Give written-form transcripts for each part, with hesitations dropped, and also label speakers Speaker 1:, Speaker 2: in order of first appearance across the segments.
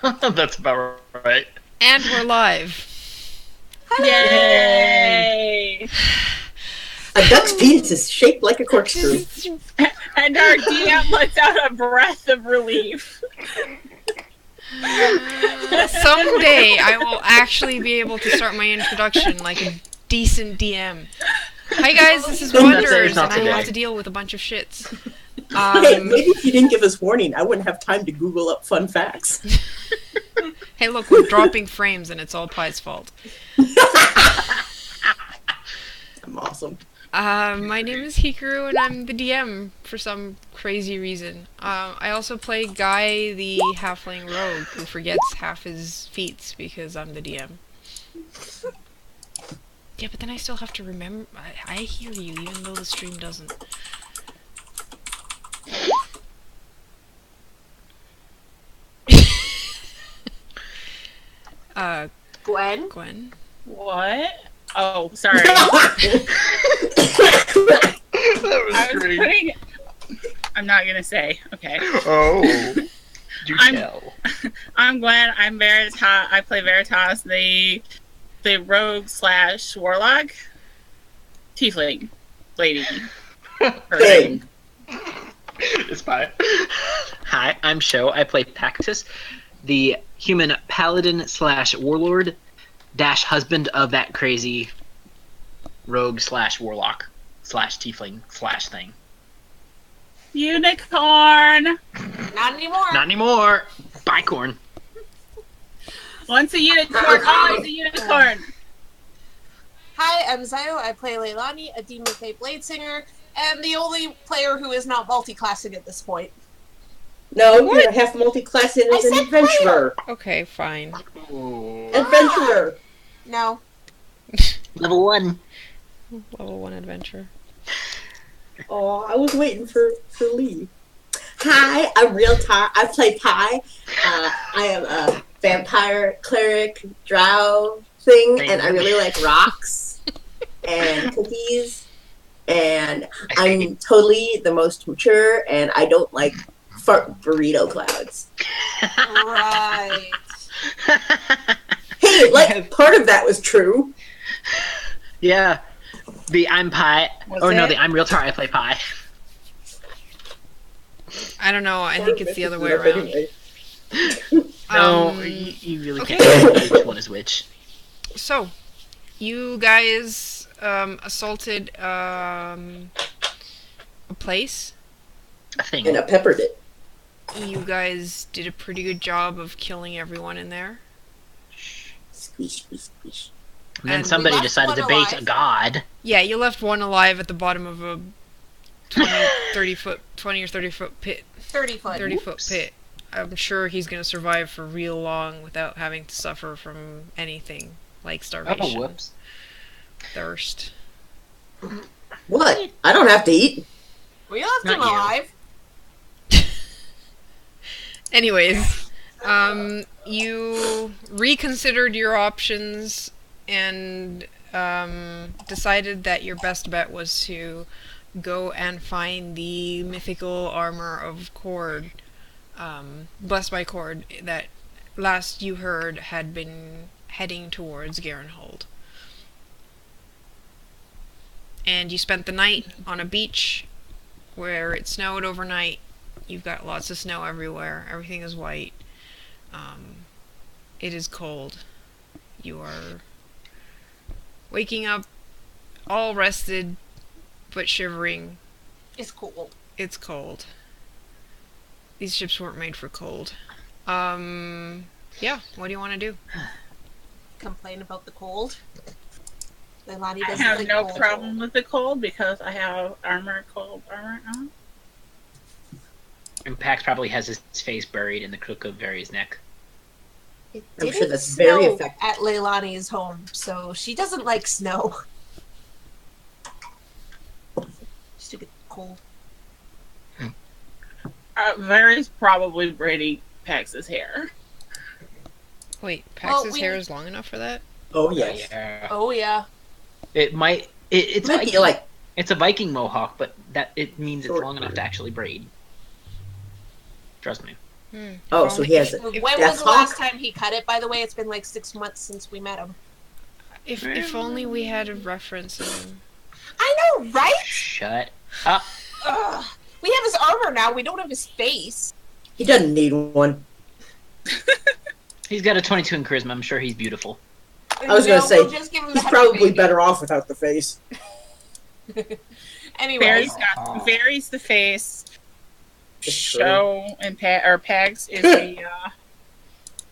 Speaker 1: That's about right.
Speaker 2: And we're live.
Speaker 3: Yay!
Speaker 4: A duck's penis is shaped like a corkscrew.
Speaker 3: And our DM lets out a breath of relief.
Speaker 2: Someday I will actually be able to start my introduction like a decent DM. Hi guys, this is Wonders, and I have to deal with a bunch of shits.
Speaker 4: Hey, maybe if you didn't give us warning, I wouldn't have time to Google up fun facts.
Speaker 2: Hey look, we're dropping frames and it's all Pie's fault.
Speaker 4: I'm awesome.
Speaker 2: My name is Hikaru and I'm the DM for some crazy reason. I also play Guy, the halfling rogue, who forgets half his feats because I'm the DM. Yeah, but then I still have to remember. I hear you, even though the stream doesn't. Gwen?
Speaker 3: What? Oh, sorry.
Speaker 1: That was great.
Speaker 3: I'm not gonna say. Okay.
Speaker 1: Oh. Do tell.
Speaker 3: I'm Gwen. I'm Veritas. I play Veritas, the rogue / warlock tiefling lady.
Speaker 4: Hey.
Speaker 1: It's fine. Hi, I'm Sho. I play Pactus, the human paladin / warlord / husband of that crazy rogue / warlock / tiefling / thing.
Speaker 3: Unicorn.
Speaker 5: Not anymore.
Speaker 1: Not anymore. Bicorn.
Speaker 3: Once a unicorn, always a unicorn.
Speaker 5: Hi, I'm Zayo. I play Leilani, a demon fae blade singer, and the only player who is not multi-classing at this point.
Speaker 4: No, you're half multi-classing as an adventurer.
Speaker 2: Okay, fine.
Speaker 1: Ooh.
Speaker 4: Adventurer.
Speaker 5: No.
Speaker 1: Level 1.
Speaker 2: Level 1 adventure.
Speaker 4: Oh, I was waiting for Lee. Hi, I'm Real Tar. I play Pi. I am a vampire cleric drow thing, and I really like rocks and cookies. And I'm totally the most mature, and I don't like fart burrito clouds.
Speaker 5: Right.
Speaker 4: Hey, like part of that was true.
Speaker 1: Yeah. The I'm Pi. The I'm Real Tar. I play Pi.
Speaker 2: I don't know, I think it's the other way around.
Speaker 1: No, you really
Speaker 2: okay.
Speaker 1: can't tell which one is which.
Speaker 2: So, you guys assaulted a place.
Speaker 1: A thing.
Speaker 4: And I peppered it.
Speaker 2: You guys did a pretty good job of killing everyone in there.
Speaker 4: Squeeze, squeeze, squeeze.
Speaker 1: And then
Speaker 2: And
Speaker 1: somebody
Speaker 5: we left
Speaker 1: decided to
Speaker 5: one
Speaker 1: bait
Speaker 5: alive.
Speaker 1: a god.
Speaker 2: Yeah, you left one alive at the bottom of a 20 or 30 foot pit.
Speaker 5: 30 foot.
Speaker 2: 30 foot pit. I'm sure he's gonna survive for real long without having to suffer from anything like starvation,
Speaker 1: whoops.
Speaker 2: thirst.
Speaker 4: What? I don't have to eat.
Speaker 5: We left
Speaker 1: Not
Speaker 5: him
Speaker 1: you.
Speaker 5: alive.
Speaker 2: Anyways, you reconsidered your options and decided that your best bet was to go and find the mythical armor of Cord, Blessed by Cord, that last you heard had been heading towards Garenhold. And you spent the night on a beach where it snowed overnight. You've got lots of snow everywhere. Everything is white. It is cold. You are waking up all rested but shivering.
Speaker 5: It's cool.
Speaker 2: It's cold. These ships weren't made for cold. Yeah, what do you want to do?
Speaker 5: Complain about the cold. Leilani
Speaker 3: I
Speaker 5: doesn't
Speaker 3: have
Speaker 5: like
Speaker 3: no
Speaker 5: cold.
Speaker 3: problem with the cold because I have cold armor on.
Speaker 1: And Pax probably has his face buried in the crook of Vari's neck.
Speaker 5: It
Speaker 4: I'm
Speaker 5: didn't
Speaker 4: sure that's very
Speaker 5: snow
Speaker 4: effective.
Speaker 5: at Leilani's home, so she doesn't like snow. Stupid cold.
Speaker 3: Vari's probably braiding Pax's hair.
Speaker 2: Wait, Pax's
Speaker 5: we-
Speaker 2: hair is long enough for that?
Speaker 4: Oh, yes.
Speaker 1: Yeah.
Speaker 5: Oh yeah.
Speaker 1: It might. It's
Speaker 4: Might be like
Speaker 1: It's a Viking mohawk, but that it means it's
Speaker 4: Short
Speaker 1: long enough
Speaker 4: beard.
Speaker 1: to actually braid. Trust me.
Speaker 4: Oh, so he has it.
Speaker 5: When
Speaker 4: Death
Speaker 5: was the last
Speaker 4: Hawk?
Speaker 5: time he cut it, by the way? It's been like 6 months since we met him.
Speaker 2: If only we had a reference in him.
Speaker 5: I know, right?
Speaker 1: Shut up.
Speaker 5: Ugh. We have his armor now, we don't have his face.
Speaker 4: He doesn't need one.
Speaker 1: He's got a 22 in charisma. I'm sure he's beautiful.
Speaker 4: I was gonna say,
Speaker 5: we'll just give him the
Speaker 4: he's
Speaker 5: head
Speaker 4: probably
Speaker 5: baby.
Speaker 4: better off without the face.
Speaker 5: Anyway,
Speaker 3: Varies the face.
Speaker 4: It's true.
Speaker 3: Show and Pags is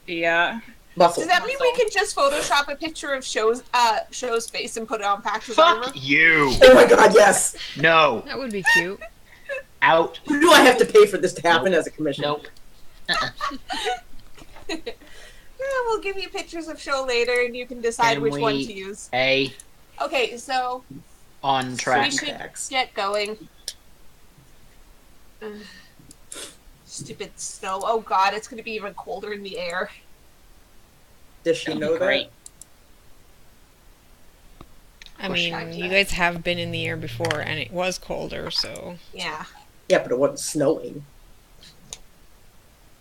Speaker 3: the
Speaker 4: Muscle.
Speaker 5: does that mean we can just Photoshop a picture of Show's face and put it on Pax's
Speaker 1: Fuck
Speaker 5: armor?
Speaker 1: you.
Speaker 4: Oh my god, yes!
Speaker 1: No.
Speaker 2: That would be cute.
Speaker 1: Out.
Speaker 4: Do I have to pay for this to happen as a commission?
Speaker 1: Nope.
Speaker 5: Yeah, we'll give you pictures of Show later, and you can decide
Speaker 1: Can
Speaker 5: which one
Speaker 1: we-
Speaker 5: to use.
Speaker 1: A
Speaker 5: Okay, so
Speaker 1: on
Speaker 5: we
Speaker 1: track.
Speaker 5: should get going. Ugh. Stupid snow. Oh god, it's gonna be even colder in the air.
Speaker 4: Does she know
Speaker 1: Great.
Speaker 2: I
Speaker 1: Wish
Speaker 2: mean,
Speaker 5: I
Speaker 2: you
Speaker 5: could.
Speaker 2: guys have been in the air before, and it was colder, so...
Speaker 5: Yeah.
Speaker 4: that? Yeah, but it wasn't snowing.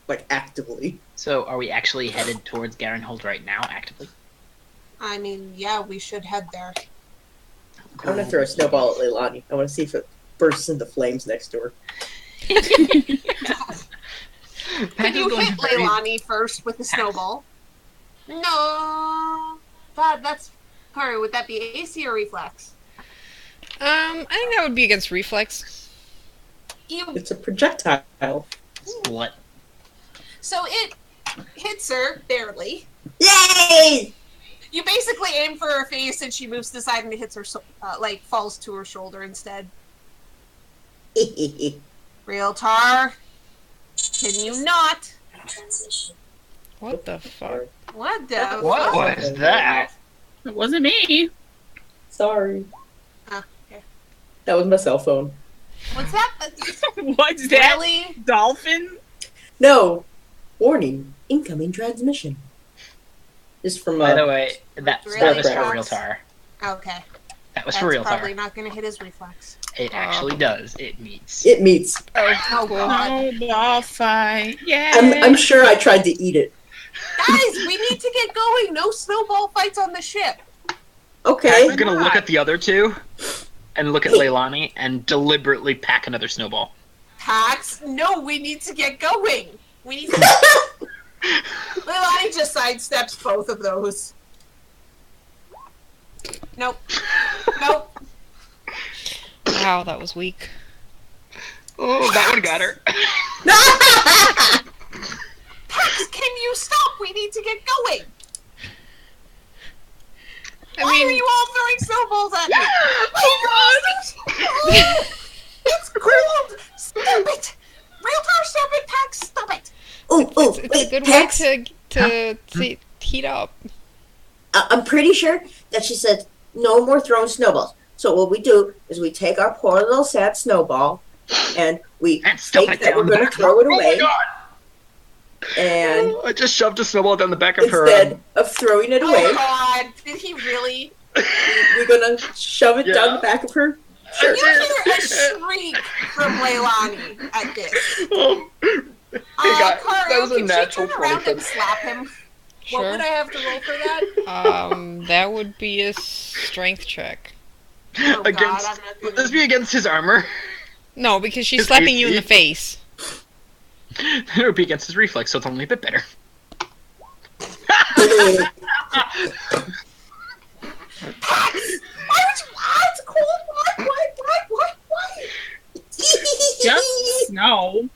Speaker 4: Like, actively.
Speaker 1: So, are we actually headed towards Garenhold right now, actively?
Speaker 5: I mean, yeah, we should head there.
Speaker 4: I want to throw a snowball at Leilani. I want to see if it bursts into flames next to her.
Speaker 5: Can you hit Leilani first with the snowball? No. God, that's... Sorry, would that be AC or reflex?
Speaker 2: I think that would be against reflex.
Speaker 5: You...
Speaker 4: It's a projectile.
Speaker 1: What?
Speaker 5: So it hits her, barely.
Speaker 4: Yay!
Speaker 5: You basically aim for her face and she moves to the side and it hits her, falls to her shoulder instead. Real tar. Can you not?
Speaker 2: What the fuck?
Speaker 5: What the
Speaker 1: What
Speaker 5: fuck?
Speaker 1: was that?
Speaker 3: it wasn't me.
Speaker 4: Sorry.
Speaker 5: Okay.
Speaker 4: That was my cell phone.
Speaker 5: What's that?
Speaker 3: What's that?
Speaker 5: Really?
Speaker 3: Dolphin?
Speaker 4: No. Warning. Incoming transmission. This is from,
Speaker 1: By the way, that
Speaker 5: Really?
Speaker 1: was for real tar.
Speaker 5: Okay.
Speaker 1: That was
Speaker 5: That's
Speaker 1: for real
Speaker 5: probably
Speaker 1: tar.
Speaker 5: not going to hit his reflex.
Speaker 1: It actually does. It meets.
Speaker 4: It meets.
Speaker 5: Oh, God.
Speaker 3: Snowball fight. Yeah.
Speaker 4: I'm sure I tried to eat it.
Speaker 5: Guys, we need to get going. No snowball fights on the ship.
Speaker 4: Okay.
Speaker 1: I'm gonna look at the other two and look at Leilani and deliberately pack another snowball.
Speaker 5: Pax, no, we need to get going. We need to... Leilani just sidesteps both of those. Nope. Nope.
Speaker 2: Wow, that was weak.
Speaker 1: Oh, that one got her.
Speaker 5: Pax, can you stop? We need to get going.
Speaker 2: I
Speaker 5: Why are
Speaker 2: mean,
Speaker 5: you all throwing snowballs at me? Oh God! It's cold. Stop it. Realtor, stop it. Pax, stop it.
Speaker 4: Oh,
Speaker 2: it's a
Speaker 4: wait,
Speaker 2: good
Speaker 4: Pax,
Speaker 2: way to heat up.
Speaker 4: I'm pretty sure that she said no more throwing snowballs. So what we do is we take our poor little sad snowball and we
Speaker 1: And stuff
Speaker 4: take
Speaker 1: it
Speaker 4: that we're
Speaker 1: down
Speaker 4: going
Speaker 1: the
Speaker 4: to
Speaker 1: back.
Speaker 4: throw it
Speaker 1: Oh my
Speaker 4: away,
Speaker 1: god!
Speaker 4: and
Speaker 1: I just shoved a snowball down the back of her.
Speaker 4: instead of throwing it
Speaker 5: Oh
Speaker 4: away,
Speaker 5: God! Did he really?
Speaker 4: we're going to shove it down
Speaker 1: Yeah.
Speaker 4: the back of her.
Speaker 5: You hear a shriek from Leilani at this.
Speaker 1: Hey guys,
Speaker 5: Karu,
Speaker 1: that was a
Speaker 5: can
Speaker 1: natural
Speaker 5: she turn around
Speaker 1: 20.
Speaker 5: and slap him? What
Speaker 2: Sure.
Speaker 5: would I have to roll for that?
Speaker 2: That would be a strength check.
Speaker 5: Oh God,
Speaker 1: Against,
Speaker 5: I'm not
Speaker 1: would
Speaker 5: gonna...
Speaker 1: this be against his armor?
Speaker 2: No, because she's
Speaker 1: His
Speaker 2: slapping you in
Speaker 1: AC?
Speaker 2: the face.
Speaker 1: It would be against his reflex, so it's only a bit better.
Speaker 5: Why would you... Ah, it's cold! Why?
Speaker 3: Just snow.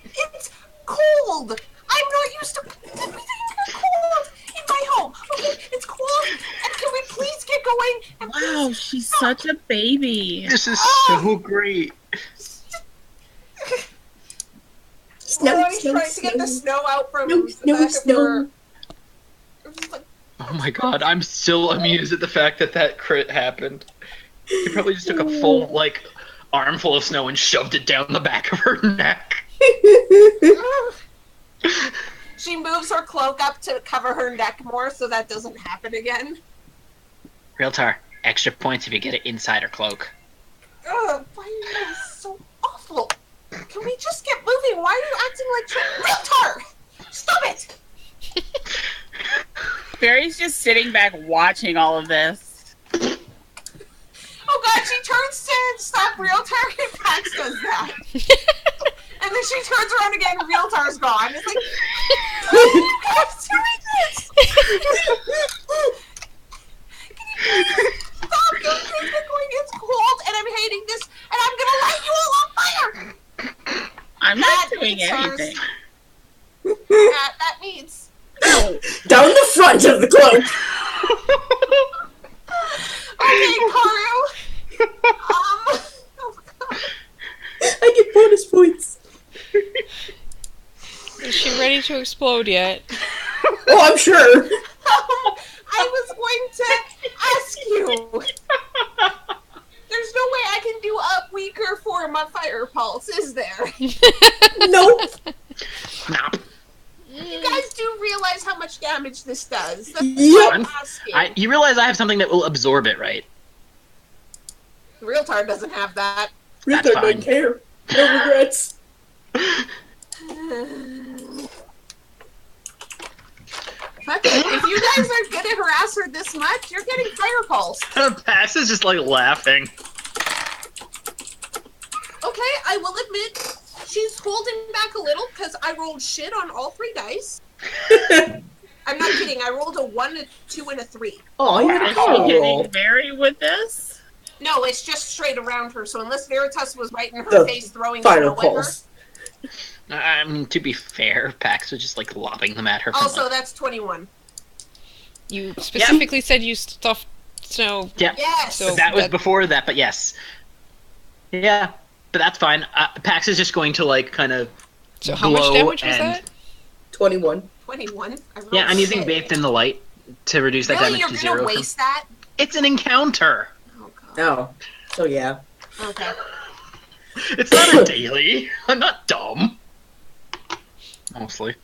Speaker 5: It's cold! I'm not used to everything is cold in my home. Okay, it's cold, and can we please get going? And
Speaker 3: Wow, she's such a baby.
Speaker 1: This is so great.
Speaker 4: Snow,
Speaker 5: Leilani's
Speaker 4: snow,
Speaker 5: trying to get the
Speaker 4: snow.
Speaker 5: snow out from
Speaker 4: Snow,
Speaker 5: the
Speaker 4: snow,
Speaker 5: back
Speaker 4: snow.
Speaker 5: of her. I'm just like,
Speaker 1: Oh my god, I'm still amused at the fact that that crit happened. He probably just took a full, like, armful of snow and shoved it down the back of her neck.
Speaker 5: she moves her cloak up to cover her neck more so that doesn't happen again.
Speaker 1: Realtar, extra points if you get it inside her cloak.
Speaker 5: Ugh, why are you guys so awful? can we just get moving? Why are you acting like Realtar? Stop it!
Speaker 3: Barry's just sitting back watching all of this.
Speaker 5: Oh god, she turns to stop Realtar and Pax does that. And then she turns around again and Realtar's gone. It's like, why are you guys doing this? Can you please stop doing this? It's cold and I'm hating this and I'm gonna light you all on fire!
Speaker 3: I'm not doing
Speaker 5: means hers.
Speaker 3: anything.
Speaker 5: That means...
Speaker 3: No.
Speaker 4: Down the front of the cloak.
Speaker 5: Okay, Karu. Oh god.
Speaker 4: I get bonus points.
Speaker 2: Is she ready to explode yet?
Speaker 4: Oh, I'm sure.
Speaker 5: I was going to ask you. There's no way I can do a weaker form of fire pulse, is there?
Speaker 4: Nope.
Speaker 1: Nah.
Speaker 5: You guys do realize how much damage this does. That's
Speaker 4: Yep.
Speaker 5: what I'm asking.
Speaker 1: You realize I have something that will absorb it, right?
Speaker 5: Realtar doesn't have that.
Speaker 1: That's
Speaker 4: Realtor
Speaker 1: fine.
Speaker 4: doesn't care. No regrets.
Speaker 5: Fuck it. If you guys are gonna harass her this much, you're getting fire pulse.
Speaker 1: Pax is just like laughing.
Speaker 5: Okay, I will admit, she's holding back a little because I rolled shit on all 3 dice. I'm not kidding. I rolled a 1, a 2, and a 3.
Speaker 4: Oh, you had a
Speaker 3: Is
Speaker 4: power
Speaker 3: she
Speaker 4: roll.
Speaker 3: hitting Barry with this?
Speaker 5: No, it's just straight around her. So unless Veritas was right in her
Speaker 4: The
Speaker 5: face throwing
Speaker 4: Fire
Speaker 5: snow
Speaker 4: pulse.
Speaker 1: I mean, to be fair, Pax was just like lobbing them at her.
Speaker 5: at her.
Speaker 1: From,
Speaker 5: Also,
Speaker 1: like,
Speaker 5: that's 21.
Speaker 2: You specifically said you stuffed snow.
Speaker 1: yeah,
Speaker 5: Yes!
Speaker 2: So-
Speaker 1: that was
Speaker 2: that-
Speaker 1: before that, but yes. Yeah, but that's fine. Pax is just going to like kind of.
Speaker 2: So how much
Speaker 1: glow
Speaker 2: damage was
Speaker 1: and-
Speaker 2: that?
Speaker 4: 21.
Speaker 5: 21? I rolled
Speaker 1: Yeah, I'm using
Speaker 5: shit.
Speaker 1: Bathed in the Light to reduce that
Speaker 5: Really?
Speaker 1: damage
Speaker 5: You're
Speaker 1: to
Speaker 5: gonna
Speaker 1: 0.
Speaker 5: waste that?
Speaker 1: It's an encounter.
Speaker 5: Oh, God.
Speaker 4: Oh. So, yeah.
Speaker 5: Okay.
Speaker 1: It's not a daily. I'm not dumb. Mostly.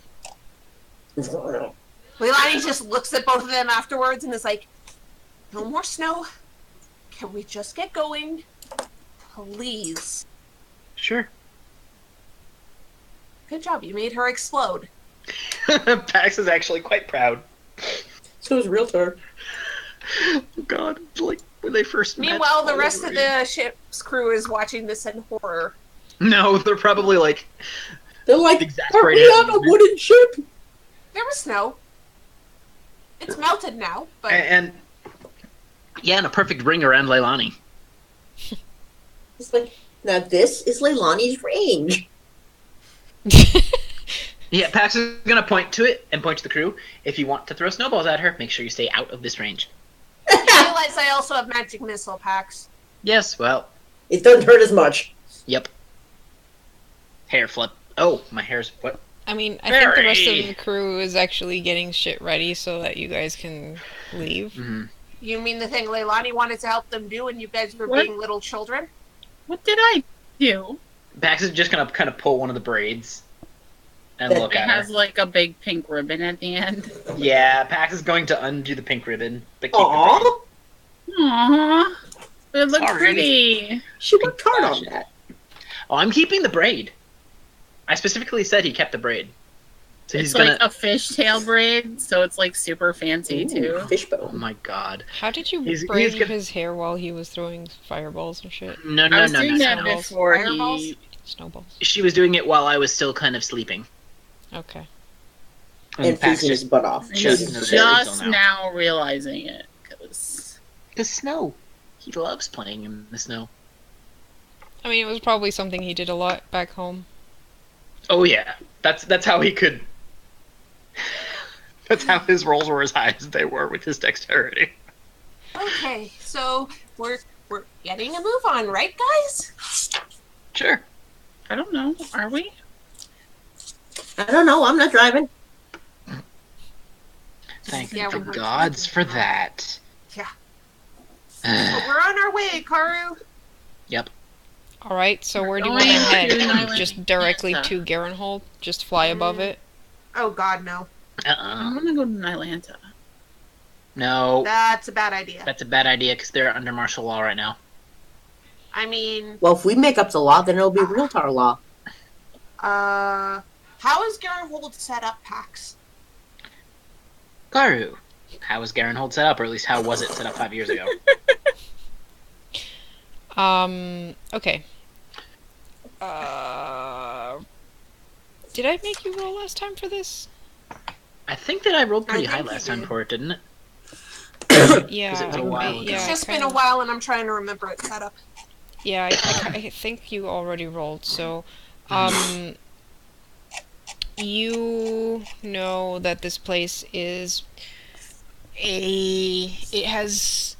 Speaker 5: Leilani just looks at both of them afterwards and is like, no more snow. Can we just get going? Please.
Speaker 1: Sure.
Speaker 5: Good job. You made her explode.
Speaker 1: Pax is actually quite proud.
Speaker 4: So is Realtor.
Speaker 1: Oh God, like when they first met.
Speaker 5: Meanwhile, the rest of the ship's crew is watching this in horror.
Speaker 1: No, they're probably like
Speaker 4: They're like, are we
Speaker 1: exasperated.
Speaker 4: on a wooden ship?
Speaker 5: There was snow. It's melted now, but
Speaker 1: And yeah, and a perfect ring around Leilani.
Speaker 4: It's like, now this is Leilani's range.
Speaker 1: Yeah, Pax is gonna point to it and point to the crew. If you want to throw snowballs at her, make sure you stay out of this range.
Speaker 5: you realize I also have magic missile packs.
Speaker 1: Yes, well,
Speaker 4: It doesn't hurt as much.
Speaker 1: yep. Hair flip. Oh, my hair's what?
Speaker 2: I mean, I think the rest
Speaker 1: Very.
Speaker 2: of the crew is actually getting shit ready so that you guys can leave.
Speaker 1: Mm-hmm.
Speaker 5: You mean the thing Leilani wanted to help them do and you guys were
Speaker 3: What?
Speaker 5: being little children?
Speaker 3: What did I do?
Speaker 1: Pax is just gonna kind of pull one of the braids and
Speaker 4: That
Speaker 1: look
Speaker 3: It
Speaker 1: at
Speaker 3: has
Speaker 1: her.
Speaker 3: like a big pink ribbon at the end.
Speaker 1: Yeah, Pax is going to undo the pink ribbon, but keep the braid.
Speaker 4: Aww.
Speaker 3: Aww. But it looks
Speaker 1: Sorry.
Speaker 3: pretty.
Speaker 4: She worked hard on that.
Speaker 1: Oh, I'm keeping the braid. I specifically said he kept the braid. So he's
Speaker 3: It's
Speaker 1: gonna.
Speaker 3: like a fishtail braid, so it's like super fancy too.
Speaker 1: Oh
Speaker 4: Fishbone.
Speaker 1: my God.
Speaker 2: How did you
Speaker 1: He's
Speaker 2: braid
Speaker 1: gonna-
Speaker 2: his hair while he was throwing fireballs and shit?
Speaker 1: No,
Speaker 3: I
Speaker 1: no,
Speaker 3: was
Speaker 1: no,
Speaker 3: doing
Speaker 1: no.
Speaker 3: that
Speaker 2: Snowballs.
Speaker 3: before
Speaker 5: Fireballs?
Speaker 3: he.
Speaker 2: Snowballs.
Speaker 1: She was doing it while I was still kind of sleeping.
Speaker 2: Okay.
Speaker 4: And
Speaker 1: Pax
Speaker 4: freezing his
Speaker 1: just
Speaker 4: butt off.
Speaker 1: Just-
Speaker 3: He's
Speaker 1: just
Speaker 3: just
Speaker 1: now.
Speaker 3: now realizing it because
Speaker 1: the snow. He loves playing in the snow.
Speaker 2: I mean, it was probably something he did a lot back home.
Speaker 1: Oh yeah, that's how he could. That's how his rolls were as high as they were with his dexterity.
Speaker 5: Okay, so we're getting a move on, right guys?
Speaker 1: Sure.
Speaker 3: I don't know. Are we?
Speaker 4: I don't know. I'm not driving.
Speaker 1: Thank
Speaker 5: Yeah,
Speaker 1: the
Speaker 5: we're-
Speaker 1: gods for that.
Speaker 5: Yeah.
Speaker 1: Ugh.
Speaker 5: We're on our way, Karu.
Speaker 2: Alright, so where do you want
Speaker 3: Going
Speaker 2: to head?
Speaker 3: to Nyland
Speaker 2: Just directly
Speaker 3: Plaza.
Speaker 2: to Garenhold? Just fly above it?
Speaker 5: Oh god, no.
Speaker 3: I'm gonna go to Nylanta.
Speaker 1: No,
Speaker 5: That's a bad idea.
Speaker 1: that's a bad idea because they're under martial law right now.
Speaker 5: I mean,
Speaker 4: Well, if we make up the law, then it'll be Realtar law.
Speaker 5: How is Garenhold set up, Pax?
Speaker 1: Garu, how was Garenhold set up, or at least how was it set up 5 years ago?
Speaker 2: Okay. Did I make you roll last time for this?
Speaker 1: I think that I rolled pretty
Speaker 5: I
Speaker 1: high
Speaker 5: think you
Speaker 1: last time
Speaker 5: did.
Speaker 1: for it, didn't it?
Speaker 2: Yeah.
Speaker 1: it was a while ago.
Speaker 2: Yeah,
Speaker 5: It's just
Speaker 2: I
Speaker 5: been a
Speaker 2: kinda-
Speaker 5: while, and I'm trying to remember its setup.
Speaker 2: Yeah, I think you already rolled, so, you know that this place is it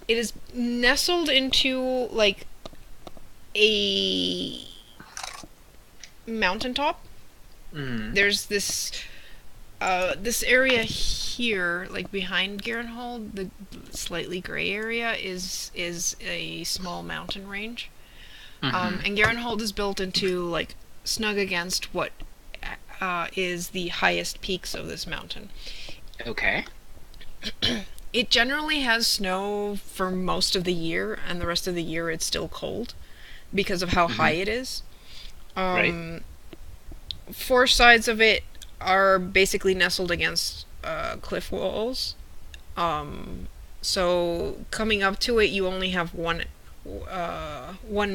Speaker 2: is nestled into, like, a mountaintop.
Speaker 1: Mm.
Speaker 2: There's this area here, like behind Garenhold, the slightly gray area is a small mountain range. And Garenhold is built into, like, snug against what is the highest peaks of this mountain.
Speaker 1: Okay.
Speaker 2: It generally has snow for most of the year, and the rest of the year it's still cold because of how high it is.
Speaker 1: Right.
Speaker 2: 4 sides of it are basically nestled against cliff walls. So coming up to it, you only have one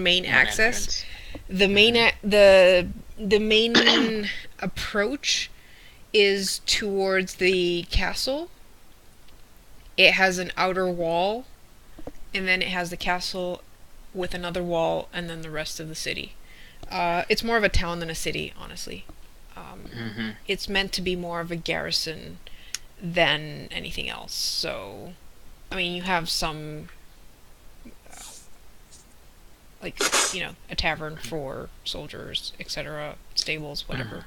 Speaker 2: main access. The main the main approach is towards the castle. It has an outer wall, and then it has the castle with another wall, and then the rest of the city. It's more of a town than a city, honestly. It's meant to be more of a garrison than anything else. So, I mean, you have some, like, a tavern for soldiers, etc., stables, whatever.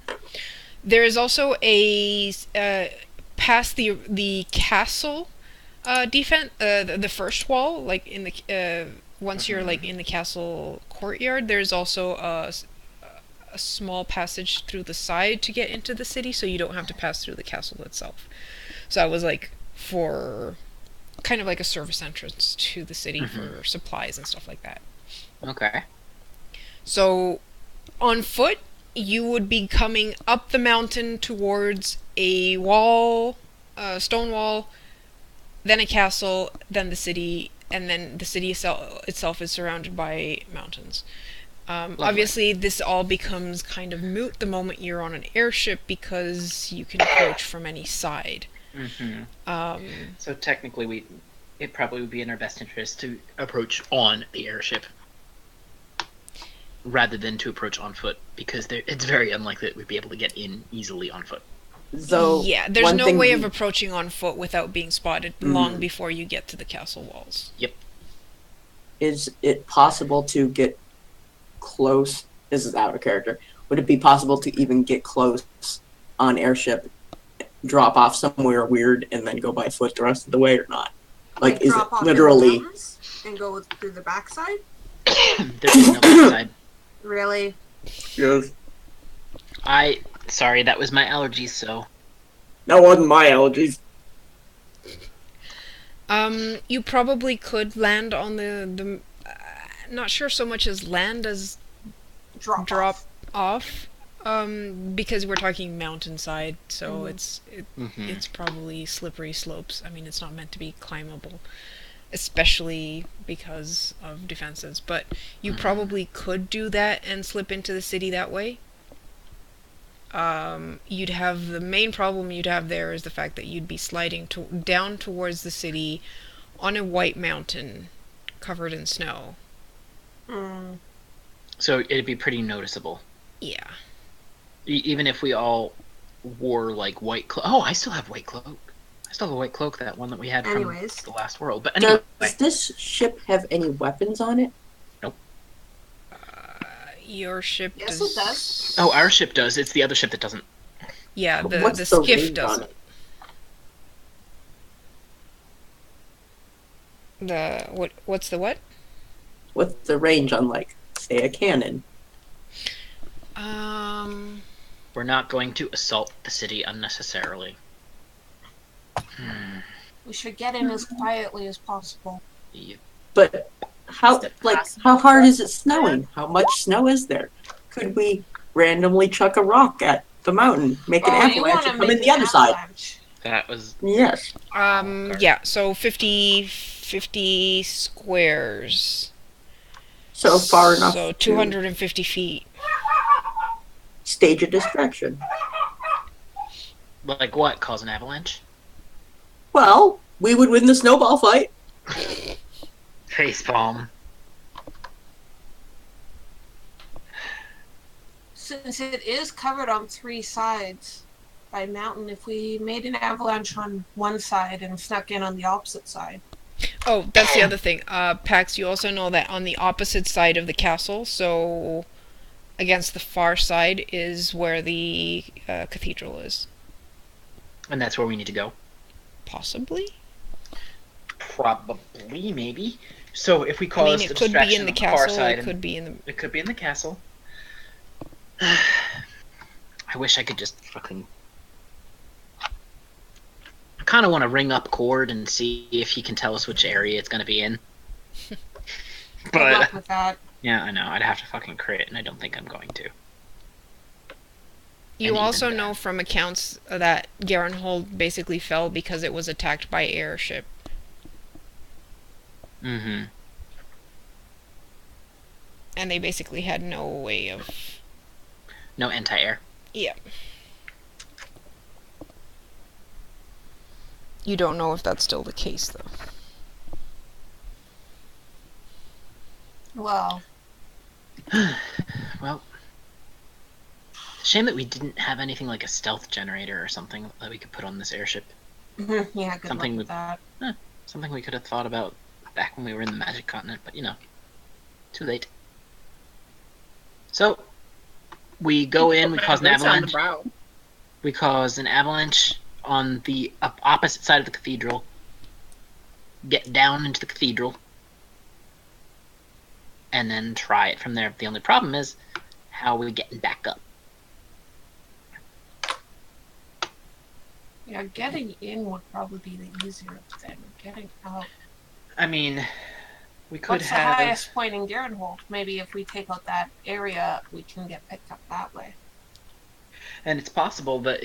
Speaker 2: There is also a past the castle defense, the first wall, like in the once you're, like, in the castle courtyard. There's also a small passage through the side to get into the city, so you don't have to pass through the castle itself. So that was, like, for kind of like a service entrance to the city for supplies and stuff like that.
Speaker 1: Okay.
Speaker 2: So on foot, you would be coming up the mountain towards a wall, a stone wall, then a castle, then the city, and then the city itself is surrounded by mountains. Obviously, this all becomes kind of moot the moment you're on an airship, because you can approach from any side.
Speaker 1: So technically, it probably would be in our best interest to approach on the airship rather than to approach on foot, because it's very unlikely that we'd be able to get in easily on foot.
Speaker 4: So
Speaker 2: Yeah, there's
Speaker 4: one
Speaker 2: no
Speaker 4: thing
Speaker 2: way of approaching on foot without being spotted long before you get to the castle walls.
Speaker 1: Yep.
Speaker 4: Is it possible to get close? This is out of character. Would it be possible to even get close on airship, drop off somewhere weird, and then go by foot the rest of the way, or not? Like, is it
Speaker 5: drop off in the
Speaker 4: literally?
Speaker 5: mountains and go through the backside?
Speaker 1: There's no backside.
Speaker 5: Really?
Speaker 4: Yes.
Speaker 1: Sorry, that was my allergies, so.
Speaker 4: That wasn't my allergies.
Speaker 2: You probably could land on the not sure so much as land as drop off, because we're talking mountainside, so it's probably slippery slopes. I mean, it's not meant to be climbable, especially because of defenses, but you probably could do that and slip into the city that way. You'd have the main problem you'd have there is the fact that you'd be sliding down towards the city on a white mountain covered in snow.
Speaker 1: So it'd be pretty noticeable.
Speaker 2: Yeah.
Speaker 1: Even if we all wore, like, white cloak. Oh, I still have white cloak. I still have a white cloak, that one that we had from the last world. But anyway.
Speaker 4: Does this ship have any weapons on it?
Speaker 2: Your ship
Speaker 5: Yes,
Speaker 2: does.
Speaker 5: it does.
Speaker 1: Oh, our ship does. It's the other ship that doesn't.
Speaker 2: Yeah,
Speaker 4: What's
Speaker 2: the
Speaker 4: the
Speaker 2: skiff
Speaker 4: range on
Speaker 2: doesn't. What's the what?
Speaker 4: What's the range on, like, say, a cannon?
Speaker 1: We're not going to assault the city unnecessarily.
Speaker 5: We should get in as quietly as possible.
Speaker 1: Yep.
Speaker 4: But how hard is it snowing? How much snow is there? Could we randomly chuck a rock at the mountain, make an
Speaker 5: Oh, you
Speaker 4: avalanche,
Speaker 5: want to
Speaker 4: and come
Speaker 5: make
Speaker 4: in the
Speaker 5: an
Speaker 4: other side.
Speaker 5: avalanche.
Speaker 1: That was
Speaker 4: Yes.
Speaker 1: Okay.
Speaker 2: Yeah, so 50 squares.
Speaker 4: So far enough
Speaker 2: So
Speaker 4: to
Speaker 2: 250 feet.
Speaker 4: stage a distraction.
Speaker 1: like what? Cause an avalanche?
Speaker 4: Well, we would win the snowball fight.
Speaker 1: Facepalm.
Speaker 5: Since it is covered on 3 sides by mountain, if we made an avalanche on one side and snuck in on the opposite side.
Speaker 2: Oh, that's the other thing. Pax, you also know that on the opposite side of the castle, so against the far side, is where the cathedral is.
Speaker 1: And that's where we need to go.
Speaker 2: Possibly?
Speaker 1: Probably, maybe. So if we
Speaker 2: I
Speaker 1: cause
Speaker 2: mean,
Speaker 1: the
Speaker 2: it could be
Speaker 1: distraction
Speaker 2: in the
Speaker 1: on far
Speaker 2: castle,
Speaker 1: side,
Speaker 2: it could be in the...
Speaker 1: it could be in the castle. I wish I could just fucking. I kind of want to ring up Cord and see if he can tell us which area it's gonna be in.
Speaker 5: Good
Speaker 1: But
Speaker 5: luck with that.
Speaker 1: yeah, I know I'd have to fucking crit, and I don't think I'm going to.
Speaker 2: You
Speaker 1: And
Speaker 2: also
Speaker 1: even
Speaker 2: know from accounts that Garenhold basically fell because it was attacked by airship.
Speaker 1: Mm-hmm.
Speaker 2: And they basically had no way of...
Speaker 1: No anti-air.
Speaker 2: Yeah. You don't know if that's still the case, though.
Speaker 5: Well,
Speaker 1: Well, shame that we didn't have anything like a stealth generator or something that we could put on this airship.
Speaker 5: yeah, good
Speaker 1: Something
Speaker 5: luck with that.
Speaker 1: Something we could have thought about back when we were in the Magic Continent, but you know, too late. So, we go in, we cause an avalanche. We cause an avalanche on the opposite side of the cathedral. Get down into the cathedral. And then try it from there. The only problem is, how are we getting back up?
Speaker 5: Yeah, getting in would probably be the easier thing. Getting out.
Speaker 1: I mean, we could
Speaker 5: What's the
Speaker 1: have...
Speaker 5: highest point in Garenhold? Maybe if we take out that area, we can get picked up that way.
Speaker 1: And it's possible that...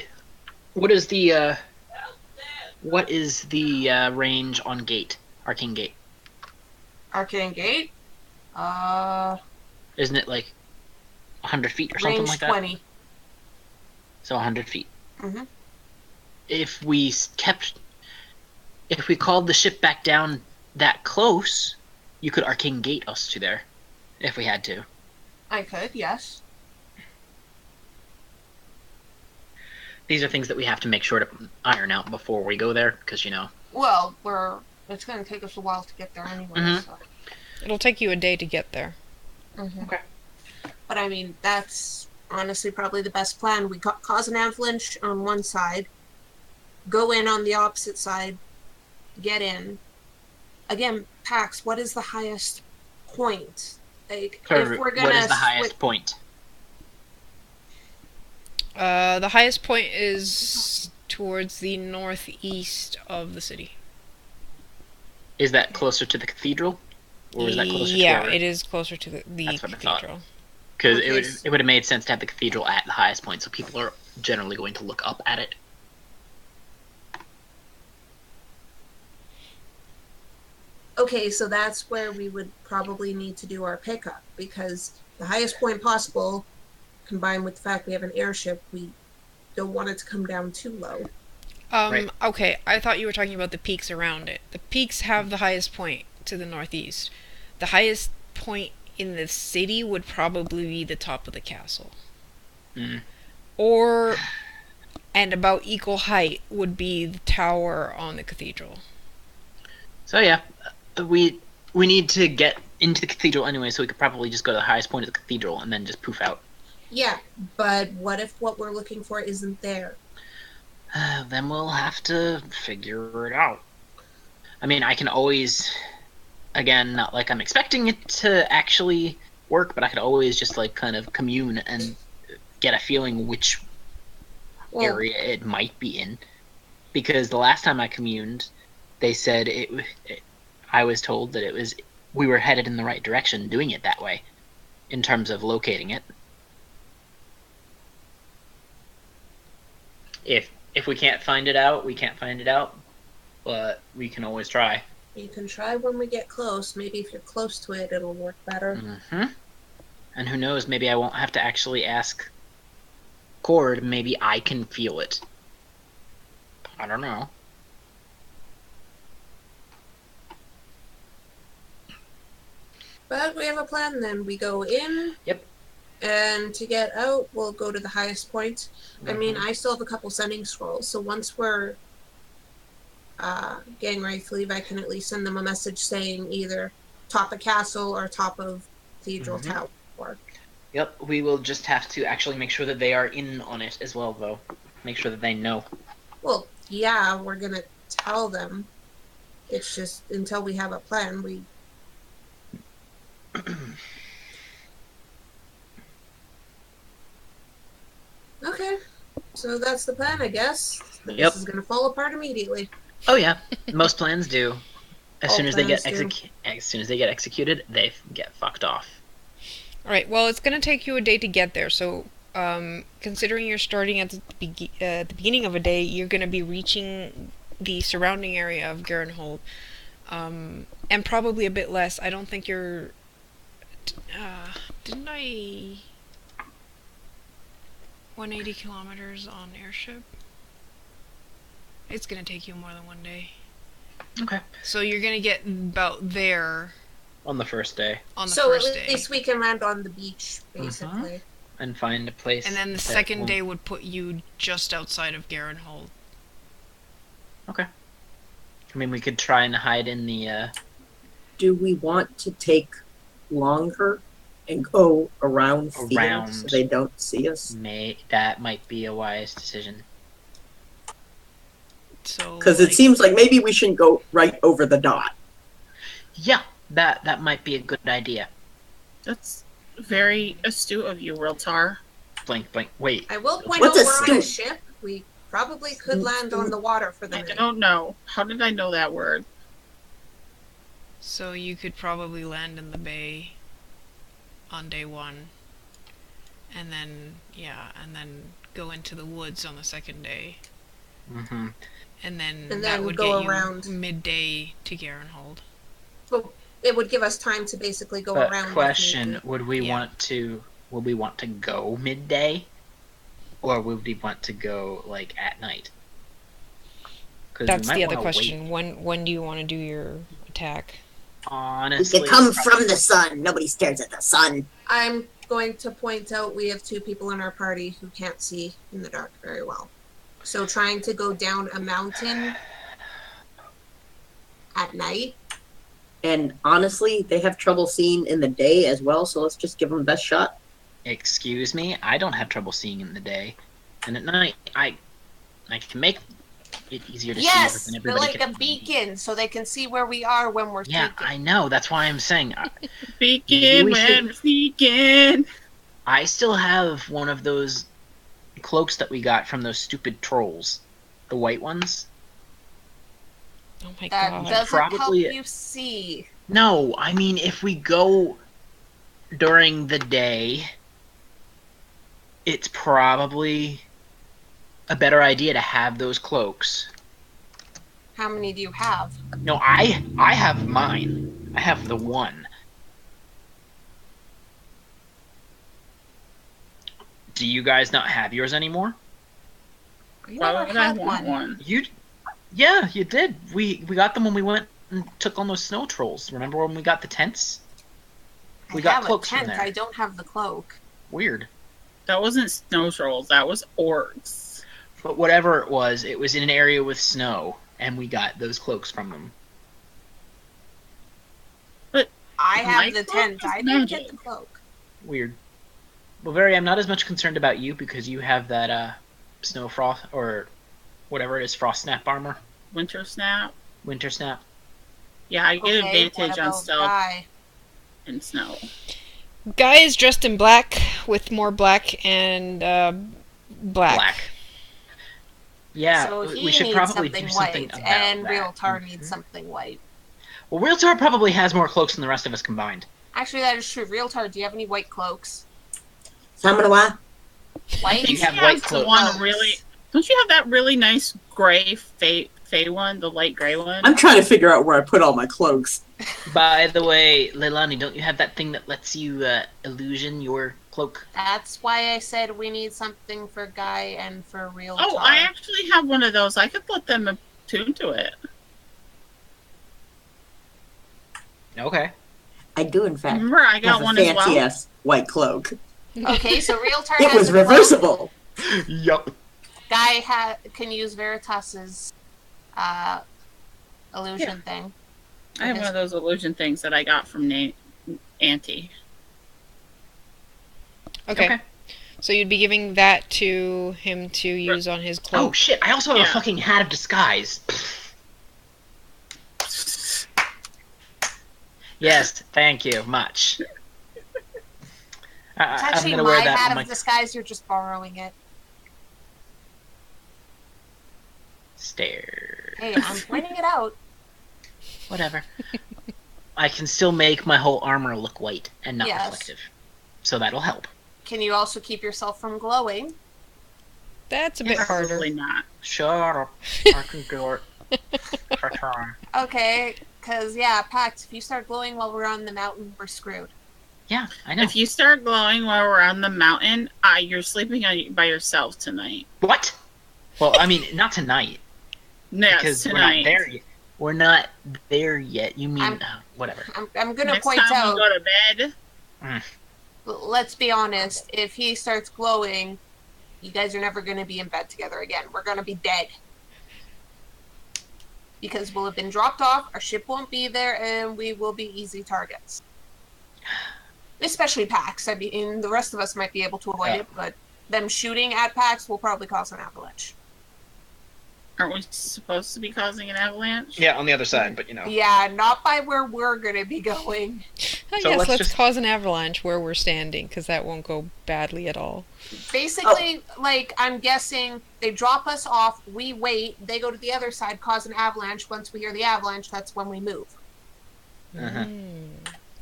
Speaker 1: What is the range on gate? Arcane Gate?
Speaker 5: Arcane Gate?
Speaker 1: Isn't it like 100 feet or something
Speaker 5: Range
Speaker 1: like that?
Speaker 5: 20.
Speaker 1: So 100 feet.
Speaker 5: Mm-hmm.
Speaker 1: If we called the ship back down that close, you could Arcane Gate us to there, if we had to.
Speaker 5: I could, yes.
Speaker 1: These are things that we have to make sure to iron out before we go there, because, you know...
Speaker 5: Well, it's going to take us a while to get there anyway,
Speaker 1: Mhm.
Speaker 5: so...
Speaker 2: It'll take you a day to get there.
Speaker 5: Mhm.
Speaker 1: Okay.
Speaker 5: But I mean, that's honestly probably the best plan. We cause an avalanche on one side, go in on the opposite side, get in. Again, Pax, what is the highest point? Like, if we're gonna
Speaker 1: what is the highest point?
Speaker 2: The highest point is towards the northeast of the city.
Speaker 1: Is that closer to the cathedral? Or is that closer
Speaker 2: Yeah,
Speaker 1: to
Speaker 2: it is closer to the
Speaker 1: That's what I thought.
Speaker 2: cathedral.
Speaker 1: Because
Speaker 5: Okay.
Speaker 1: it would have made sense to have the cathedral at the highest point, so people are generally going to look up at it.
Speaker 5: Okay, so that's where we would probably need to do our pickup, because the highest point possible, combined with the fact we have an airship, we don't want it to come down too low.
Speaker 1: Right.
Speaker 2: Okay, I thought you were talking about the peaks around it. The peaks have the highest point to the northeast. The highest point in the city would probably be the top of the castle.
Speaker 1: Mm.
Speaker 2: Or, and about equal height, would be the tower on the cathedral.
Speaker 1: So yeah, we need to get into the cathedral anyway, so we could probably just go to the highest point of the cathedral and then just poof out.
Speaker 5: Yeah, but what if what we're looking for isn't there?
Speaker 1: Then we'll have to figure it out. I mean, I can always, again, not like I'm expecting it to actually work, but I could always just like kind of commune and get a feeling which area it might be in. Because the last time I communed, they said I was told that we were headed in the right direction doing it that way, in terms of locating it. If we can't find it out, we can't find it out. But we can always try.
Speaker 5: You can try when we get close. Maybe if you're close to it, it'll work better.
Speaker 1: Mm-hmm. And who knows, maybe I won't have to actually ask Cord. Maybe I can feel it. I don't know.
Speaker 5: But we have a plan then. We go in.
Speaker 1: Yep.
Speaker 5: And to get out, we'll go to the highest point. I mean, I still have a couple sending scrolls, so once we're getting ready to leave, I can at least send them a message saying either top of castle or top of Cathedral Tower.
Speaker 1: Yep, we will just have to actually make sure that they are in on it as well, though. Make sure that they know.
Speaker 5: Well, yeah, we're gonna tell them. It's just until we have a plan, we. Okay, so that's the plan, I guess.
Speaker 1: Yep.
Speaker 5: This is gonna fall apart immediately.
Speaker 1: Oh yeah, most plans do. As
Speaker 5: All
Speaker 1: soon as they get
Speaker 5: plans do.
Speaker 1: as soon as they get executed, they get fucked off.
Speaker 2: All right. Well, it's going to take you a day to get there. So, considering you're starting at the beginning of a day, you're going to be reaching the surrounding area of Garenhold, and probably a bit less. I don't think you're. Didn't I? 180 kilometers on airship. It's going to take you more than one day.
Speaker 1: Okay.
Speaker 2: So you're going to get about there
Speaker 1: On the first day.
Speaker 2: on the
Speaker 5: So
Speaker 2: first
Speaker 5: at
Speaker 2: day.
Speaker 5: least we can land on the beach, basically.
Speaker 1: And find a place.
Speaker 2: And then the
Speaker 1: that
Speaker 2: second
Speaker 1: won't-
Speaker 2: day would put you just outside of Garenhold.
Speaker 1: Okay. I mean, we could try and hide in the.
Speaker 4: Do we want to take longer and go around
Speaker 1: Around.
Speaker 4: fields so they don't see us?
Speaker 1: That might be a wise decision.
Speaker 2: So
Speaker 4: Because it seems like maybe we shouldn't go right over the dot.
Speaker 1: Yeah, that might be a good idea.
Speaker 3: That's very astute of you, Realtar.
Speaker 1: Blink, blink. Wait.
Speaker 5: I will point
Speaker 4: What's
Speaker 5: out
Speaker 4: a
Speaker 5: we're on a
Speaker 4: stoop?
Speaker 5: ship. We probably could land on the water for the
Speaker 3: I
Speaker 5: night.
Speaker 3: don't know. How did I know that word?
Speaker 2: So you could probably land in the bay on day one, and then go into the woods on the second day,
Speaker 1: Mm-hmm.
Speaker 2: and then
Speaker 5: And
Speaker 2: that
Speaker 5: then
Speaker 2: would
Speaker 5: go
Speaker 2: get
Speaker 5: around.
Speaker 2: you midday to Garenhold.
Speaker 5: But it would give us time to basically go
Speaker 1: But
Speaker 5: around. if
Speaker 1: question:
Speaker 5: need be.
Speaker 1: Would we
Speaker 2: Yeah.
Speaker 1: want to? Would we want to go midday, or would we want to go like at night? 'Cause we
Speaker 2: That's
Speaker 1: might
Speaker 2: the other
Speaker 1: wanna wait.
Speaker 2: question. When do you want to do your attack?
Speaker 4: We
Speaker 1: Honestly,
Speaker 4: can come from the sun. Nobody stares at the sun.
Speaker 5: I'm going to point out we have two people in our party who can't see in the dark very well. So trying to go down a mountain at night.
Speaker 4: And honestly, they have trouble seeing in the day as well, so let's just give them the best shot.
Speaker 1: Excuse me, I don't have trouble seeing in the day, and at night I can make it easier to see.
Speaker 5: Yes,
Speaker 1: Than
Speaker 5: they're
Speaker 1: everybody
Speaker 5: like a
Speaker 1: can.
Speaker 5: beacon, so they can see where we are when we're
Speaker 1: Yeah,
Speaker 5: taken.
Speaker 1: I know. That's why I'm saying
Speaker 3: Beacon,
Speaker 1: we
Speaker 3: man, beacon.
Speaker 1: I still have one of those cloaks that we got from those stupid trolls, the white ones.
Speaker 2: Oh my
Speaker 5: That
Speaker 2: god!
Speaker 5: doesn't
Speaker 1: Probably-
Speaker 5: help you see.
Speaker 1: No, I mean if we go during the day, it's probably a better idea to have those cloaks.
Speaker 5: How many do you have?
Speaker 1: No, I have mine. I have the one. Do you guys not have yours anymore?
Speaker 5: You
Speaker 3: Why
Speaker 5: never
Speaker 3: would I
Speaker 5: had
Speaker 3: want
Speaker 5: one.
Speaker 3: one?
Speaker 1: Yeah, you did. We got them when we went and took on those snow trolls. Remember when we got the tents? We
Speaker 5: I
Speaker 1: got
Speaker 5: have
Speaker 1: cloaks
Speaker 5: a tent.
Speaker 1: from there.
Speaker 5: I don't have the cloak.
Speaker 1: Weird.
Speaker 3: That wasn't snow trolls. That was orcs.
Speaker 1: But whatever it was in an area with snow, and we got those cloaks from them.
Speaker 5: I
Speaker 3: My
Speaker 5: have the
Speaker 3: cloak
Speaker 5: tent.
Speaker 3: is
Speaker 5: I didn't get
Speaker 3: magic.
Speaker 5: the cloak.
Speaker 1: Weird. Well, Very, I'm not as much concerned about you because you have that snow frost or whatever it is, frost snap armor,
Speaker 3: Winter snap.
Speaker 1: winter snap.
Speaker 3: Yeah, I get advantage
Speaker 5: what
Speaker 3: on
Speaker 5: about
Speaker 3: stealth
Speaker 5: Guy?
Speaker 3: and snow.
Speaker 2: Guy is dressed in black with more black and black.
Speaker 1: Yeah,
Speaker 5: So he
Speaker 1: we should
Speaker 5: needs
Speaker 1: probably
Speaker 5: something
Speaker 1: do
Speaker 5: white,
Speaker 1: something about
Speaker 5: and
Speaker 1: that.
Speaker 5: Realtar
Speaker 1: Mhm.
Speaker 5: needs something white.
Speaker 1: Well, Realtar probably has more cloaks than the rest of us combined.
Speaker 5: Actually, that is true. Realtar, do you have any white cloaks?
Speaker 4: Samanawa?
Speaker 5: White?
Speaker 1: You have
Speaker 3: He
Speaker 1: white
Speaker 3: has
Speaker 1: cloaks.
Speaker 3: one really.
Speaker 5: Don't you have that really nice gray Fey one, the light gray one?
Speaker 4: I'm trying to figure out where I put all my cloaks.
Speaker 1: By the way, Leilani, don't you have that thing that lets you illusion your cloak?
Speaker 6: That's why I said we need something for Guy and for real.
Speaker 5: Oh, I actually have one of those. I could let them attune to it.
Speaker 1: Okay.
Speaker 4: I do, in fact,
Speaker 5: Remember, I got
Speaker 4: have a
Speaker 5: one as well.
Speaker 4: fancy-ass white cloak.
Speaker 6: Okay, so Realtor
Speaker 4: It
Speaker 6: has
Speaker 4: was
Speaker 6: a cloak.
Speaker 4: reversible.
Speaker 1: Yup.
Speaker 6: Guy can use Veritas's illusion thing.
Speaker 5: I have one of those illusion things that I got from Auntie.
Speaker 2: Okay. So you'd be giving that to him to use on his cloak.
Speaker 1: Oh shit! I also have a fucking hat of disguise. Yes, thank you much.
Speaker 6: It's
Speaker 1: I'm
Speaker 6: actually
Speaker 1: gonna
Speaker 6: my
Speaker 1: wear that
Speaker 6: hat
Speaker 1: on
Speaker 6: of
Speaker 1: my
Speaker 6: disguise. You're just borrowing it.
Speaker 1: stare.
Speaker 6: Hey, I'm pointing it out.
Speaker 1: Whatever. I can still make my whole armor look white and not
Speaker 6: Yes.
Speaker 1: reflective, so that'll help.
Speaker 6: Can you also keep yourself from glowing?
Speaker 2: That's a bit harder.
Speaker 5: Probably not.
Speaker 1: Shut up. I can do it. Try.
Speaker 6: Okay, because, yeah, Pax, if you start glowing while we're on the mountain, we're screwed.
Speaker 1: Yeah, I know.
Speaker 5: If you start glowing while we're on the mountain, you're sleeping by yourself tonight.
Speaker 1: What? Well, I mean, not tonight.
Speaker 5: Yes,
Speaker 1: Because
Speaker 5: tonight.
Speaker 1: we're not there yet. We're not there yet. You mean whatever?
Speaker 6: I'm going to
Speaker 5: Next
Speaker 6: point
Speaker 5: time
Speaker 6: out,
Speaker 5: we go to bed.
Speaker 6: let's be honest, if he starts glowing, you guys are never going to be in bed together again. We're going to be dead. Because we'll have been dropped off, our ship won't be there, and we will be easy targets. Especially Pax. I mean, the rest of us might be able to avoid it, but them shooting at Pax will probably cause an avalanche.
Speaker 5: Aren't we supposed to be causing an avalanche?
Speaker 1: Yeah, on the other side, but you know.
Speaker 6: Yeah, not by where we're going to be going.
Speaker 2: I
Speaker 1: So
Speaker 2: guess
Speaker 1: let's
Speaker 2: let's
Speaker 1: just-
Speaker 2: cause an avalanche where we're standing, because that won't go badly at all.
Speaker 6: Basically, like, I'm guessing they drop us off, we wait, they go to the other side, cause an avalanche. Once we hear the avalanche, that's when we move.
Speaker 1: Uh-huh.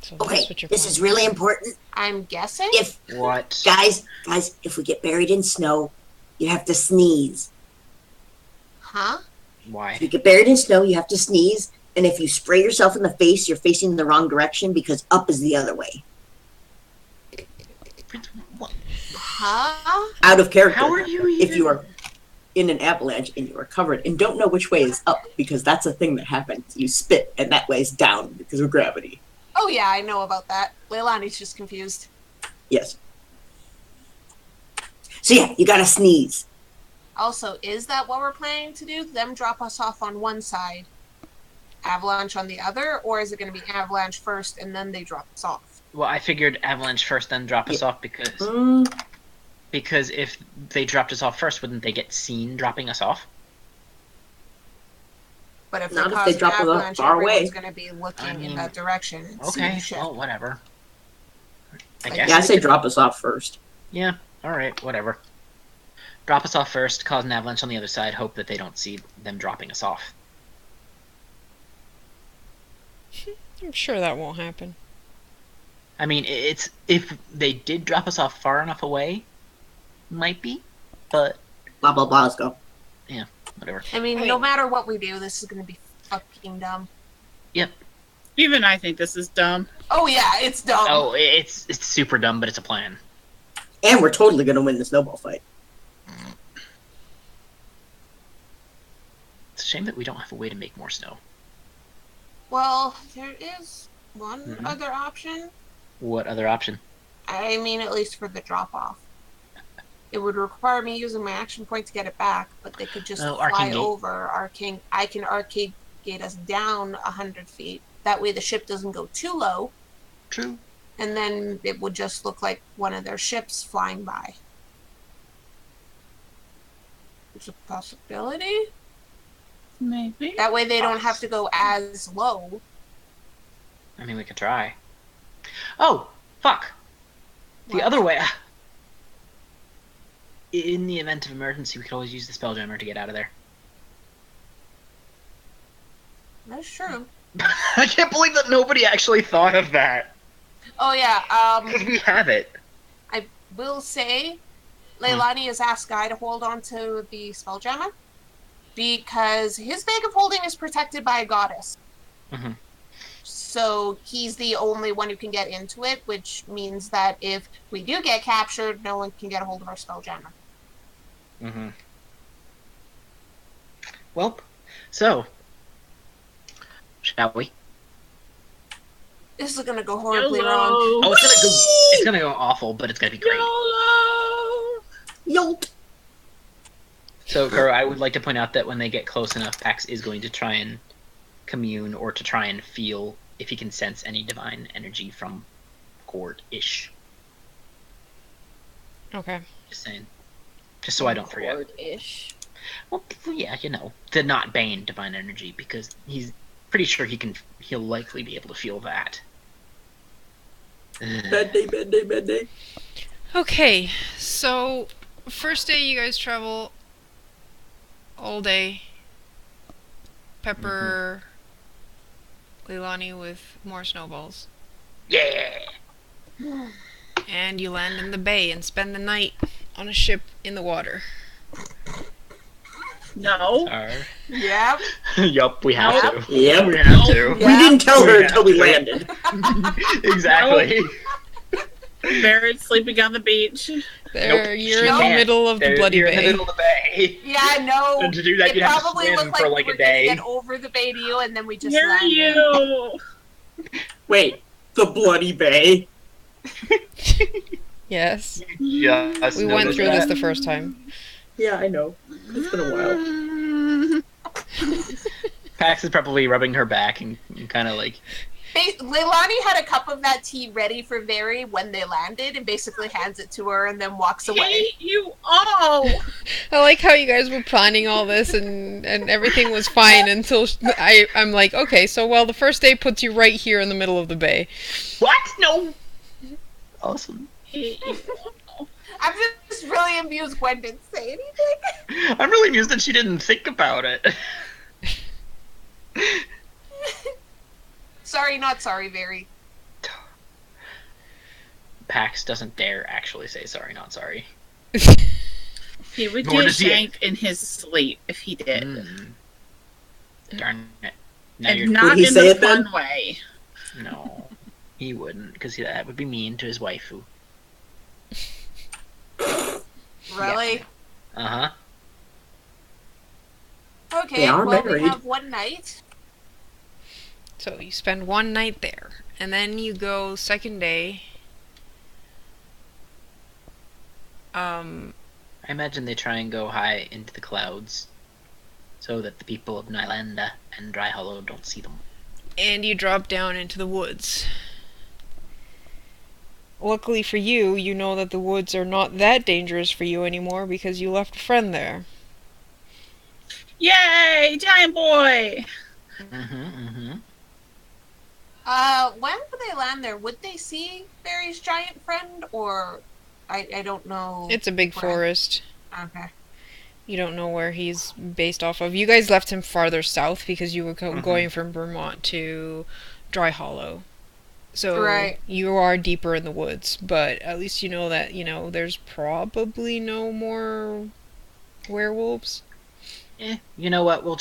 Speaker 2: So
Speaker 4: Okay,
Speaker 2: that's what you're
Speaker 4: this is really important.
Speaker 6: I'm guessing?
Speaker 4: If
Speaker 1: What?
Speaker 4: guys, if we get buried in snow, you have to sneeze.
Speaker 6: Huh?
Speaker 1: Why?
Speaker 4: If you get buried in snow, you have to sneeze. And if you spray yourself in the face, you're facing the wrong direction because up is the other way.
Speaker 6: Huh?
Speaker 4: Out of character.
Speaker 1: How are you
Speaker 4: If you
Speaker 1: even-
Speaker 4: are in an avalanche and you are covered and don't know which way is up, because that's a thing that happens. You spit and that way is down because of gravity.
Speaker 6: Oh yeah, I know about that. Leilani's just confused.
Speaker 4: Yes. So yeah, you gotta sneeze.
Speaker 6: Also, is that what we're planning to do? Them drop us off on one side, avalanche on the other, or is it going to be avalanche first and then they drop us off?
Speaker 1: Well, I figured avalanche first, then drop us off because if they dropped us off first, wouldn't they get seen dropping us off?
Speaker 6: But if
Speaker 4: Not
Speaker 6: they
Speaker 4: if
Speaker 6: cause
Speaker 4: they
Speaker 6: an
Speaker 4: drop us off
Speaker 6: avalanche,
Speaker 4: far away.
Speaker 6: everyone's going to be looking
Speaker 1: I
Speaker 6: in
Speaker 1: mean,
Speaker 6: that direction. And seeing
Speaker 1: Okay,
Speaker 6: the ship.
Speaker 1: well, whatever. I
Speaker 6: Like,
Speaker 1: guess.
Speaker 4: Yeah, I
Speaker 1: we
Speaker 4: say
Speaker 1: could-
Speaker 4: drop us off first.
Speaker 1: Yeah. All right. Whatever. Drop us off first, cause an avalanche on the other side. Hope that they don't see them dropping us off.
Speaker 2: I'm sure that won't happen.
Speaker 1: I mean, it's if they did drop us off far enough away, might be, but
Speaker 4: Blah blah blah. Let's go.
Speaker 1: whatever.
Speaker 6: I mean,
Speaker 2: I
Speaker 6: no
Speaker 2: mean-
Speaker 6: matter what we do, this is going to be fucking dumb.
Speaker 5: Even I think this is dumb.
Speaker 6: Oh yeah, it's dumb.
Speaker 1: Oh, it's super dumb, but it's a plan.
Speaker 4: And we're totally gonna win the snowball fight.
Speaker 1: It's a shame that we don't have a way to make more snow.
Speaker 6: Well, there is one
Speaker 1: Mhm.
Speaker 6: other option.
Speaker 1: What other option?
Speaker 6: I mean, at least for the drop off. It would require me using my action point to get it back, but they could just
Speaker 1: Oh,
Speaker 6: fly
Speaker 1: arcane gate.
Speaker 6: over arcane. I can arcade gate us down 100 feet. That way the ship doesn't go too low,
Speaker 1: True.
Speaker 6: and then it would just look like one of their ships flying by. It's a possibility.
Speaker 5: Maybe.
Speaker 6: That way they don't have to go as low.
Speaker 1: I mean, we could try. Oh, fuck. The
Speaker 6: What?
Speaker 1: other way. In the event of emergency, we could always use the spelljammer to get out of there.
Speaker 6: That's true.
Speaker 1: I can't believe that nobody actually thought of that.
Speaker 6: Oh yeah.
Speaker 1: Because we have it.
Speaker 6: I will say, Leilani has asked Guy to hold on to the Spelljammer because his bag of holding is protected by a goddess.
Speaker 1: Mhm.
Speaker 6: So he's the only one who can get into it, which means that if we do get captured, no one can get a hold of our Spelljammer.
Speaker 1: Mm-hmm. Well, so shall we?
Speaker 6: This is gonna go horribly
Speaker 3: YOLO.
Speaker 6: wrong.
Speaker 1: Oh, it's gonna go awful, but it's gonna be great.
Speaker 3: YOLO.
Speaker 4: Yolt.
Speaker 1: So, Kuro, I would like to point out that when they get close enough, Pax is going to try and commune or to try and feel if he can sense any divine energy from Gord-ish.
Speaker 2: Okay.
Speaker 1: Just saying. Just so I don't forget.
Speaker 3: Word-ish.
Speaker 1: Well, yeah, you know, the not Bane divine energy, because he's pretty sure he'll likely be able to feel that.
Speaker 4: Bad day, bad day, bad day.
Speaker 2: Okay, so first day you guys travel all day. Pepper Leilani with more snowballs.
Speaker 1: Yeah!
Speaker 2: And you land in the bay and spend the night on a ship in the water.
Speaker 3: No.
Speaker 6: Yep.
Speaker 1: Yup, we have
Speaker 3: Nope.
Speaker 1: to.
Speaker 4: Yep.
Speaker 1: We have to.
Speaker 4: We didn't tell her
Speaker 1: Yeah.
Speaker 4: until we landed.
Speaker 1: Exactly.
Speaker 3: Buried sleeping on the beach.
Speaker 2: There,
Speaker 1: Nope,
Speaker 2: you're
Speaker 1: she
Speaker 2: in the
Speaker 1: can't.
Speaker 2: middle of the bloody
Speaker 1: You're in the
Speaker 2: bay.
Speaker 1: middle of the bay.
Speaker 6: Yeah, no.
Speaker 1: And to do that,
Speaker 6: It
Speaker 1: you'd have to
Speaker 6: probably
Speaker 1: swim
Speaker 6: looked
Speaker 1: for
Speaker 6: like
Speaker 1: like
Speaker 6: we
Speaker 1: a
Speaker 6: were gonna
Speaker 1: day.
Speaker 6: get over the bay deal, and then we just
Speaker 3: Hear
Speaker 6: landed.
Speaker 3: you.
Speaker 4: Wait, the bloody bay?
Speaker 2: Yes.
Speaker 1: Just
Speaker 2: We went
Speaker 1: noticed
Speaker 2: through this
Speaker 1: that.
Speaker 2: the first time.
Speaker 4: Yeah, I know. It's been a while.
Speaker 1: Pax is probably rubbing her back and kind of like,
Speaker 6: Leilani had a cup of that tea ready for Very when they landed, and basically hands it to her and then walks away.
Speaker 3: Hate you all.
Speaker 2: I like how you guys were planning all this and everything was fine until I'm like, okay, so well, the first day puts you right here in the middle of the bay.
Speaker 1: what? No. Awesome.
Speaker 3: Hate you all.
Speaker 6: I'm just really amused Gwen didn't say anything.
Speaker 1: I'm really amused that she didn't think about it.
Speaker 6: Sorry, not sorry, Very.
Speaker 1: Pax doesn't dare actually say sorry, not sorry.
Speaker 3: He would
Speaker 1: Nor
Speaker 3: get
Speaker 1: does he-
Speaker 3: shanked in his sleep if he did.
Speaker 1: Mm. Darn it. Now
Speaker 3: And
Speaker 1: you're
Speaker 3: not
Speaker 4: Would he
Speaker 3: in
Speaker 4: say
Speaker 3: the
Speaker 4: it then?
Speaker 3: fun way.
Speaker 1: No, he wouldn't, because that would be mean to his waifu.
Speaker 6: Really?
Speaker 1: Uh-huh.
Speaker 6: Okay,
Speaker 4: They are
Speaker 6: well, we
Speaker 4: married.
Speaker 6: have one night.
Speaker 2: So you spend one night there, and then you go second day.
Speaker 1: I imagine they try and go high into the clouds so that the people of Nylanda and Dry Hollow don't see them.
Speaker 2: And you drop down into the woods. Luckily for you, you know that the woods are not that dangerous for you anymore because you left a friend there.
Speaker 3: Yay, giant boy!
Speaker 1: Mm-hmm.
Speaker 6: When would they land there? Would they see Barry's giant friend, or I don't know.
Speaker 2: It's a big
Speaker 6: where.
Speaker 2: forest.
Speaker 6: Okay.
Speaker 2: You don't know where he's based off of. You guys left him farther south because you were going from Vermont to Dry Hollow. So
Speaker 6: Right.
Speaker 2: you are deeper in the woods, but at least you know that, there's probably no more werewolves.
Speaker 1: You know what? We'll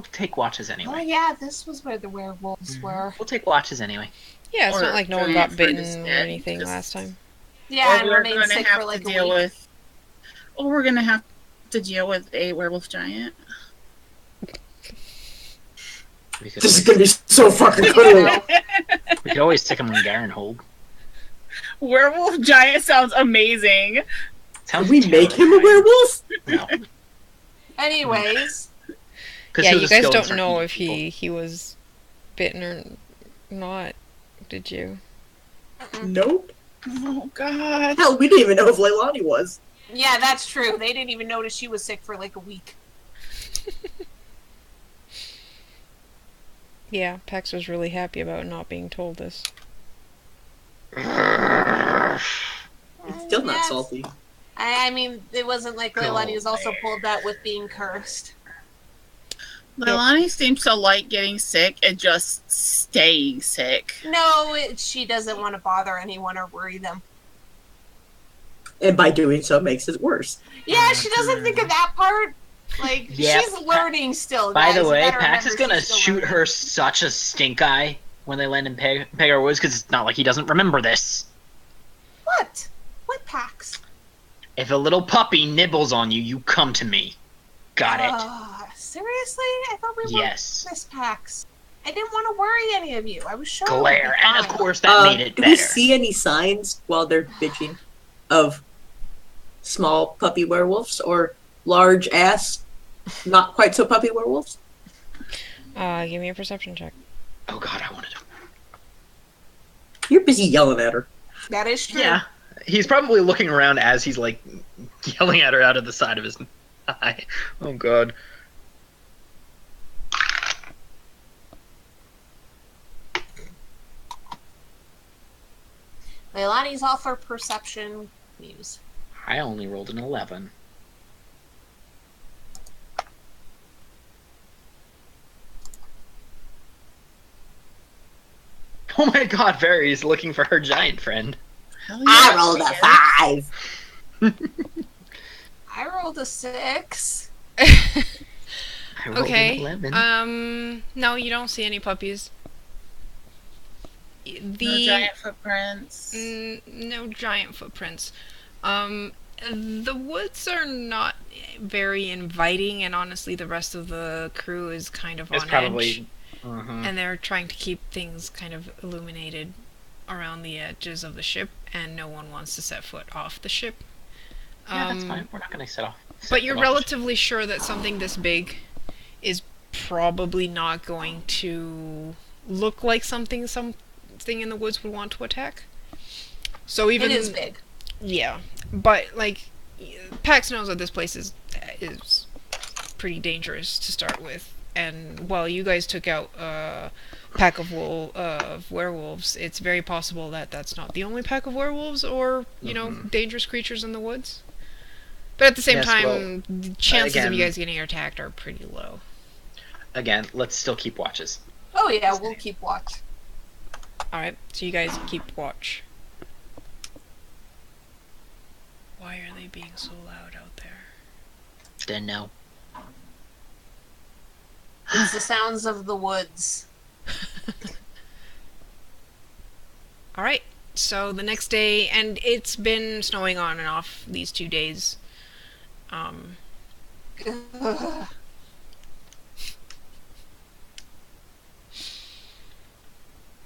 Speaker 1: take watches
Speaker 6: Oh
Speaker 1: anyway.
Speaker 6: yeah, this was where the werewolves were.
Speaker 1: We'll take watches anyway.
Speaker 2: Yeah, it's
Speaker 3: Or
Speaker 2: not like no one
Speaker 3: giant
Speaker 2: got
Speaker 3: friend
Speaker 2: bitten
Speaker 3: is
Speaker 2: or
Speaker 3: dead.
Speaker 2: anything
Speaker 3: Just-
Speaker 2: last time.
Speaker 6: Yeah,
Speaker 3: Or
Speaker 6: and
Speaker 3: we're
Speaker 6: remained
Speaker 3: gonna
Speaker 6: sick
Speaker 3: have
Speaker 6: for like
Speaker 3: to
Speaker 6: a
Speaker 3: deal
Speaker 6: week.
Speaker 3: with. Or we're gonna have to deal with a werewolf giant.
Speaker 1: We could,
Speaker 4: This is gonna be so fucking
Speaker 6: You
Speaker 4: cool.
Speaker 6: know.
Speaker 1: we could always stick them in Garenhold.
Speaker 3: Werewolf giant sounds amazing.
Speaker 1: Sounds
Speaker 4: Can we make him a
Speaker 1: terrifying.
Speaker 4: werewolf?
Speaker 1: No.
Speaker 6: Anyways,
Speaker 1: 'Cause
Speaker 2: Yeah,
Speaker 1: he'll
Speaker 2: you
Speaker 1: just
Speaker 2: guys
Speaker 1: go and
Speaker 2: don't
Speaker 1: start
Speaker 2: know
Speaker 1: eating
Speaker 2: if
Speaker 1: people.
Speaker 2: he was bitten or not, did you?
Speaker 4: Nope.
Speaker 3: Oh god.
Speaker 4: Hell, we didn't even know if Leilani was.
Speaker 6: yeah, that's true. They didn't even notice she was sick for like a week.
Speaker 2: Yeah, Pax was really happy about not being told this.
Speaker 4: It's still not
Speaker 6: Yes.
Speaker 4: salty.
Speaker 6: I mean, it wasn't like Leilani was also
Speaker 1: there.
Speaker 6: pulled that with being cursed.
Speaker 3: Leilani seems to like getting sick and just staying sick.
Speaker 6: No, she doesn't want to bother anyone or worry them.
Speaker 4: And by doing so, makes it worse.
Speaker 6: Yeah, she doesn't think of that part. Like,
Speaker 1: Yep.
Speaker 6: she's learning still,
Speaker 1: By
Speaker 6: guys.
Speaker 1: the
Speaker 6: You
Speaker 1: way,
Speaker 6: gotta
Speaker 1: Pax is
Speaker 6: remember
Speaker 1: gonna
Speaker 6: she's still
Speaker 1: shoot
Speaker 6: learning.
Speaker 1: her such a stink eye when they land in Pegar Woods, because it's not like he doesn't remember this.
Speaker 6: What? What Pax?
Speaker 1: If a little puppy nibbles on you, you come to me. Got it.
Speaker 6: Seriously? I thought we were
Speaker 1: Yes.
Speaker 6: Miss Pax. I didn't want to worry any of you. I was sure.
Speaker 1: Glare, and of course that made it
Speaker 4: Do
Speaker 1: better.
Speaker 4: we see any signs while they're bitching of small puppy werewolves or large ass, not quite so puppy werewolves?
Speaker 2: Give me a perception check.
Speaker 1: Oh god, I wanted to.
Speaker 4: You're busy yelling at her.
Speaker 6: That is true.
Speaker 1: Yeah. He's probably looking around as he's like yelling at her out of the side of his eye. Oh god.
Speaker 6: Leilani's off her perception muse.
Speaker 1: I only rolled an 11. Oh my god, Varys looking for her giant friend.
Speaker 3: Hell yeah,
Speaker 4: I rolled a
Speaker 3: she is.
Speaker 4: 5.
Speaker 6: I rolled a 6.
Speaker 1: I rolled
Speaker 2: Okay.
Speaker 1: an 11.
Speaker 2: No, you don't see any puppies.
Speaker 3: No giant footprints.
Speaker 2: No giant footprints. The woods are not very inviting, and honestly, the rest of the crew is kind of
Speaker 1: It's
Speaker 2: on
Speaker 1: probably.
Speaker 2: edge, and they're trying to keep things kind of illuminated around the edges of the ship, and no one wants to set foot off the ship.
Speaker 1: Yeah, that's fine. We're not gonna set off.
Speaker 2: But you're relatively sure that something this big is probably not going to look like something in the woods would want to attack. So even
Speaker 6: It is big.
Speaker 2: Yeah, but like Pax knows that this place is pretty dangerous to start with, and while you guys took out a pack of werewolves, it's very possible that that's not the only pack of werewolves or dangerous creatures in the woods. But at the same
Speaker 1: Yes,
Speaker 2: time, the chances of
Speaker 1: again-
Speaker 2: you guys getting attacked are pretty low.
Speaker 1: Again, let's still keep watches.
Speaker 6: Oh yeah, we'll keep watch.
Speaker 2: Alright, so you guys keep watch. Why are they being so loud out there?
Speaker 1: Then no.
Speaker 6: It's the sounds of the woods.
Speaker 2: Alright, so the next day, and it's been snowing on and off these 2 days.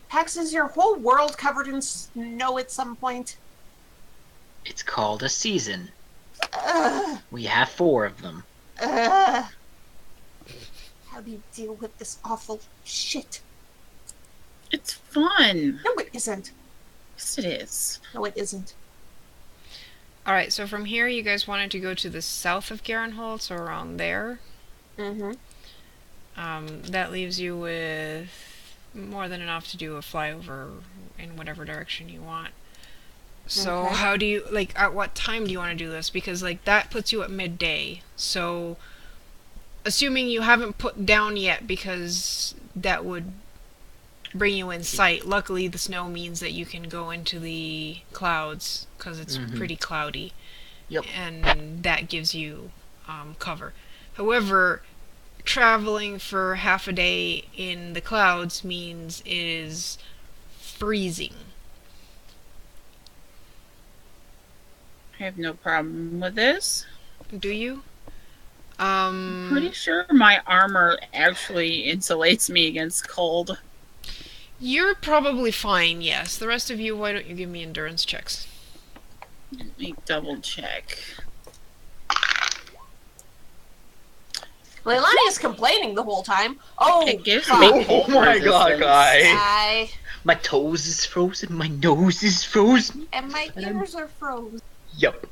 Speaker 6: Pax, is your whole world covered in snow at some point?
Speaker 1: It's called a season.
Speaker 6: Ugh.
Speaker 1: We have 4 of them.
Speaker 6: Ugh. How do you deal with this awful shit?
Speaker 3: It's fun.
Speaker 6: No, it isn't.
Speaker 3: Yes, it is.
Speaker 6: No, it isn't.
Speaker 2: Alright, so from here you guys wanted to go to the south of Garenhold, so around there.
Speaker 6: Mm-hmm.
Speaker 2: That leaves you with more than enough to do a flyover in whatever direction you want. So
Speaker 6: Okay.
Speaker 2: how do you, like, at what time do you want to do this? Because, like, that puts you at midday. So, assuming you haven't put down yet, because that would bring you in sight. Luckily, the snow means that you can go into the clouds, because it's pretty cloudy.
Speaker 1: Yep.
Speaker 2: And that gives you cover. However, traveling for half a day in the clouds means it is freezing.
Speaker 3: I have no problem with this.
Speaker 2: Do you?
Speaker 3: Pretty sure my armor actually insulates me against cold.
Speaker 2: You're probably fine, yes. The rest of you, why don't you give me endurance checks?
Speaker 3: Let me double check.
Speaker 6: Leilani is complaining the whole time. Oh,
Speaker 3: It gives
Speaker 6: fuck.
Speaker 3: me
Speaker 1: Oh my god,
Speaker 3: resistance.
Speaker 1: guy. My toes is frozen, my nose is frozen.
Speaker 6: And my ears are frozen.
Speaker 1: Yup.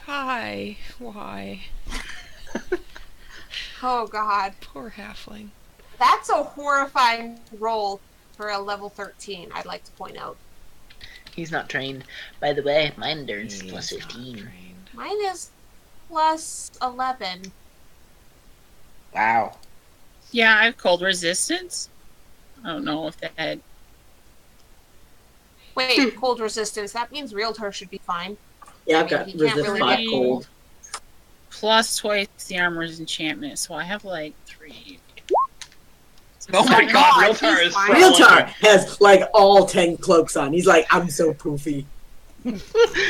Speaker 2: Kai, why?
Speaker 6: Oh god.
Speaker 2: Poor halfling.
Speaker 6: That's a horrifying roll for a level 13, I'd like to point out.
Speaker 1: He's not trained. By the way, my endurance is
Speaker 2: He
Speaker 1: plus
Speaker 2: is not
Speaker 1: 15.
Speaker 2: trained.
Speaker 6: Mine is plus 11.
Speaker 1: Wow.
Speaker 3: Yeah, I have cold resistance. I don't know if that.
Speaker 6: Wait, cold resistance. That means realtor should be fine.
Speaker 4: Yeah,
Speaker 6: I
Speaker 4: I've
Speaker 6: mean,
Speaker 4: got
Speaker 6: he can't
Speaker 4: resist
Speaker 6: really
Speaker 4: 5
Speaker 6: get
Speaker 4: cold.
Speaker 3: Plus twice the armor's enchantment, so I have like 3.
Speaker 1: Oh my
Speaker 6: God,
Speaker 1: god,
Speaker 6: he's
Speaker 1: Realtar is
Speaker 6: fine.
Speaker 4: Realtar has like all 10 cloaks on. He's like, I'm so poofy.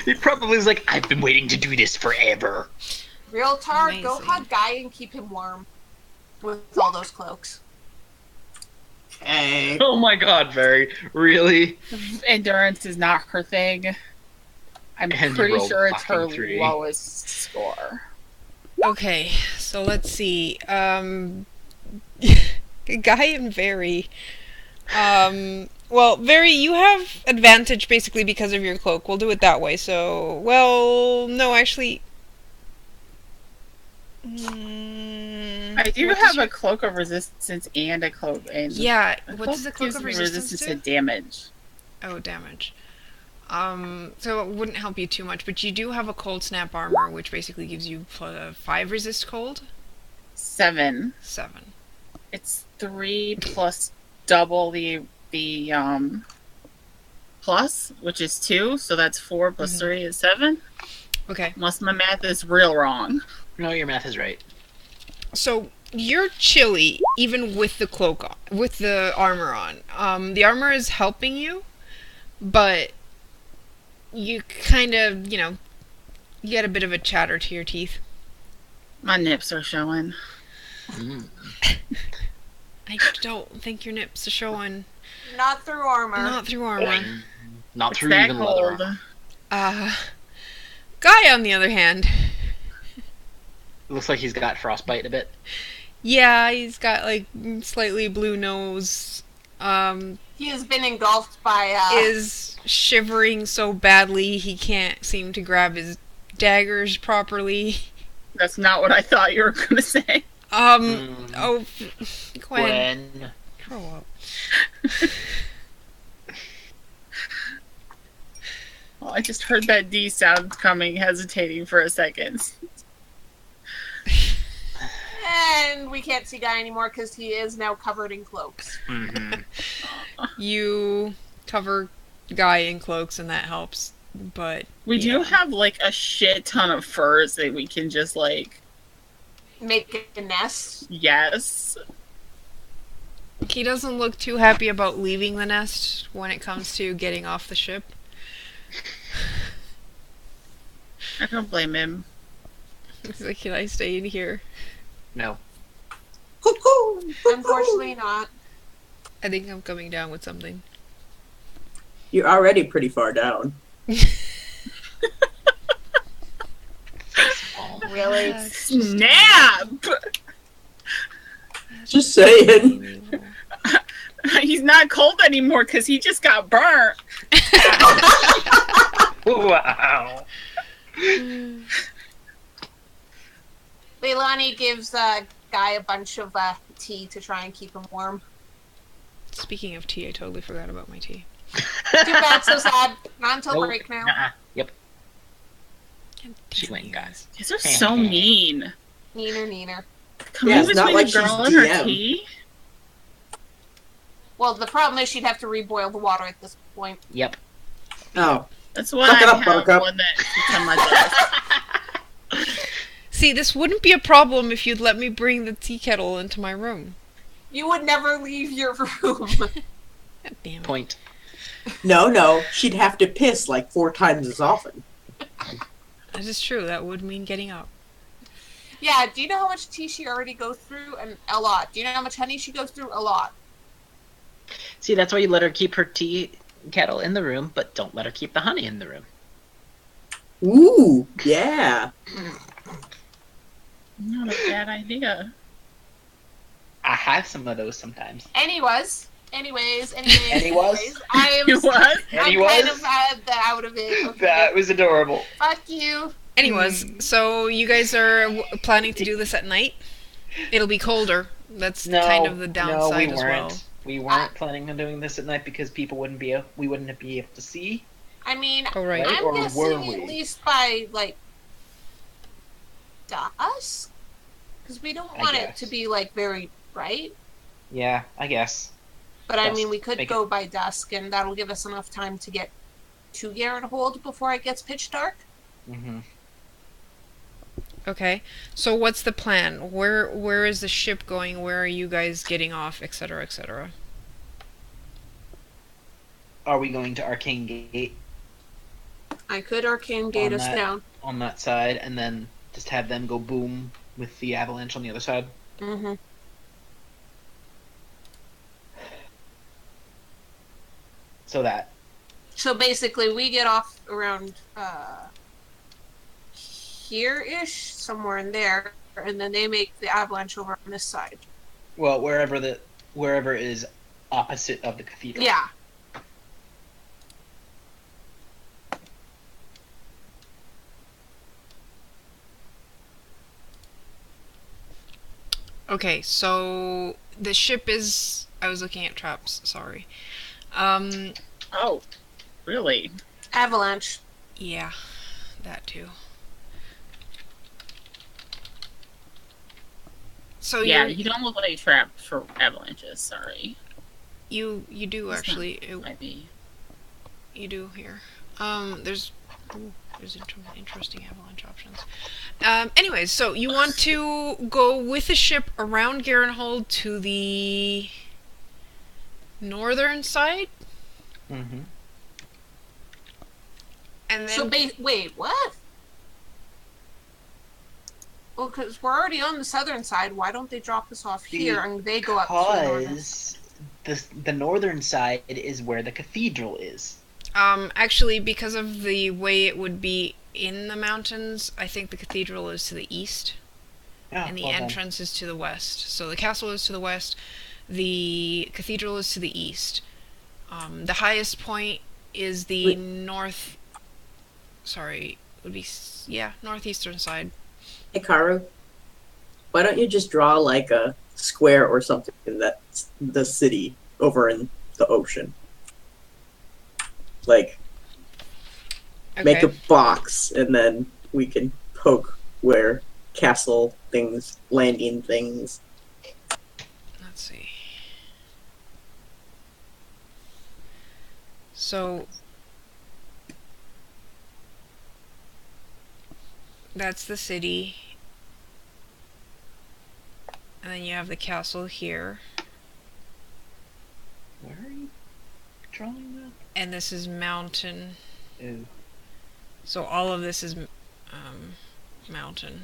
Speaker 1: He probably is like, I've been waiting to do this forever.
Speaker 6: Realtor, go
Speaker 2: Amazing.
Speaker 6: hug Guy and keep him warm with all those cloaks.
Speaker 4: Hey.
Speaker 1: Oh my god, Very. Really?
Speaker 3: Endurance is not her thing. I'm
Speaker 1: And you
Speaker 3: pretty
Speaker 1: rolled
Speaker 3: sure it's her
Speaker 1: fucking 3.
Speaker 3: lowest score.
Speaker 2: Okay, so let's see. Guy and Very. Well, Very, you have advantage basically because of your cloak. We'll do it that way. So, well, no, actually.
Speaker 3: I do
Speaker 2: what
Speaker 3: have
Speaker 2: does
Speaker 3: a cloak of resistance and a cloak and
Speaker 2: Yeah,
Speaker 3: a
Speaker 2: what does the cloak
Speaker 3: gives
Speaker 2: of
Speaker 3: me
Speaker 2: resistance
Speaker 3: to
Speaker 2: do?
Speaker 3: damage.
Speaker 2: Oh, damage. So it wouldn't help you too much, but you do have a cold snap armor, which basically gives you 5 resist cold.
Speaker 3: 7.
Speaker 2: 7.
Speaker 3: It's 3 plus double the plus, which is 2, so that's 4 plus 3 is 7.
Speaker 2: Okay.
Speaker 3: Unless my math is real wrong.
Speaker 1: No, your math is right.
Speaker 2: So you're chilly, even with the cloak on, with the armor on. The armor is helping you, but you kind of, you get a bit of a chatter to your teeth.
Speaker 3: My nips are showing.
Speaker 1: Mm.
Speaker 2: I don't think your nips are showing.
Speaker 6: Not through armor.
Speaker 2: Not through armor.
Speaker 1: Not
Speaker 3: It's
Speaker 1: through
Speaker 3: that
Speaker 1: even leather.
Speaker 3: cold.
Speaker 2: Guy, on the other hand,
Speaker 1: Looks like he's got frostbite a bit.
Speaker 2: yeah, he's got like slightly blue nose.
Speaker 6: He has been engulfed by
Speaker 2: Is shivering so badly he can't seem to grab his daggers properly.
Speaker 3: That's not what I thought you were going to say.
Speaker 2: Oh, Gwen,
Speaker 1: Gwen.
Speaker 2: grow up.
Speaker 3: Well, I just heard that D sound coming, hesitating for a second.
Speaker 6: and we can't see Guy anymore because he is now covered in cloaks.
Speaker 1: Mm-hmm.
Speaker 2: You cover Guy in cloaks and that helps, but
Speaker 3: We
Speaker 2: yeah.
Speaker 3: do have like a shit ton of furs that we can just like,
Speaker 6: Make a nest.
Speaker 3: yes.
Speaker 2: He doesn't look too happy about leaving the nest when it comes to getting off the ship.
Speaker 3: I don't blame him.
Speaker 2: He's like, can I stay in here?
Speaker 1: No.
Speaker 4: Cuckoo!
Speaker 6: Unfortunately not.
Speaker 2: I think I'm coming down with something.
Speaker 4: You're already pretty far down.
Speaker 6: Really?
Speaker 3: Snap!
Speaker 4: Just saying.
Speaker 3: He's not cold anymore because he just got burnt.
Speaker 1: Wow.
Speaker 6: Leilani gives Guy a bunch of tea to try and keep him warm.
Speaker 2: Speaking of tea, I totally forgot about my tea.
Speaker 6: Too bad, so sad. Not until
Speaker 1: Nope.
Speaker 6: break now.
Speaker 1: Nuh-uh. Yep.
Speaker 2: God
Speaker 1: She
Speaker 2: damn
Speaker 1: went,
Speaker 2: you
Speaker 1: guys.
Speaker 3: These are so mean.
Speaker 6: Neener.
Speaker 3: Come
Speaker 4: Yeah,
Speaker 3: in
Speaker 4: it's not
Speaker 3: between
Speaker 4: like
Speaker 3: the girl
Speaker 4: she's
Speaker 3: and her
Speaker 4: DM.
Speaker 3: tea.
Speaker 6: Well, the problem is she'd have to reboil the water at this point.
Speaker 1: Yep.
Speaker 4: Oh.
Speaker 3: That's why
Speaker 4: Suck it
Speaker 3: I
Speaker 4: up,
Speaker 3: have
Speaker 4: Buttercup.
Speaker 3: one that sits on my desk.
Speaker 2: See, this wouldn't be a problem if you'd let me bring the tea kettle into my room.
Speaker 6: You would never leave your room.
Speaker 2: God damn it.
Speaker 1: Point.
Speaker 4: No. She'd have to piss like 4 times as often.
Speaker 2: That is true. That would mean getting up.
Speaker 6: Yeah, do you know how much tea she already goes through? And a lot. Do you know how much honey she goes through? A lot.
Speaker 1: See, that's why you let her keep her tea kettle in the room, but don't let her keep the honey in the room.
Speaker 4: Ooh, yeah.
Speaker 3: Not a bad idea.
Speaker 1: I have some of those sometimes.
Speaker 6: Anyways.
Speaker 1: Anyways?
Speaker 6: I am
Speaker 3: You what?
Speaker 6: I'm kind of out of it. Okay.
Speaker 1: That was adorable.
Speaker 6: Fuck you.
Speaker 2: Anyways, so you guys are planning to do this at night? It'll be colder. That's kind of the downside
Speaker 1: we
Speaker 2: as
Speaker 1: weren't.
Speaker 2: well.
Speaker 1: We weren't planning on doing this at night because people wouldn't be able to see.
Speaker 6: I mean,
Speaker 2: Oh, right.
Speaker 1: Right?
Speaker 6: I'm
Speaker 1: Or were
Speaker 6: guessing
Speaker 1: we?
Speaker 6: at least by, like, dusk? Because we don't
Speaker 1: I
Speaker 6: want it
Speaker 1: guess.
Speaker 6: to be, like, very bright.
Speaker 1: Yeah, I guess.
Speaker 6: But I
Speaker 1: Dusk.
Speaker 6: mean, we could
Speaker 1: Make
Speaker 6: go by dusk, and that'll give us enough time to get to Garenhold before it gets pitch dark.
Speaker 1: Mm-hmm.
Speaker 2: Okay. So what's the plan? Where is the ship going? Where are you guys getting off, etc., etc.?
Speaker 1: Are we going to Arcane Gate
Speaker 6: I could arcane gate
Speaker 1: On
Speaker 6: us
Speaker 1: that-
Speaker 6: down.
Speaker 1: on that side, and then just have them go boom with the avalanche on the other side?
Speaker 6: Mm-hmm.
Speaker 1: So that.
Speaker 6: So basically, we get off around here-ish, somewhere in there, and then they make the avalanche over on this side.
Speaker 1: Well, wherever is opposite of the cathedral.
Speaker 6: Yeah.
Speaker 2: Okay, so the ship is. I was looking at traps. Sorry.
Speaker 3: Oh, really?
Speaker 6: Avalanche.
Speaker 2: Yeah, that too. So
Speaker 3: Yeah,
Speaker 2: you're,
Speaker 3: you don't look like a trap for avalanches. Sorry.
Speaker 2: you do
Speaker 3: It's
Speaker 2: actually.
Speaker 3: Might be.
Speaker 2: You do here. There's interesting avalanche options. Anyways, so you want to go with the ship around Garenhold to the northern side,
Speaker 1: Mm-hmm.
Speaker 2: and then
Speaker 6: So wait, what? Well, because we're already on the southern side, why don't they drop us off here and they go up to the northern?
Speaker 1: Because the northern side is where the cathedral is.
Speaker 2: actually, because of the way it would be in the mountains, I think the cathedral is to the east,
Speaker 1: Yeah,
Speaker 2: and the
Speaker 1: well done.
Speaker 2: entrance is to the west. So the castle is to the west, the cathedral is to the east. The highest point is the north. Sorry, would be northeastern side.
Speaker 4: Hey, Karu, why don't you just draw like a square or something that's the city over in the ocean? Like,
Speaker 2: Okay.
Speaker 4: make a box, and then we can poke where castle things, landing things.
Speaker 2: Let's see. So that's the city. And then you have the castle here.
Speaker 1: Where are you drawing that?
Speaker 2: And this is mountain.
Speaker 1: Ew.
Speaker 2: So all of this is mountain.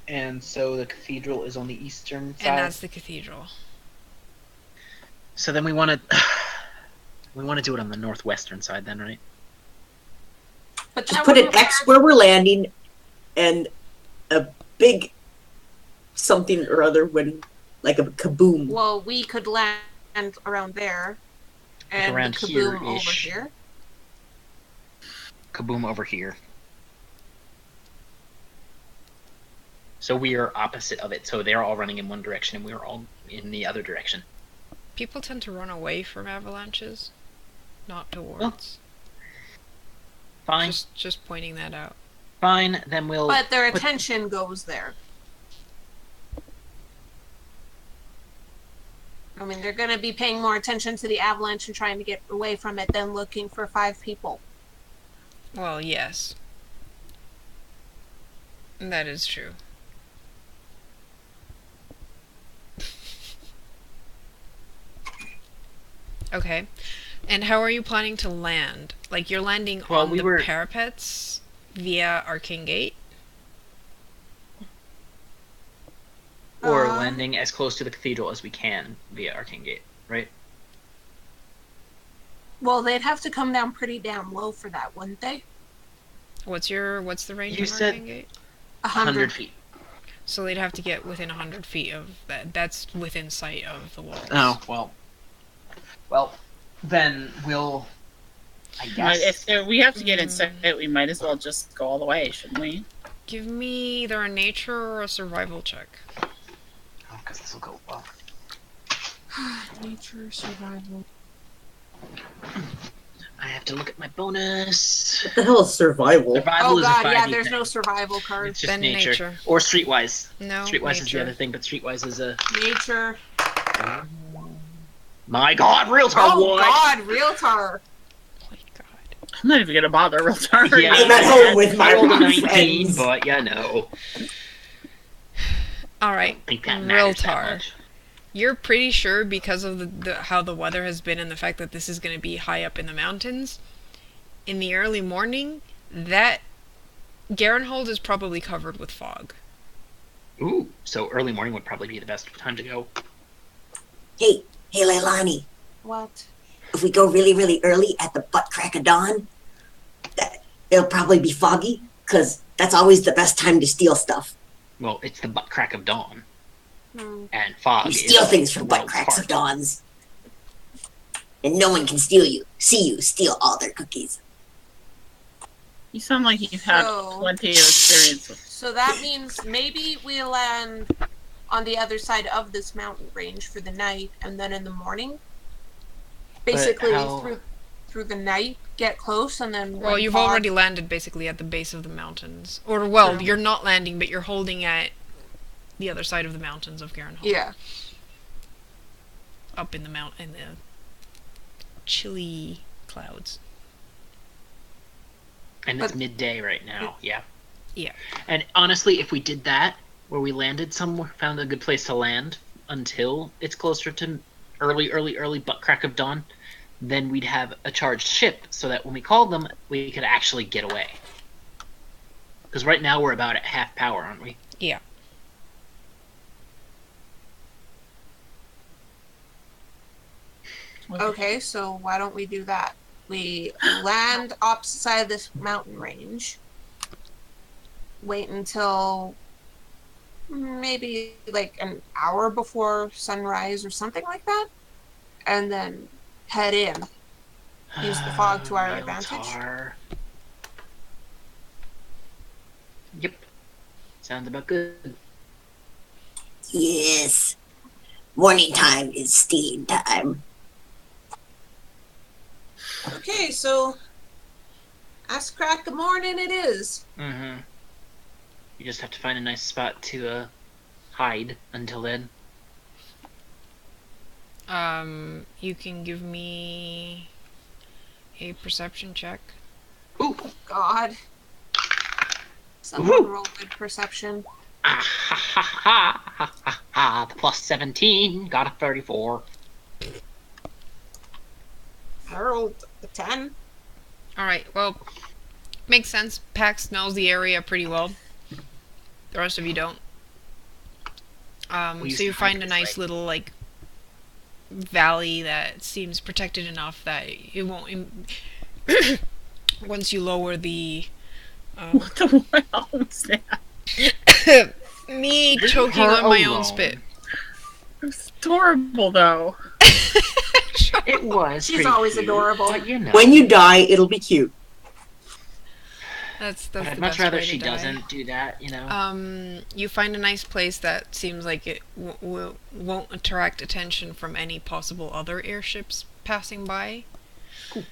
Speaker 1: And so the cathedral is on the eastern side.
Speaker 2: And that's the cathedral.
Speaker 1: So then we want to do it on the northwestern side, then, right?
Speaker 6: But
Speaker 4: Just
Speaker 6: that
Speaker 4: put an
Speaker 6: wouldn't
Speaker 4: X where we're landing, and a big something or other when, like a kaboom.
Speaker 6: Well, we could land around there, and
Speaker 1: around
Speaker 6: kaboom over
Speaker 1: here-ish.
Speaker 6: here.
Speaker 1: Kaboom over here. So we are opposite of it. So they're all running in one direction, and we are all in the other direction.
Speaker 2: People tend to run away from avalanches, not towards.
Speaker 1: Fine.
Speaker 2: Just pointing that out.
Speaker 1: Fine. Then we'll.
Speaker 6: But their
Speaker 1: put-
Speaker 6: attention goes there. I mean, they're going to be paying more attention to the avalanche and trying to get away from it than looking for 5 people.
Speaker 2: Well, yes. That is true. Okay. And how are you planning to land? Like, you're landing
Speaker 1: Well,
Speaker 2: on
Speaker 1: we
Speaker 2: the
Speaker 1: were-
Speaker 2: parapets via Arcane Gate?
Speaker 1: Or
Speaker 6: Uh,
Speaker 1: landing as close to the cathedral as we can via Arcane Gate, right?
Speaker 6: Well, they'd have to come down pretty damn low for that, wouldn't they?
Speaker 2: What's the range
Speaker 1: You
Speaker 2: of
Speaker 1: said-
Speaker 2: Arcane Gate?
Speaker 1: 100 feet.
Speaker 2: So they'd have to get within 100 feet of that. That's within sight of the walls.
Speaker 1: Oh, well. Well, then we'll. I guess.
Speaker 3: If we have to get inside it, we might as well just go all the way, shouldn't we?
Speaker 2: Give me either a nature or a survival check.
Speaker 1: Oh, because this will go well.
Speaker 6: Nature, survival.
Speaker 1: I have to look at my bonus.
Speaker 4: What the hell is survival?
Speaker 1: Survival
Speaker 6: Oh
Speaker 1: is a
Speaker 6: god,
Speaker 1: 5e
Speaker 6: yeah, there's
Speaker 1: thing.
Speaker 6: no survival card.
Speaker 1: It's just
Speaker 2: Then
Speaker 1: nature.
Speaker 2: nature.
Speaker 1: Or streetwise.
Speaker 2: No,
Speaker 1: Streetwise is the
Speaker 2: nature.
Speaker 1: other thing, but streetwise is a...
Speaker 6: Nature.
Speaker 1: My god, Realtor,
Speaker 6: Oh
Speaker 1: what?
Speaker 6: god, Realtor.
Speaker 2: Oh my god.
Speaker 3: I'm not even gonna bother real time.
Speaker 1: Yeah,
Speaker 4: I'm at home with my
Speaker 1: I rolled a
Speaker 4: rock
Speaker 1: 19,
Speaker 4: friends.
Speaker 1: but yeah, no.
Speaker 2: Alright,
Speaker 1: I think that matters that
Speaker 2: Realtar.
Speaker 1: much.
Speaker 2: You're pretty sure because of how the weather has been and the fact that this is going to be high up in the mountains, in the early morning, that Garenhold is probably covered with fog.
Speaker 1: Ooh, so early morning would probably be the best time to go.
Speaker 4: Hey, Leilani,
Speaker 6: What?
Speaker 4: if we go really, really early at the butt crack of dawn, it'll probably be foggy, because that's always the best time to steal stuff.
Speaker 1: Well, it's the butt crack of dawn,
Speaker 6: Hmm.
Speaker 1: and fog
Speaker 4: You
Speaker 1: is
Speaker 4: steal things from
Speaker 1: the
Speaker 4: butt
Speaker 1: world's
Speaker 4: cracks
Speaker 1: heart.
Speaker 4: of dawns. And no one can steal you, see you steal all their cookies.
Speaker 3: You sound like you've had
Speaker 6: So-
Speaker 3: plenty of experience with.
Speaker 6: So that means maybe we land on the other side of this mountain range for the night, and then in the morning, basically
Speaker 1: how-
Speaker 6: through the night, get close, and then.
Speaker 2: Well,
Speaker 6: when
Speaker 2: you've
Speaker 6: fog-
Speaker 2: already landed basically at the base of the mountains. Or, well,
Speaker 6: True.
Speaker 2: you're not landing, but you're holding at the other side of the mountains of Garenhold.
Speaker 6: Yeah.
Speaker 2: Up in the chilly clouds.
Speaker 1: And it's
Speaker 6: But-
Speaker 1: midday right now, yeah.
Speaker 2: Yeah.
Speaker 1: And honestly, if we did that, where we landed somewhere, found a good place to land until it's closer to early butt crack of dawn, then we'd have a charged ship, so that when we called them, we could actually get away. Because right now we're about at half power, aren't we?
Speaker 2: Yeah.
Speaker 6: Okay, so why don't we do that? We land opposite side of this mountain range. Wait until maybe like an hour before sunrise or something like that, and then head in. Use the fog to our advantage.
Speaker 1: Realtar. Yep. Sounds about good.
Speaker 4: Yes. Morning time is steam time.
Speaker 6: Okay, so ass crack of morning it is.
Speaker 1: Mm-hmm. You just have to find a nice spot to hide until then.
Speaker 2: You can give me a perception check.
Speaker 1: Ooh!
Speaker 6: God. Someone roll good perception.
Speaker 1: Ah, ha, ha, ha, ha, ha, ha. The plus 17 got a 34.
Speaker 6: I rolled a 10.
Speaker 2: Alright, well, makes sense. Pax knows the area pretty well. The rest of you don't.
Speaker 1: We used
Speaker 2: So you
Speaker 1: to hike
Speaker 2: find a
Speaker 1: this,
Speaker 2: nice
Speaker 1: right?
Speaker 2: little, like, valley that seems protected enough that it won't... once you lower the...
Speaker 3: What the hell was that?
Speaker 2: me
Speaker 1: Leave
Speaker 2: choking
Speaker 1: her
Speaker 2: on my own
Speaker 1: alone.
Speaker 2: spit.
Speaker 3: It's adorable, though.
Speaker 1: It was.
Speaker 6: She's
Speaker 1: pretty
Speaker 6: always
Speaker 1: cute,
Speaker 6: adorable.
Speaker 1: But you know.
Speaker 4: When you die, it'll be cute.
Speaker 2: That's
Speaker 1: But
Speaker 2: the
Speaker 1: I'd much
Speaker 2: best
Speaker 1: rather
Speaker 2: way to
Speaker 1: she
Speaker 2: die.
Speaker 1: doesn't do that, you know?
Speaker 2: You find a nice place that seems like it won't attract attention from any possible other airships passing by.
Speaker 1: Cool.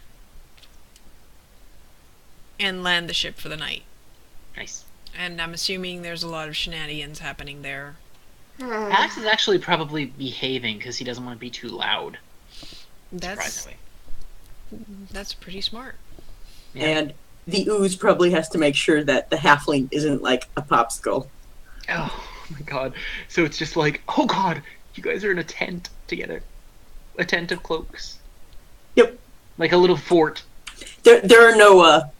Speaker 2: And land the ship for the night.
Speaker 1: Nice.
Speaker 2: And I'm assuming there's a lot of shenanigans happening there.
Speaker 1: Alex is actually probably behaving because he doesn't want to be too loud.
Speaker 2: That's
Speaker 1: Surprisingly.
Speaker 2: that's pretty smart.
Speaker 1: Yeah.
Speaker 4: And the ooze probably has to make sure that the halfling isn't like a popsicle.
Speaker 1: Oh my god. So it's just like, oh god, you guys are in a tent together. A tent of cloaks.
Speaker 4: Yep.
Speaker 1: Like a little fort.
Speaker 4: There are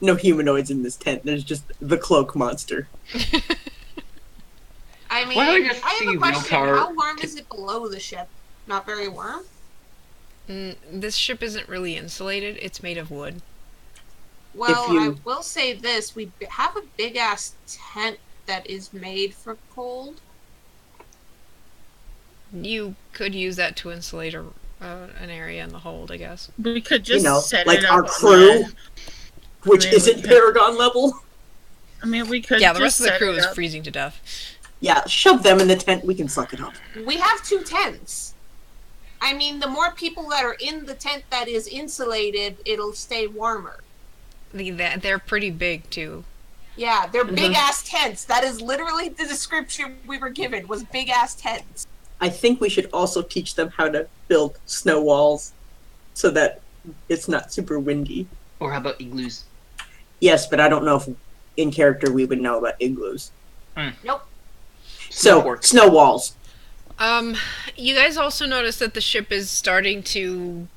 Speaker 4: no humanoids in this tent. There's just the cloak monster.
Speaker 6: I mean,
Speaker 1: Why don't we
Speaker 6: I
Speaker 1: just
Speaker 6: have
Speaker 1: see
Speaker 6: a question.
Speaker 1: Realtar
Speaker 6: How warm is it below the ship? Not very warm?
Speaker 2: This ship isn't really insulated. It's made of wood.
Speaker 6: Well,
Speaker 4: you-
Speaker 6: I will say this. We have a big-ass tent that is made for cold.
Speaker 2: You could use that to insulate an area in the hold, I guess.
Speaker 3: We could just set
Speaker 4: like
Speaker 3: it up
Speaker 4: our
Speaker 3: on
Speaker 4: crew,
Speaker 3: the-
Speaker 4: which
Speaker 3: I mean,
Speaker 4: isn't
Speaker 3: we could-
Speaker 4: Paragon level.
Speaker 3: I mean, we could.
Speaker 2: Yeah, the
Speaker 3: just
Speaker 2: rest of the
Speaker 3: set
Speaker 2: crew
Speaker 3: it
Speaker 2: is
Speaker 3: up.
Speaker 2: freezing to death.
Speaker 4: Yeah, shove them in the tent. We can suck it up.
Speaker 6: We have 2 tents. I mean, the more people that are in the tent that is insulated, it'll stay warmer.
Speaker 2: They're pretty big, too.
Speaker 6: Yeah, they're big-ass tents. That is literally the description we were given, was big-ass tents.
Speaker 4: I think we should also teach them how to build snow walls so that it's not super windy.
Speaker 1: Or how about igloos?
Speaker 4: Yes, but I don't know if in character we would know about igloos.
Speaker 6: Nope.
Speaker 4: So, snow walls.
Speaker 2: You guys also notice that the ship is starting to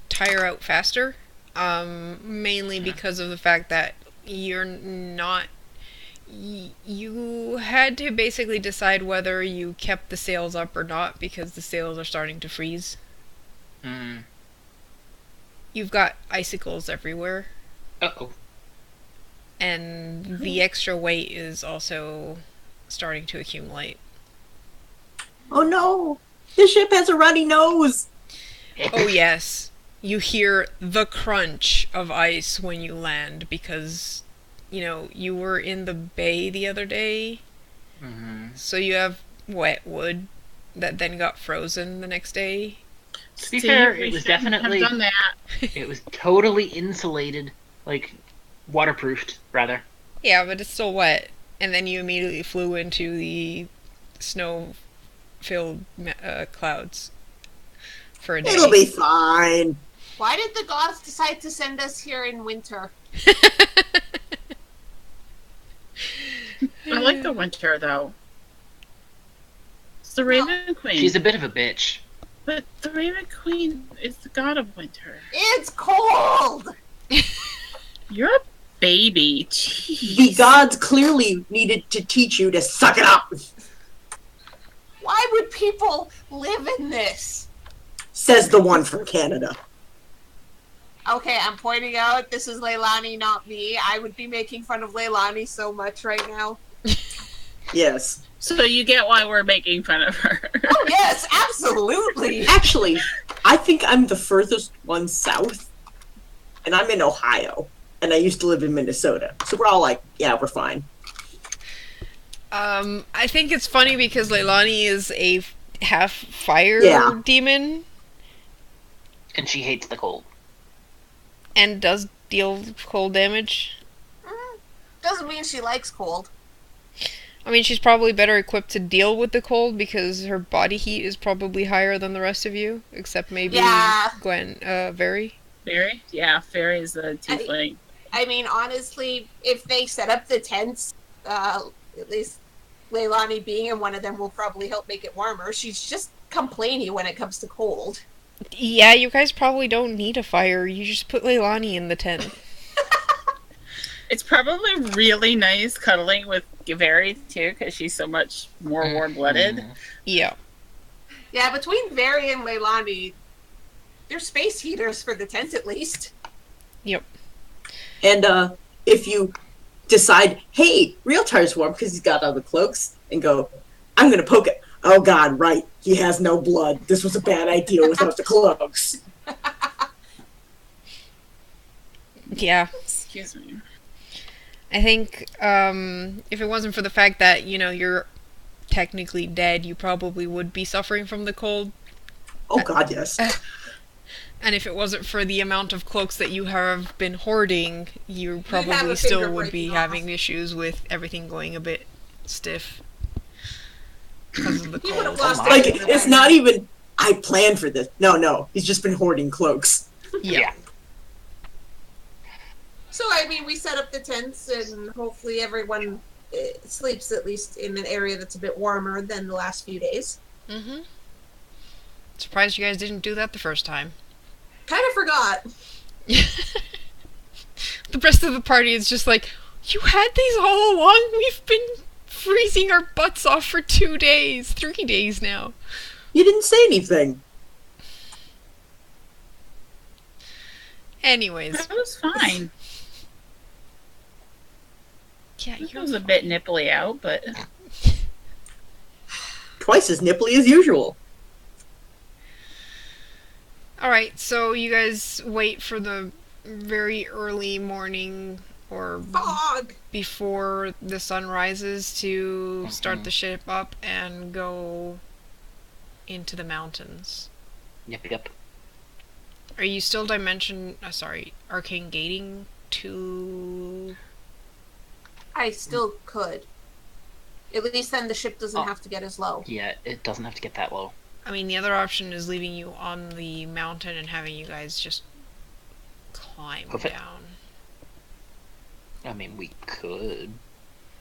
Speaker 2: tire out faster. Mainly because of the fact that you're not... You had to basically decide whether you kept the sails up or not because the sails are starting to freeze. You've got icicles everywhere.
Speaker 1: Uh-oh.
Speaker 2: And the extra weight is also starting to accumulate.
Speaker 4: Oh no! The ship has a runny nose!
Speaker 2: Oh yes. You hear the crunch of ice when you land because, you know, you were in the bay the other day. So you have wet wood that then got frozen the next day.
Speaker 1: To be fair, it was definitely...
Speaker 3: Have done that.
Speaker 1: It was totally insulated. Like, waterproofed, rather.
Speaker 2: Yeah, but it's still wet. And then you immediately flew into the snow-filled clouds for a day.
Speaker 4: It'll be fine.
Speaker 6: Why did the gods decide to send us here in winter?
Speaker 3: I like the winter, though. It's the Raven Queen.
Speaker 1: She's a bit of a bitch.
Speaker 3: But the Raven Queen is the god of winter.
Speaker 6: It's cold!
Speaker 3: You're a baby. Jeez.
Speaker 4: The gods clearly needed to teach you to suck it up,
Speaker 6: Why would people live in this?
Speaker 4: says the one from Canada.
Speaker 6: Okay, I'm pointing out this is Leilani, not me. I would be making fun of Leilani so much right now.
Speaker 4: Yes.
Speaker 3: So you get why we're making fun of her.
Speaker 6: Oh yes, absolutely!
Speaker 4: Actually, I think I'm the furthest one south, and I'm in Ohio, and I used to live in Minnesota. So we're all like, yeah, we're fine.
Speaker 2: I think it's funny because Leilani is a half fire demon.
Speaker 1: And she hates the cold.
Speaker 2: And does deal cold damage.
Speaker 6: Doesn't mean she likes cold.
Speaker 2: I mean, she's probably better equipped to deal with the cold because her body heat is probably higher than the rest of you, except maybe Gwen, Very.
Speaker 3: Fairy? Yeah, Fairy is the tiefling.
Speaker 6: I mean, honestly, if they set up the tents, at least Leilani being in one of them will probably help make it warmer. She's just complainy when it comes to cold.
Speaker 2: Yeah, you guys probably don't need a fire. You just put Leilani in the tent.
Speaker 3: It's probably really nice cuddling with Very, too, because she's so much more warm-blooded.
Speaker 2: Yeah.
Speaker 6: Yeah, between Very and Leilani, they're space heaters for the tent, at least.
Speaker 2: Yep.
Speaker 4: And if you decide, hey, Realtar's warm because he's got all the cloaks, and go, I'm going to poke it. Oh god, right. He has no blood. This was a bad idea without the cloaks.
Speaker 2: Yeah.
Speaker 3: Excuse me.
Speaker 2: I think if it wasn't for the fact that, you know, you're technically dead, you probably would be suffering from the cold.
Speaker 4: Oh god, yes.
Speaker 2: And if it wasn't for the amount of cloaks that you have been hoarding, you
Speaker 6: have
Speaker 2: probably
Speaker 6: a
Speaker 2: still
Speaker 6: finger
Speaker 2: would be
Speaker 6: breaking
Speaker 2: having
Speaker 6: off.
Speaker 2: issues with everything going a bit stiff. Because of the
Speaker 6: He would have
Speaker 2: cold.
Speaker 6: lost
Speaker 4: Like,
Speaker 6: everything.
Speaker 4: it's not even, I planned for this. No, he's just been hoarding cloaks.
Speaker 2: Yeah.
Speaker 6: So, I mean, we set up the tents, and hopefully everyone sleeps at least in an area that's a bit warmer than the last few days.
Speaker 2: Mm-hmm. Surprised you guys didn't do that the first time.
Speaker 6: Kind of forgot.
Speaker 2: The rest of the party is just like, you had these all along? We've been freezing our butts off for 2 days, 3 days now.
Speaker 4: You didn't say anything.
Speaker 2: Anyways.
Speaker 3: That was fine.
Speaker 2: Yeah,
Speaker 3: It was a bit nipply out, but...
Speaker 4: Twice as nipply as usual.
Speaker 2: Alright, so you guys wait for the very early morning or
Speaker 6: Fog!
Speaker 2: before the sun rises to start the ship up and go into the mountains.
Speaker 1: Yep.
Speaker 2: Are you still arcane gating to...
Speaker 6: I still could. At least then the ship doesn't
Speaker 1: Oh.
Speaker 6: have to get as low.
Speaker 1: Yeah, it doesn't have to get that low.
Speaker 2: I mean, the other option is leaving you on the mountain and having you guys just climb
Speaker 1: Hoof it.
Speaker 2: down.
Speaker 1: I mean, we could.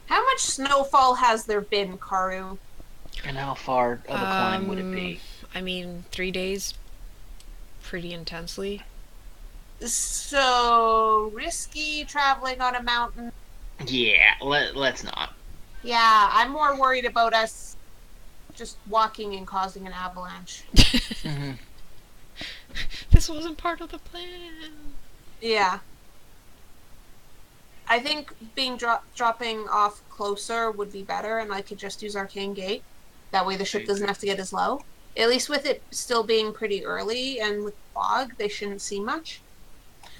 Speaker 6: How much snowfall has there been, Karu?
Speaker 1: And how far of a climb would it be?
Speaker 2: I mean, 3 days, pretty intensely.
Speaker 6: So risky traveling on a mountain.
Speaker 1: Yeah, let's not.
Speaker 6: Yeah, I'm more worried about us just walking and causing an avalanche.
Speaker 1: Mm-hmm.
Speaker 2: This wasn't part of the plan.
Speaker 6: Yeah. I think being dropping off closer would be better, and I could just use Arcane Gate. That way the ship doesn't have to get as low. At least with it still being pretty early, and with fog, they shouldn't see much.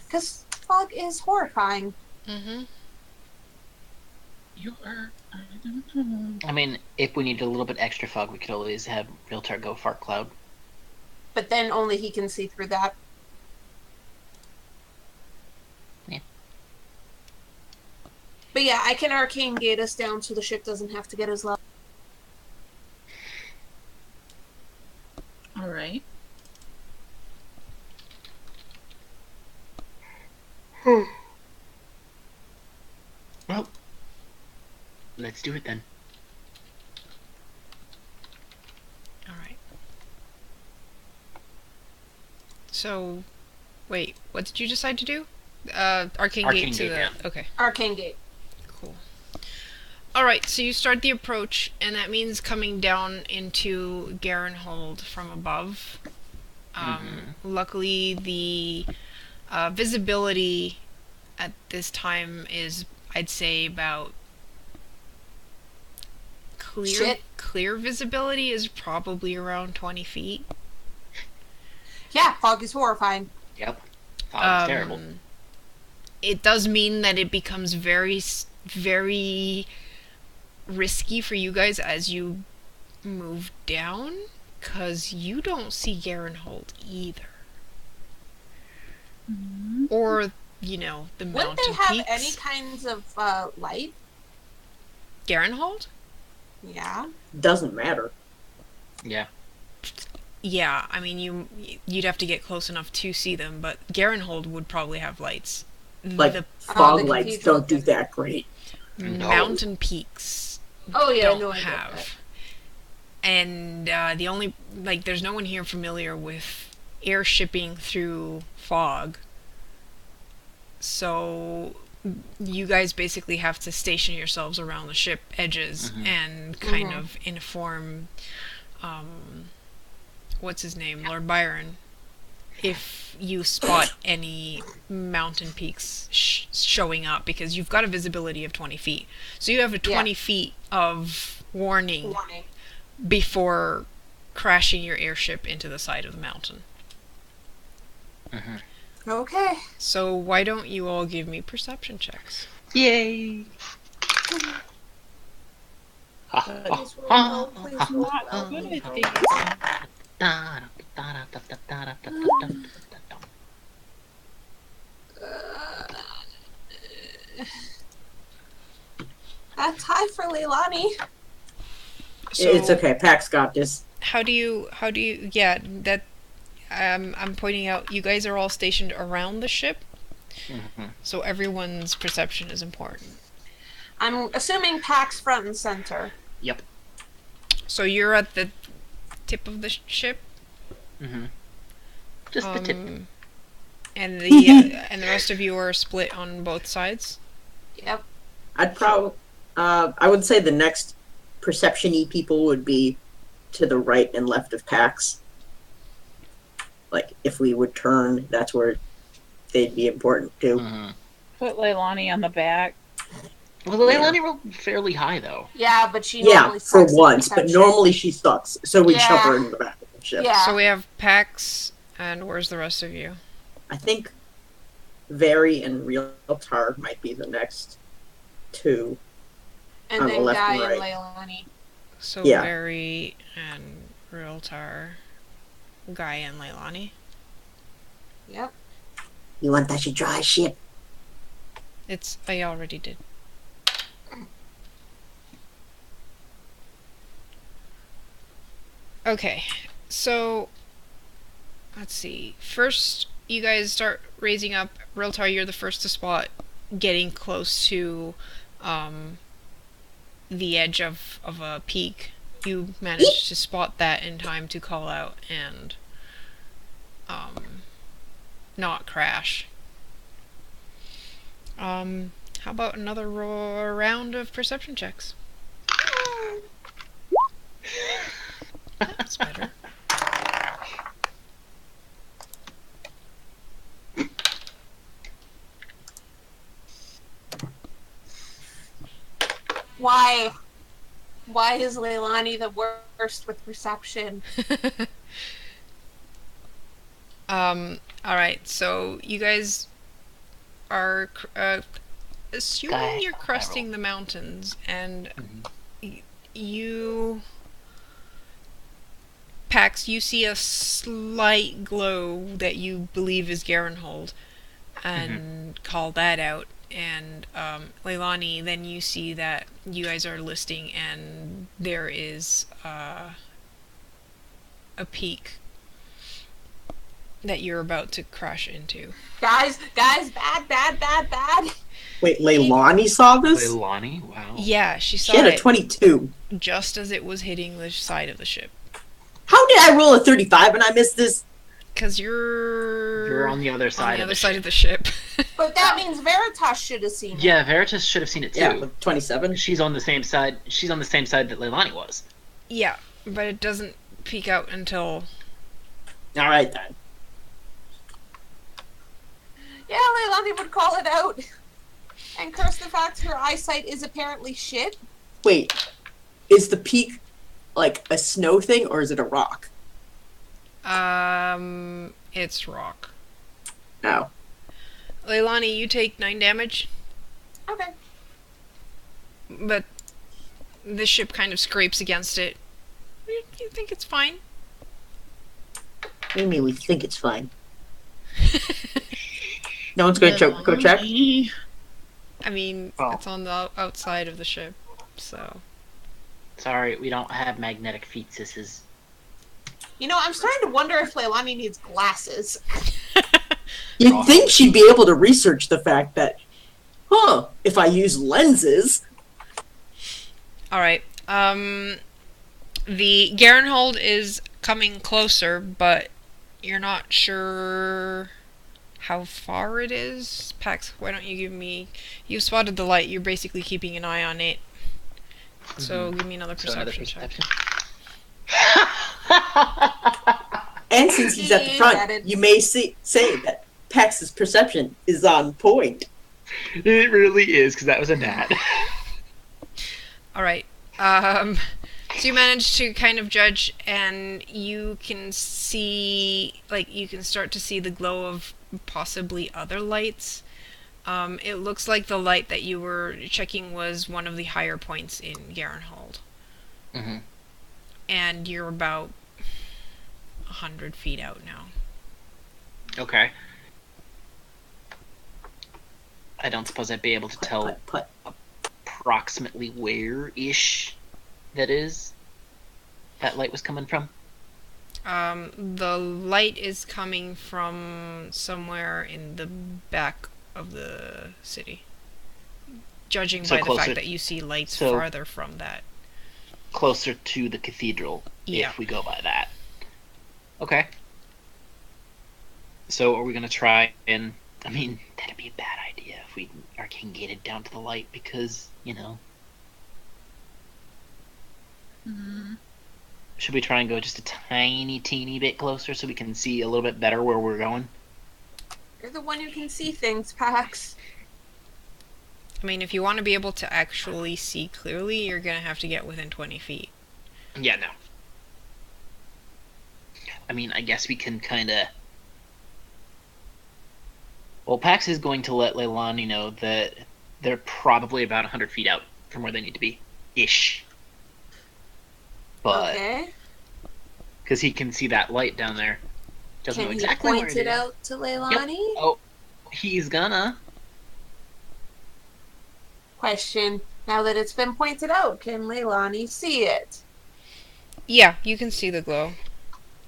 Speaker 6: Because fog is horrifying.
Speaker 2: Mm-hmm.
Speaker 3: You are. I don't know.
Speaker 1: I mean, if we need a little bit extra fog, we could always have Realtar go fart cloud.
Speaker 6: But then only he can see through that.
Speaker 1: Yeah.
Speaker 6: But yeah, I can Arcane Gate us down so the ship doesn't have to get as low.
Speaker 3: All right.
Speaker 1: Well, let's do it then.
Speaker 2: Alright. So, wait, what did you decide to do? Arcane
Speaker 1: Arcane
Speaker 2: Gate to
Speaker 1: Gate,
Speaker 2: the...
Speaker 1: yeah.
Speaker 2: Okay,
Speaker 6: Arcane Gate.
Speaker 2: cool. Alright, so you start the approach, and that means coming down into Garenhold from above. Luckily, the visibility at this time is, I'd say, about clear visibility is probably around 20 feet.
Speaker 6: Yeah, fog is horrifying.
Speaker 1: Yep. Fog is terrible.
Speaker 2: It does mean that it becomes very, very risky for you guys as you move down, because you don't see Garenhold either. Or, you know, the
Speaker 6: Wouldn't
Speaker 2: mountain
Speaker 6: they have
Speaker 2: peaks.
Speaker 6: any kinds of light?
Speaker 2: Garenhold?
Speaker 6: Yeah.
Speaker 4: Doesn't matter.
Speaker 1: Yeah.
Speaker 2: Yeah, I mean, you'd have to get close enough to see them, but Garenhold would probably have lights.
Speaker 4: Like
Speaker 2: The
Speaker 4: fog
Speaker 6: the
Speaker 4: lights
Speaker 6: cathedral
Speaker 4: don't do that great.
Speaker 1: No.
Speaker 2: mountain peaks
Speaker 6: Oh yeah,
Speaker 2: don't
Speaker 6: no, I get
Speaker 2: have.
Speaker 6: that.
Speaker 2: And the only, like, there's no one here familiar with airshipping through fog. So you guys basically have to station yourselves around the ship edges and kind of inform, what's his name, Lord Byron, if you spot any mountain peaks showing up, because you've got a visibility of 20 feet. So you have a 20 feet of warning before crashing your airship into the side of the mountain.
Speaker 6: Okay.
Speaker 2: So why don't you all give me perception checks?
Speaker 1: Yay!
Speaker 4: Please roll well, please roll
Speaker 3: Not
Speaker 4: well.
Speaker 3: good at these.
Speaker 6: That's high for Leilani.
Speaker 2: So
Speaker 4: It's okay, Pax got this.
Speaker 2: how do you yeah, that I'm pointing out you guys are all stationed around the ship. So everyone's perception is important.
Speaker 6: I'm assuming Pax front and center.
Speaker 1: Yep.
Speaker 2: So you're at the tip of the ship,
Speaker 1: Just the tip.
Speaker 2: and the rest of you are split on both sides.
Speaker 6: Yep.
Speaker 4: I'd probably, I would say the next perception-y people would be to the right and left of Pax. Like, if we would turn, that's where they'd be important too.
Speaker 3: Put Leilani on the back.
Speaker 1: Well, Leilani rolled fairly high, though.
Speaker 6: Yeah, but she
Speaker 4: Yeah,
Speaker 6: normally
Speaker 4: for
Speaker 6: sucks at
Speaker 4: once, but
Speaker 6: perception.
Speaker 4: normally she sucks, so we shove her
Speaker 6: Yeah.
Speaker 4: in the back of the ship.
Speaker 6: Yeah.
Speaker 2: So we have Pax, and where's the rest of you?
Speaker 4: I think Very and Realtar might be the next two.
Speaker 6: And
Speaker 4: on the
Speaker 6: then
Speaker 4: left
Speaker 6: Guy
Speaker 4: and
Speaker 6: and
Speaker 4: right.
Speaker 6: Leilani.
Speaker 2: So
Speaker 4: Yeah.
Speaker 2: Barry and Realtar. Guy and Leilani.
Speaker 6: Yep.
Speaker 4: You want that to dry ship?
Speaker 2: I already did. Okay, so let's see. First, you guys start raising up. Realtar, you're the first to spot, getting close to the edge of a peak. You managed to spot that in time to call out and not crash. How about another round of perception checks? That's better.
Speaker 6: Why? Why is Leilani the worst with perception?
Speaker 2: Alright, so you guys are assuming you're cresting the mountains, and you... Pax, you see a slight glow that you believe is Garenhold, and call that out. And Leilani, then you see that you guys are listing, and there is a peak that you're about to crash into.
Speaker 6: Guys, bad.
Speaker 4: Wait, Leilani saw this?
Speaker 1: Leilani? Wow.
Speaker 2: Yeah, she saw
Speaker 4: She had a
Speaker 2: it
Speaker 4: 22.
Speaker 2: just as it was hitting the side of the ship.
Speaker 4: How did I roll a 35 and I missed this?
Speaker 2: Because you're
Speaker 1: on the other side
Speaker 2: of the ship.
Speaker 6: But that means Veritas should have seen it.
Speaker 1: Yeah, Veritas should have seen it too.
Speaker 4: Yeah, with 27.
Speaker 1: She's on the same side. She's on the same side that Leilani was.
Speaker 2: Yeah, but it doesn't peak out until...
Speaker 4: Alright then.
Speaker 6: Yeah, Leilani would call it out. And curse the fact her eyesight is apparently shit.
Speaker 4: Wait, is the peak like a snow thing or is it a rock?
Speaker 2: It's rock.
Speaker 4: No.
Speaker 2: Leilani, you take 9 damage,
Speaker 6: Okay.
Speaker 2: but the ship kind of scrapes against it. You think it's fine?
Speaker 4: What do you mean we think it's fine? No one's going to go check?
Speaker 2: I mean, it's on the outside of the ship, so...
Speaker 1: Sorry, we don't have magnetic feet, sisses.
Speaker 6: You know, I'm starting to wonder if Leilani needs glasses.
Speaker 4: You'd think she'd be able to research the fact that, if I use lenses...
Speaker 2: Alright, the Garenhold is coming closer, but you're not sure how far it is. Pax, why don't you give me... You've spotted the light, you're basically keeping an eye on it. So give me another perception check.
Speaker 4: And since he's at the front, you may say that Pax's perception is on point.
Speaker 1: It really is, because that was a nat.
Speaker 2: Alright, so you manage to kind of judge, and you can see, you can start to see the glow of possibly other lights. It looks like the light that you were checking was one of the higher points in Garenhold.
Speaker 1: Mm-hmm.
Speaker 2: And you're about 100 feet out now.
Speaker 1: Okay. I don't suppose I'd be able to tell approximately where-ish that light was coming from?
Speaker 2: The light is coming from somewhere in the back of the city. Judging by the fact that you see lights farther from that.
Speaker 1: Closer to the cathedral, if we go by that. Okay. So are we going to try and... I mean, that'd be a bad idea if we arcane gated down to the light because, Should we try and go just a teeny bit closer so we can see a little bit better where we're going?
Speaker 6: You're the one who can see things, Pax.
Speaker 2: I mean, if you want to be able to actually see clearly, you're going to have to get within 20 feet.
Speaker 1: Yeah, no. I mean, I guess we can kind of... Well, Pax is going to let Leilani know that they're probably about 100 feet out from where they need to be. Ish. But...
Speaker 6: Okay.
Speaker 1: because he can see that light down there. Doesn't know
Speaker 6: Can
Speaker 1: exactly
Speaker 6: he
Speaker 1: where
Speaker 6: point
Speaker 1: it
Speaker 6: it
Speaker 1: is.
Speaker 6: out to Leilani?
Speaker 1: Yep. Oh, he's gonna.
Speaker 6: Question. Now that it's been pointed out, can Leilani see it?
Speaker 2: Yeah, you can see the glow.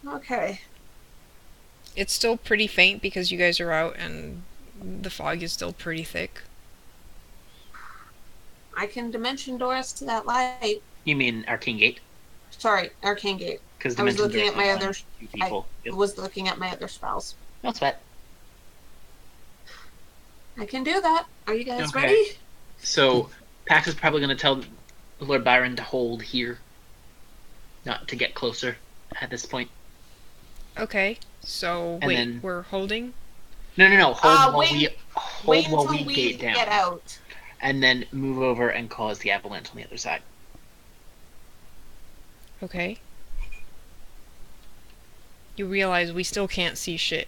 Speaker 6: Okay.
Speaker 2: It's still pretty faint because you guys are out and the fog is still pretty thick.
Speaker 6: I can dimension door us to that light.
Speaker 1: You mean Arcane Gate?
Speaker 6: Sorry, Arcane Gate.
Speaker 1: Because
Speaker 6: I was
Speaker 1: Dimension
Speaker 6: looking
Speaker 1: Door's
Speaker 6: at my
Speaker 1: not
Speaker 6: other.
Speaker 1: on two people.
Speaker 6: I was looking at my other spells.
Speaker 1: No sweat.
Speaker 6: I can do that. Are you guys
Speaker 1: Okay.
Speaker 6: ready?
Speaker 1: So, Pax is probably going to tell Lord Byron to hold here. Not to get closer at this point.
Speaker 2: Okay, so
Speaker 1: And
Speaker 2: wait,
Speaker 1: then-
Speaker 2: we're holding?
Speaker 1: No. Hold while
Speaker 6: wait-
Speaker 1: we
Speaker 6: Wait
Speaker 1: hold while
Speaker 6: until
Speaker 1: we gate down.
Speaker 6: get out.
Speaker 1: And then move over and cause the avalanche on the other side.
Speaker 2: Okay. You realize we still can't see shit.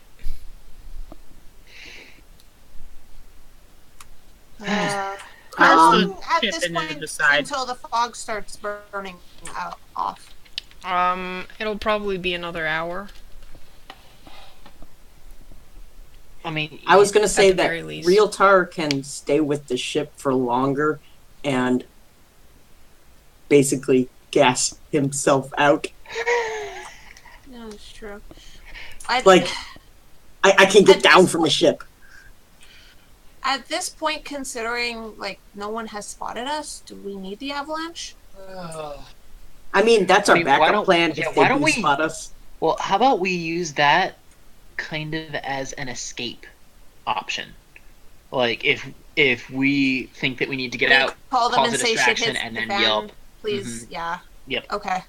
Speaker 3: Car's
Speaker 4: Um,
Speaker 3: still
Speaker 6: At this
Speaker 3: chipping into
Speaker 6: point,
Speaker 3: the side.
Speaker 6: until the fog starts burning off.
Speaker 2: It'll probably be another hour.
Speaker 1: I mean,
Speaker 4: I was going to say
Speaker 2: the
Speaker 4: that
Speaker 2: very least.
Speaker 4: Realtar can stay with the ship for longer and basically gas himself out.
Speaker 6: No, it's true.
Speaker 4: Like, I can get
Speaker 6: At
Speaker 4: down
Speaker 6: this
Speaker 4: from the
Speaker 6: point-
Speaker 4: ship.
Speaker 6: At this point, considering like no one has spotted us, do we need the avalanche?
Speaker 4: I mean, that's our
Speaker 1: I mean, why
Speaker 4: backup
Speaker 1: don't-
Speaker 4: plan
Speaker 1: yeah,
Speaker 4: if
Speaker 1: why
Speaker 4: they
Speaker 1: don't
Speaker 4: do
Speaker 1: we-
Speaker 4: spot us.
Speaker 1: Well, how about we use that kind of as an escape option? Like, if we think that we need to get
Speaker 6: We
Speaker 1: out,
Speaker 6: call them
Speaker 1: cause
Speaker 6: and
Speaker 1: a
Speaker 6: say shit
Speaker 1: distraction,
Speaker 6: hits
Speaker 1: and
Speaker 6: the
Speaker 1: then
Speaker 6: fan.
Speaker 1: yelp.
Speaker 6: Please, yeah.
Speaker 1: Yep.
Speaker 6: Okay.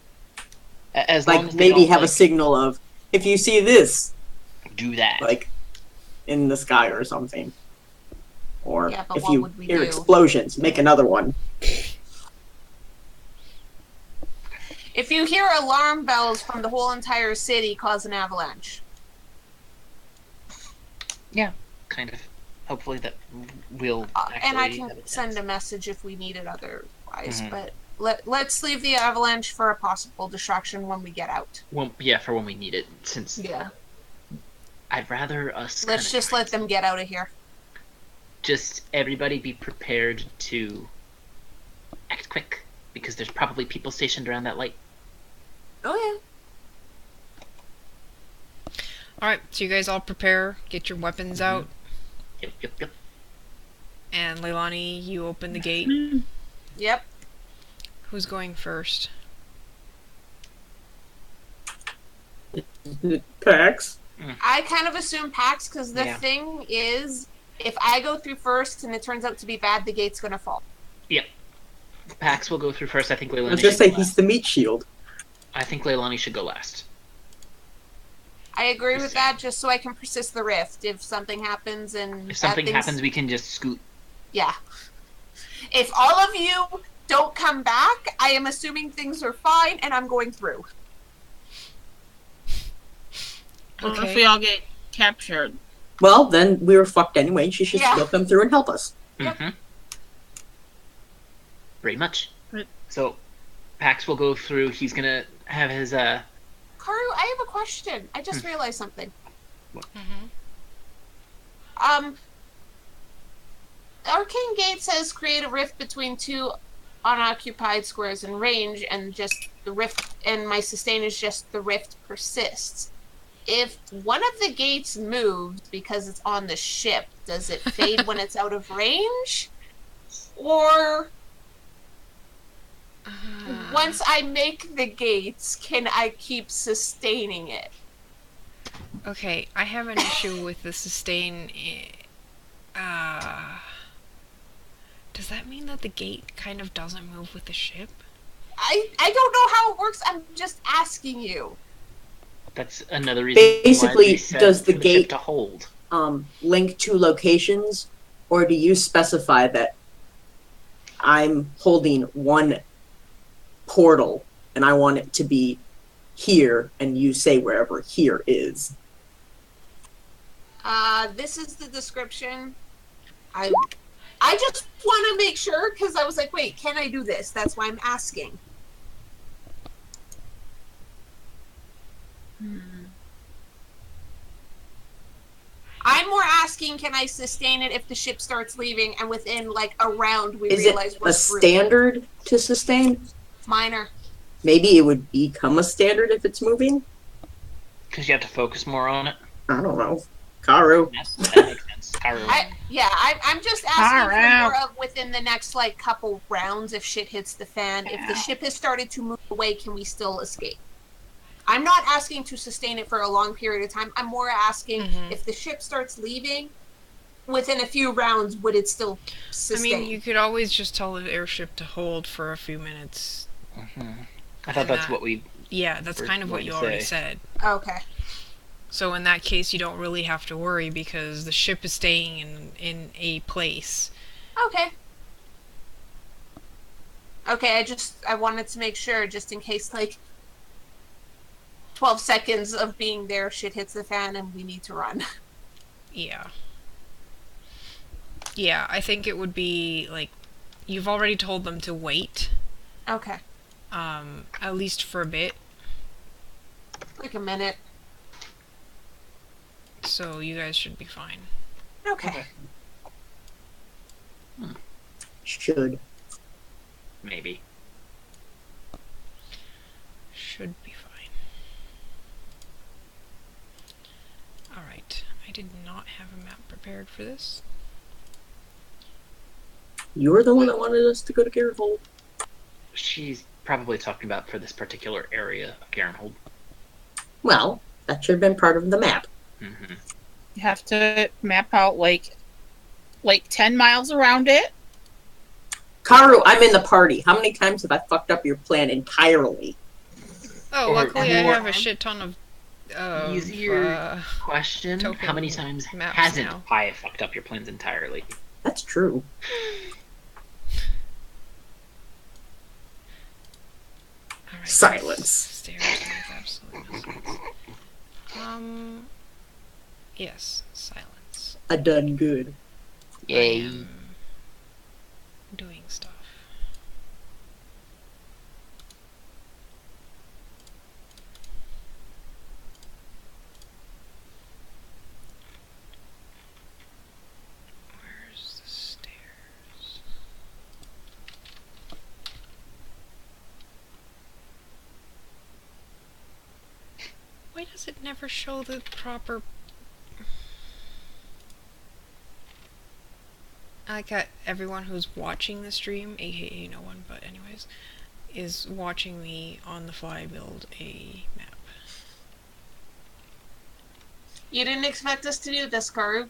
Speaker 1: As long
Speaker 4: Like,
Speaker 1: as they
Speaker 4: maybe
Speaker 1: don't,
Speaker 4: have a
Speaker 1: like,
Speaker 4: signal of, if you see this,
Speaker 1: do that.
Speaker 4: like, in the sky or something. Or
Speaker 6: Yeah, but
Speaker 4: if
Speaker 6: what
Speaker 4: you
Speaker 6: would we
Speaker 4: hear
Speaker 6: do?
Speaker 4: explosions, make another one.
Speaker 6: If you hear alarm bells from the whole entire city, cause an avalanche.
Speaker 1: Kind of. Hopefully that will
Speaker 6: And I
Speaker 1: actually
Speaker 6: can
Speaker 1: have a
Speaker 6: send a
Speaker 1: chance.
Speaker 6: message if we need it otherwise.
Speaker 1: Mhm.
Speaker 6: But let's leave the avalanche for a possible distraction when we get out.
Speaker 1: Well, yeah, for when we need it. Since
Speaker 6: Yeah.
Speaker 1: I'd rather us.
Speaker 6: Let's
Speaker 1: kinda
Speaker 6: just
Speaker 1: try
Speaker 6: let them get out of here.
Speaker 1: Just everybody be prepared to act quick, because there's probably people stationed around that light.
Speaker 6: Oh
Speaker 2: Alright, so you guys all prepare, get your weapons out,
Speaker 1: Yep.
Speaker 2: and Leilani, you open the gate.
Speaker 6: yeah. Yep.
Speaker 2: Who's going first?
Speaker 4: Pax?
Speaker 6: I kind of assume Pax because the
Speaker 1: Yeah.
Speaker 6: thing is, if I go through first and it turns out to be bad, the gate's gonna fall.
Speaker 1: Pax will go through first. I think Leilani.
Speaker 4: Let's just
Speaker 1: should
Speaker 4: say
Speaker 1: go
Speaker 4: he's
Speaker 1: last.
Speaker 4: the meat shield.
Speaker 1: I think Leilani should go last.
Speaker 6: I agree with that, just so I can persist the rift if something happens and
Speaker 1: If something
Speaker 6: bad things-
Speaker 1: happens, we can just scoot.
Speaker 6: Yeah. If all of you don't come back, I am assuming things are fine and I'm going through.
Speaker 3: Well,
Speaker 2: Okay.
Speaker 3: if we all get captured.
Speaker 4: Well, then we were fucked anyway. She should
Speaker 6: Yeah.
Speaker 4: still come through and help us.
Speaker 6: Yep.
Speaker 1: Mm-hmm. Pretty much.
Speaker 3: Right.
Speaker 1: So, Pax will go through. He's gonna have his
Speaker 6: Karu, I have a question. I just realized something.
Speaker 2: Mm-hmm.
Speaker 6: Arcane Gate says create a rift between two unoccupied squares in range, and just the rift, and my sustain is just the rift persists. If one of the gates moved because it's on the ship, does it fade when it's out of range? Or once I make the gates, can I keep sustaining it?
Speaker 2: Okay, I have an issue with the sustain. Does that mean that the gate kind of doesn't move with the ship?
Speaker 6: I don't know how it works. I'm just asking you.
Speaker 1: That's another reason. why
Speaker 4: Basically,
Speaker 1: they said
Speaker 4: does the
Speaker 1: for ship
Speaker 4: gate-
Speaker 1: to hold?
Speaker 4: Link to locations, or do you specify that I'm holding one portal and I want it to be here, and you say wherever here is?
Speaker 6: This is the description. I just want to make sure because I was like, wait, can I do this? That's why I'm asking. I'm more asking, can I sustain it if the ship starts leaving and within like a round we
Speaker 4: Is
Speaker 6: realize
Speaker 4: it
Speaker 6: we're
Speaker 4: a
Speaker 6: screwed?
Speaker 4: standard to sustain?
Speaker 6: Minor.
Speaker 4: Maybe it would become a standard if it's moving?
Speaker 1: Because you have to focus more on it.
Speaker 4: I don't know. Karu.
Speaker 1: That makes sense. Karu.
Speaker 6: I'm just asking for
Speaker 3: Alright.
Speaker 6: more of within the next like couple rounds if shit hits the fan. If the ship has started to move away, can we still escape? I'm not asking to sustain it for a long period of time. I'm more asking if the ship starts leaving, within a few rounds, would it still sustain?
Speaker 2: I mean, you could always just tell the airship to hold for a few minutes.
Speaker 1: I thought that's what we...
Speaker 2: Yeah, that's kind of what you already said.
Speaker 6: Okay.
Speaker 2: So in that case, you don't really have to worry because the ship is staying in a place.
Speaker 6: Okay. Okay, I wanted to make sure, just in case, like, 12 seconds of being there, shit hits the fan, and we need to run.
Speaker 2: Yeah. Yeah, I think it would be, like, you've already told them to wait.
Speaker 6: Okay.
Speaker 2: At least for a bit.
Speaker 6: Like a minute.
Speaker 2: So you guys should be fine.
Speaker 6: Okay.
Speaker 4: Should.
Speaker 1: Maybe.
Speaker 2: Should be fine. Alright, I did not have a map prepared for this.
Speaker 4: You were the one that wanted us to go to Garenhold.
Speaker 1: She's probably talking about for this particular area of Garenhold.
Speaker 4: Well, that should have been part of the map.
Speaker 3: You have to map out like 10 miles around it.
Speaker 4: Karu, I'm in the party. How many times have I fucked up your plan entirely?
Speaker 2: Oh,
Speaker 1: Or
Speaker 2: luckily I
Speaker 1: more-
Speaker 2: have a shit ton of
Speaker 1: Easier question.
Speaker 2: token
Speaker 1: How many times
Speaker 2: maps
Speaker 1: hasn't
Speaker 2: now.
Speaker 1: Pi fucked up your plans entirely?
Speaker 4: That's true.
Speaker 2: Alright,
Speaker 4: Silence.
Speaker 2: Stairs make absolute no sense. Yes, silence.
Speaker 4: I done good.
Speaker 2: I
Speaker 1: Yay.
Speaker 2: am doing stuff. Where's the stairs? Why does it never show the proper... I got everyone who's watching the stream, aka no one, but anyways, is watching me on the fly build a map.
Speaker 6: You didn't expect us to do this, Karu.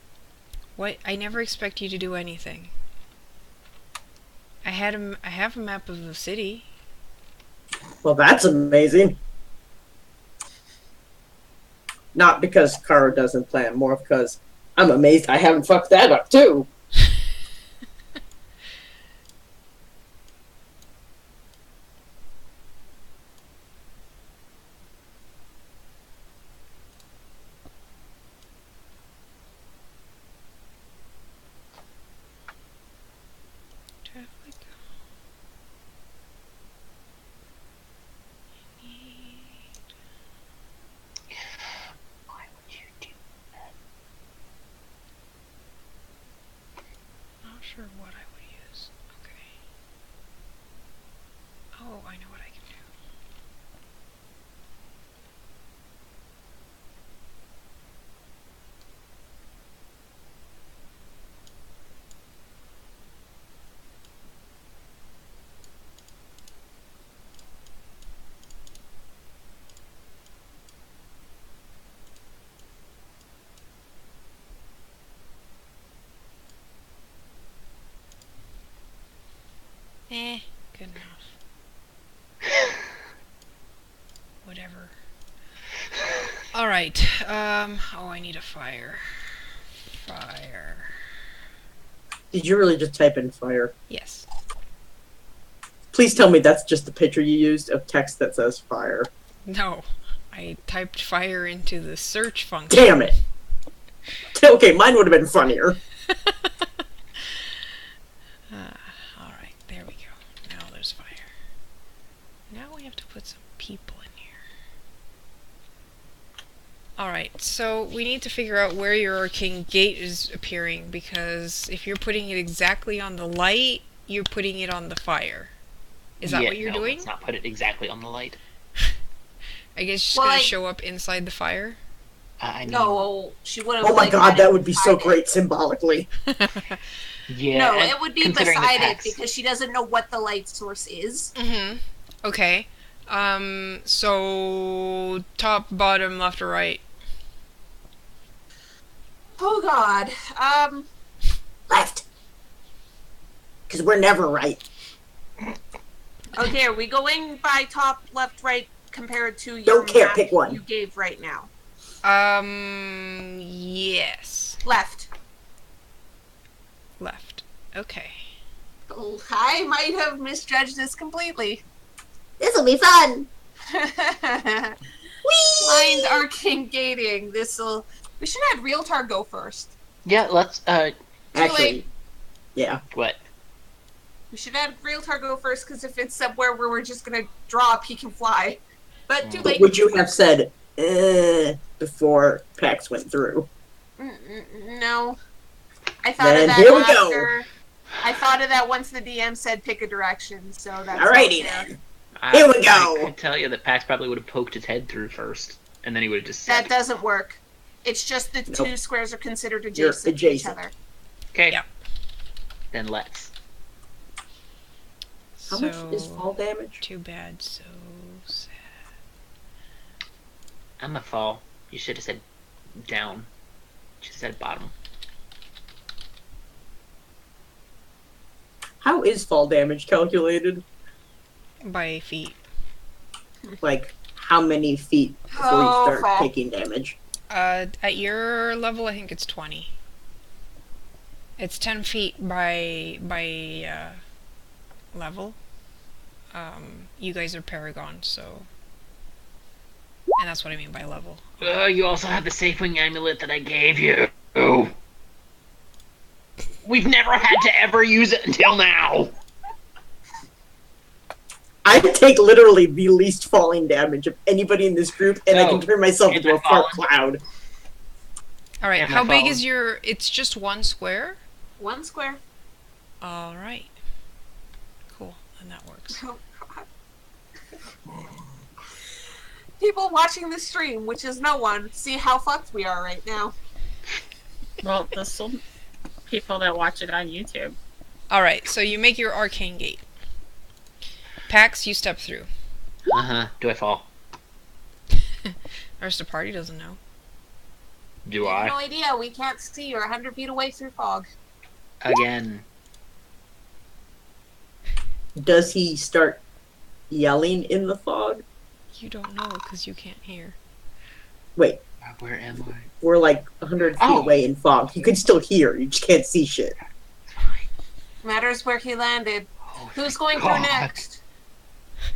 Speaker 2: What? I never expect you to do anything. I have a map of the city.
Speaker 4: Well, that's amazing. Not because Karu doesn't plan, more because I'm amazed I haven't fucked that up too.
Speaker 2: Traffic.
Speaker 1: Why would you do that?
Speaker 2: Not sure what I would use. Okay. Oh, I know what I can do. Good enough. Whatever. Alright, oh, I need a fire. Fire.
Speaker 4: Did you really just type in fire?
Speaker 2: Yes.
Speaker 4: Please tell me that's just the picture you used of text that says fire.
Speaker 2: No. I typed fire into the search function.
Speaker 4: Damn it! Okay, mine would have been funnier.
Speaker 2: Alright, there we go. Now there's fire. Now we have to put some people in here. Alright, so we need to figure out where your arcane gate is appearing, because if you're putting it exactly on the light, you're putting it on the fire. Is that what you're doing?
Speaker 1: Let's not put it exactly on the light.
Speaker 2: I guess she's
Speaker 6: Well,
Speaker 2: gonna
Speaker 6: like-
Speaker 2: show up inside the fire?
Speaker 1: I mean,
Speaker 6: No, she would have.
Speaker 4: Oh my god, that would be so great symbolically.
Speaker 1: yeah.
Speaker 6: No,
Speaker 1: and
Speaker 6: it would be
Speaker 1: considering the
Speaker 6: beside it
Speaker 1: text-
Speaker 6: because she doesn't know what the light source is.
Speaker 2: Mm-hmm. Okay. So top, bottom, left, or right?
Speaker 6: Oh god.
Speaker 4: Left. Because we're never right.
Speaker 6: Okay, are we going by top, left, right compared to your
Speaker 4: Don't care,
Speaker 6: map
Speaker 4: pick one.
Speaker 6: you gave right now?
Speaker 2: Yes.
Speaker 6: Left.
Speaker 2: Left. Okay.
Speaker 6: Oh, I might have misjudged this completely.
Speaker 4: This'll be fun.
Speaker 6: Blind arcane gating. This'll. We should have Realtar go first.
Speaker 1: Yeah, let's.
Speaker 4: Actually, yeah.
Speaker 1: What?
Speaker 6: We should have Realtar go first because if it's somewhere where we're just gonna drop, he can fly. But too
Speaker 1: But
Speaker 6: late.
Speaker 4: Would you have said before PAX went through?
Speaker 6: No. I thought
Speaker 4: Then
Speaker 6: of that
Speaker 4: here we go.
Speaker 6: after. I thought of that once the DM said pick a direction, so that's
Speaker 4: Alrighty
Speaker 6: not fair.
Speaker 4: then. Here we go.
Speaker 1: I could tell you that Pax probably would have poked his head through first, and then he would have just said,
Speaker 6: That doesn't work. It's just the
Speaker 4: Nope.
Speaker 6: two squares are considered
Speaker 4: You're
Speaker 6: adjacent to each
Speaker 4: adjacent.
Speaker 6: other.
Speaker 1: "Okay,
Speaker 2: Yeah.
Speaker 1: then let's."
Speaker 4: How much is fall damage?
Speaker 2: Too bad, so sad.
Speaker 1: I'm a fall. You should have said down. You should have said bottom.
Speaker 4: How is fall damage calculated?
Speaker 2: By feet.
Speaker 4: Like, how many feet before
Speaker 6: Oh,
Speaker 4: you start
Speaker 6: fall.
Speaker 4: taking damage?
Speaker 2: At your level, I think it's 20. It's 10 feet by level. You guys are Paragon, so... And that's what I mean by level.
Speaker 1: You also have the safe wing amulet that I gave you. Oh. We've never had to ever use it until now.
Speaker 4: I take literally the least falling damage of anybody in this group, and I
Speaker 1: No.
Speaker 4: can turn myself
Speaker 1: Am
Speaker 4: into
Speaker 1: I
Speaker 4: a fart
Speaker 1: falling?
Speaker 4: cloud.
Speaker 2: Alright,
Speaker 1: Am I
Speaker 2: how big
Speaker 1: following?
Speaker 2: is your... It's just one square?
Speaker 6: One square.
Speaker 2: Alright. Cool, and that works.
Speaker 6: Oh, God. People watching the stream, which is no one, see how fucked we are right now.
Speaker 3: Well, there's some people that watch it on YouTube.
Speaker 2: Alright, so you make your arcane gate. Pax, you step through.
Speaker 1: Uh-huh. Do I fall?
Speaker 2: The rest of the party doesn't know.
Speaker 1: Do
Speaker 6: We have no
Speaker 1: I?
Speaker 6: idea. We can't see. You're 100 feet away through fog.
Speaker 1: Again.
Speaker 4: Does he start yelling in the fog?
Speaker 2: You don't know because you can't hear.
Speaker 4: Wait,
Speaker 1: Where am I?
Speaker 4: we're like 100 feet
Speaker 1: Oh.
Speaker 4: away in fog. You can still hear, you just can't see shit.
Speaker 6: Matters where he landed.
Speaker 1: Oh,
Speaker 6: Who's
Speaker 1: thank
Speaker 6: going
Speaker 1: God.
Speaker 6: through next?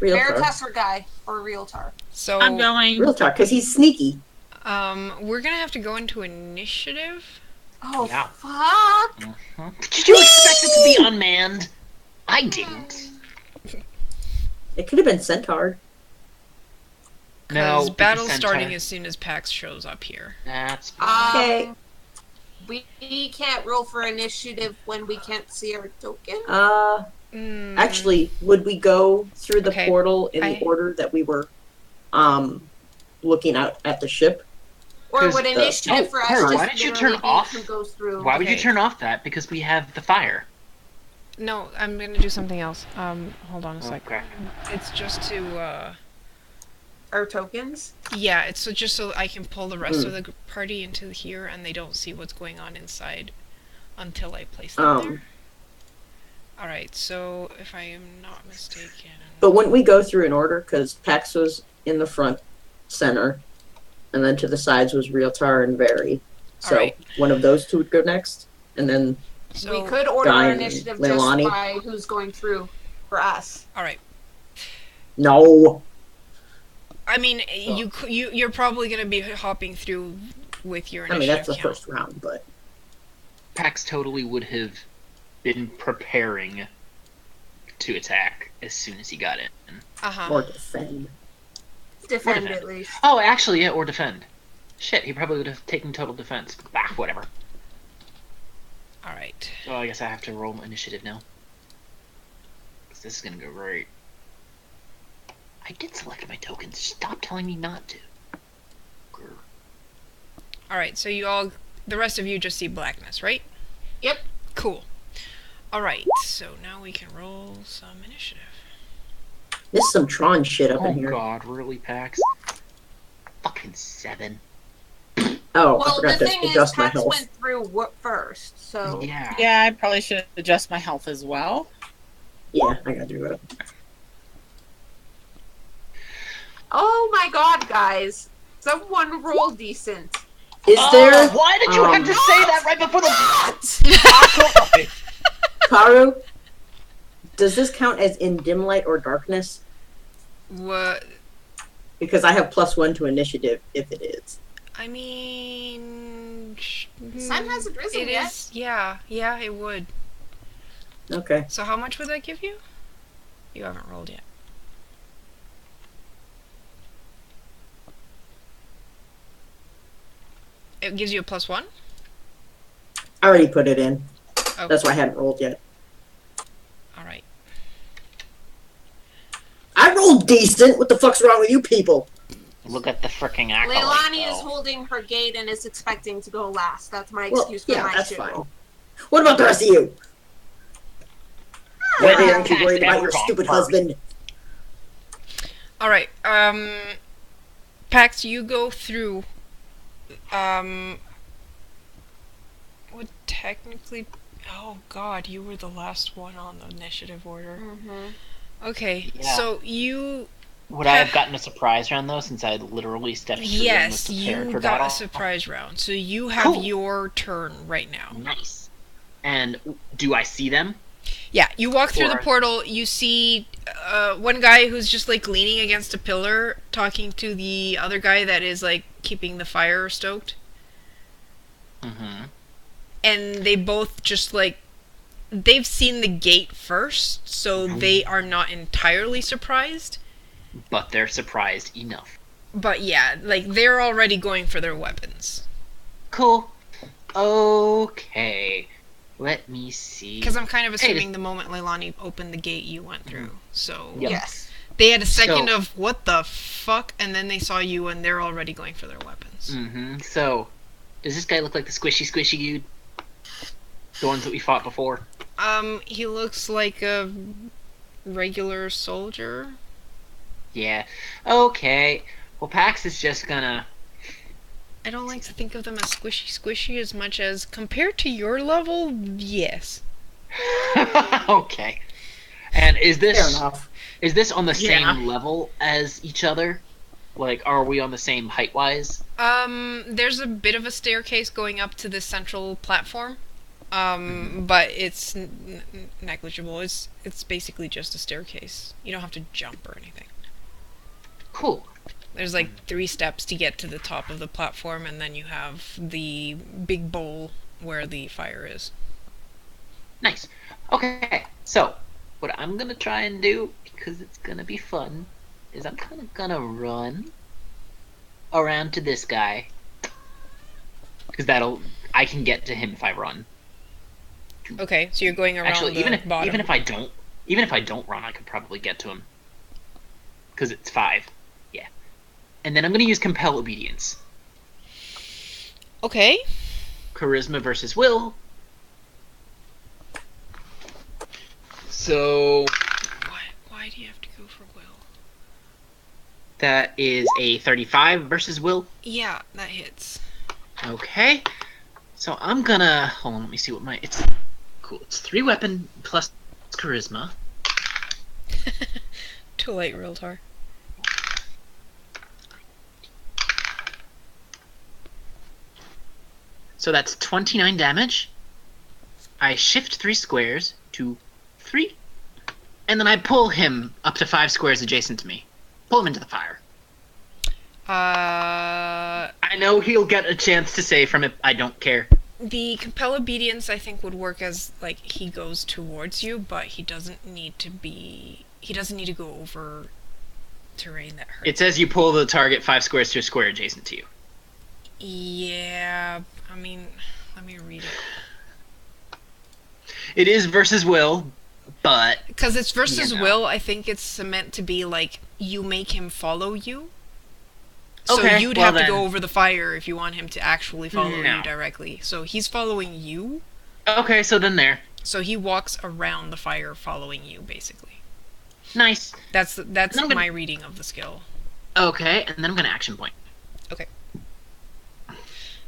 Speaker 4: Realtar.
Speaker 6: Veritas or Guy? Or Realtar?
Speaker 2: So,
Speaker 3: I'm going.
Speaker 4: Realtar, because he's sneaky.
Speaker 2: we're gonna have to go into initiative.
Speaker 6: Oh,
Speaker 1: Yeah.
Speaker 6: fuck!
Speaker 1: Huh? Did you expect it to be unmanned? I didn't.
Speaker 4: It could have been Centaur.
Speaker 1: No.
Speaker 2: Because battle's
Speaker 1: because
Speaker 2: starting
Speaker 1: Centaur-
Speaker 2: as soon as Pax shows up here.
Speaker 1: That's
Speaker 4: Okay.
Speaker 6: We can't roll for initiative when we can't see our token.
Speaker 2: Mm,
Speaker 4: Actually, would we go through the
Speaker 2: Okay,
Speaker 4: portal in
Speaker 2: I-
Speaker 4: the order that we were looking out at the ship?
Speaker 6: Or
Speaker 1: Because
Speaker 6: would
Speaker 1: the-
Speaker 6: initiative
Speaker 1: Oh,
Speaker 6: for us
Speaker 1: Kurt,
Speaker 6: just
Speaker 1: why don't you
Speaker 6: literally
Speaker 1: turn
Speaker 6: be
Speaker 1: off-
Speaker 6: who goes through?
Speaker 1: Why would you
Speaker 2: Okay.
Speaker 1: turn off that? Because we have the fire.
Speaker 2: no, I'm gonna do something else. Hold on a sec.
Speaker 1: Okay.
Speaker 2: It's just to,
Speaker 6: Our tokens?
Speaker 2: yeah, it's just so I can pull the rest of the party into here and they don't see what's going on inside until I place them there. Alright, so if I am not mistaken...
Speaker 4: But wouldn't we go through in order? Because Pax was in the front center, and then to the sides was Realtar and Very. So
Speaker 2: Alright.
Speaker 4: one of those two would go next, and then
Speaker 2: So,
Speaker 6: We could order
Speaker 4: Guy
Speaker 6: our
Speaker 4: and
Speaker 6: initiative
Speaker 4: Leilani.
Speaker 6: just by who's going through for us.
Speaker 2: Alright.
Speaker 4: no.
Speaker 2: I mean, you're probably gonna be hopping through with your
Speaker 4: I
Speaker 2: initiative
Speaker 4: mean that's the
Speaker 2: count.
Speaker 4: first round, but
Speaker 1: Pax totally would have been preparing to attack as soon as he got in.
Speaker 2: Uh-huh.
Speaker 4: or defend.
Speaker 6: Defend
Speaker 1: defend.
Speaker 6: at least.
Speaker 1: Oh, actually, yeah, or defend. Shit, he probably would have taken total defense. Bah, whatever.
Speaker 2: Alright.
Speaker 1: So I guess I have to roll initiative now. 'Cause this is gonna go great. I did select my tokens. Stop telling me not to. Grr.
Speaker 2: Alright, so the rest of you just see blackness, right?
Speaker 6: Yep.
Speaker 2: Cool. Alright, so now we can roll some initiative.
Speaker 4: There's some Tron shit up
Speaker 1: Oh
Speaker 4: in here.
Speaker 1: god, really, Pax? Fucking 7.
Speaker 4: Oh, I
Speaker 6: Well,
Speaker 4: forgot
Speaker 6: the
Speaker 4: to
Speaker 6: thing is,
Speaker 4: adjust my
Speaker 6: Pax
Speaker 4: health.
Speaker 6: went through first, so...
Speaker 1: Yeah.
Speaker 3: Yeah, I probably should adjust my health as well.
Speaker 4: Yeah, I gotta do that.
Speaker 6: Oh my god, guys. Someone roll decent.
Speaker 4: Is there...
Speaker 1: Why did you have to say that right before the...
Speaker 4: Karu, does this count as in dim light or darkness?
Speaker 2: What?
Speaker 4: Because I have +1 to initiative if it is.
Speaker 2: I mean...
Speaker 6: The sun hasn't risen
Speaker 2: It
Speaker 6: yet.
Speaker 2: is, yeah, it would.
Speaker 4: Okay.
Speaker 2: So how much would that give you? You haven't rolled yet. It gives you a +1?
Speaker 4: I already put it in.
Speaker 2: Oh,
Speaker 4: That's why I hadn't rolled yet.
Speaker 2: alright.
Speaker 4: I rolled decent! What the fuck's wrong with you people?
Speaker 1: Look at the fricking acolyte,
Speaker 6: Leilani is
Speaker 1: though.
Speaker 6: holding her gate and is expecting to go last. That's my
Speaker 4: Well,
Speaker 6: excuse for
Speaker 4: yeah,
Speaker 6: my
Speaker 4: that's
Speaker 6: shit
Speaker 4: fine.
Speaker 6: roll.
Speaker 4: What about the rest of you? Why
Speaker 1: Well,
Speaker 4: aren't you worried about your
Speaker 1: Pax
Speaker 4: stupid
Speaker 1: ever
Speaker 4: husband?
Speaker 2: Alright, Pax, you go through, would technically, oh god, you were the last one on the initiative order.
Speaker 6: Mm-hmm.
Speaker 2: Okay,
Speaker 1: Yeah.
Speaker 2: so you,
Speaker 1: Would I have gotten a surprise round, though, since I had literally stepped through and was
Speaker 2: yes,
Speaker 1: prepared
Speaker 2: you
Speaker 1: for
Speaker 2: got
Speaker 1: battle?
Speaker 2: a surprise round, so you have
Speaker 1: Cool.
Speaker 2: your turn right now.
Speaker 1: Nice. And do I see them?
Speaker 2: Yeah, you walk through the
Speaker 1: Or-
Speaker 2: portal, you see one guy who's just like leaning against a pillar talking to the other guy that is like keeping the fire stoked.
Speaker 1: Mm-hmm.
Speaker 2: And they both just like, they've seen the gate first, so they are not entirely surprised.
Speaker 1: But they're surprised enough.
Speaker 2: But yeah, like they're already going for their weapons.
Speaker 1: Cool. Okay. Let me see.
Speaker 2: Because I'm kind of
Speaker 1: Hey,
Speaker 2: assuming the moment Leilani opened the gate, you went through. So
Speaker 1: Yep.
Speaker 6: Yes.
Speaker 2: they had a second
Speaker 1: So-
Speaker 2: of what the fuck, and then they saw you, and they're already going for their weapons.
Speaker 1: Mm-hmm. So, does this guy look like the squishy dude? The ones that we fought before?
Speaker 2: He looks like a regular soldier.
Speaker 1: Yeah. Okay. Well, Pax is just gonna...
Speaker 2: I don't like to think of them as squishy as much as, compared to your level, yes.
Speaker 1: Okay. And is
Speaker 4: Fair
Speaker 1: this
Speaker 4: enough.
Speaker 1: on the
Speaker 3: Yeah.
Speaker 1: same level as each other? Like, are we on the same height-wise?
Speaker 2: There's a bit of a staircase going up to the central platform. But it's negligible. It's basically just a staircase. You don't have to jump or anything.
Speaker 1: Cool.
Speaker 2: There's like 3 steps to get to the top of the platform, and then you have the big bowl where the fire is.
Speaker 1: Nice. Okay, so what I'm gonna try and do, because it's gonna be fun, is I'm kind of gonna run around to this guy, because I can get to him if I run.
Speaker 2: Okay, so you're going around
Speaker 1: Actually,
Speaker 2: the
Speaker 1: even
Speaker 2: bottom.
Speaker 1: if I don't run, I could probably get to him, because it's 5. Yeah, and then I'm gonna use compel obedience.
Speaker 2: Okay.
Speaker 1: Charisma versus will. So
Speaker 2: Why do you have to go for will?
Speaker 1: that is a 35 versus will.
Speaker 2: Yeah, that hits.
Speaker 1: Okay. So I'm gonna hold on. Let me see what it's cool. It's 3 weapon plus charisma.
Speaker 2: Too late, Realtar.
Speaker 1: So that's 29 damage. I shift 3 squares to 3, and then I pull him up to 5 squares adjacent to me. Pull him into the fire. I know he'll get a chance to save from it. I don't care.
Speaker 2: The compel obedience, I think, would work as like he goes towards you, but he doesn't need to be. He doesn't need to go over terrain that hurts.
Speaker 1: It says you pull the target 5 squares to a square adjacent to you.
Speaker 2: Yeah, I mean, let me read it.
Speaker 1: It is versus will, but
Speaker 2: Because it's versus
Speaker 1: You know.
Speaker 2: will, I think it's meant to be like you make him follow you. So
Speaker 1: Okay,
Speaker 2: you'd
Speaker 1: well
Speaker 2: have to
Speaker 1: then.
Speaker 2: go over the fire if you want him to actually follow
Speaker 1: No.
Speaker 2: you directly. So he's following you,
Speaker 1: okay. So then there.
Speaker 2: so he walks around the fire following you, basically.
Speaker 1: Nice.
Speaker 2: That's
Speaker 1: I'm gonna-
Speaker 2: my reading of the skill.
Speaker 1: Okay, and then I'm gonna action point
Speaker 2: Okay.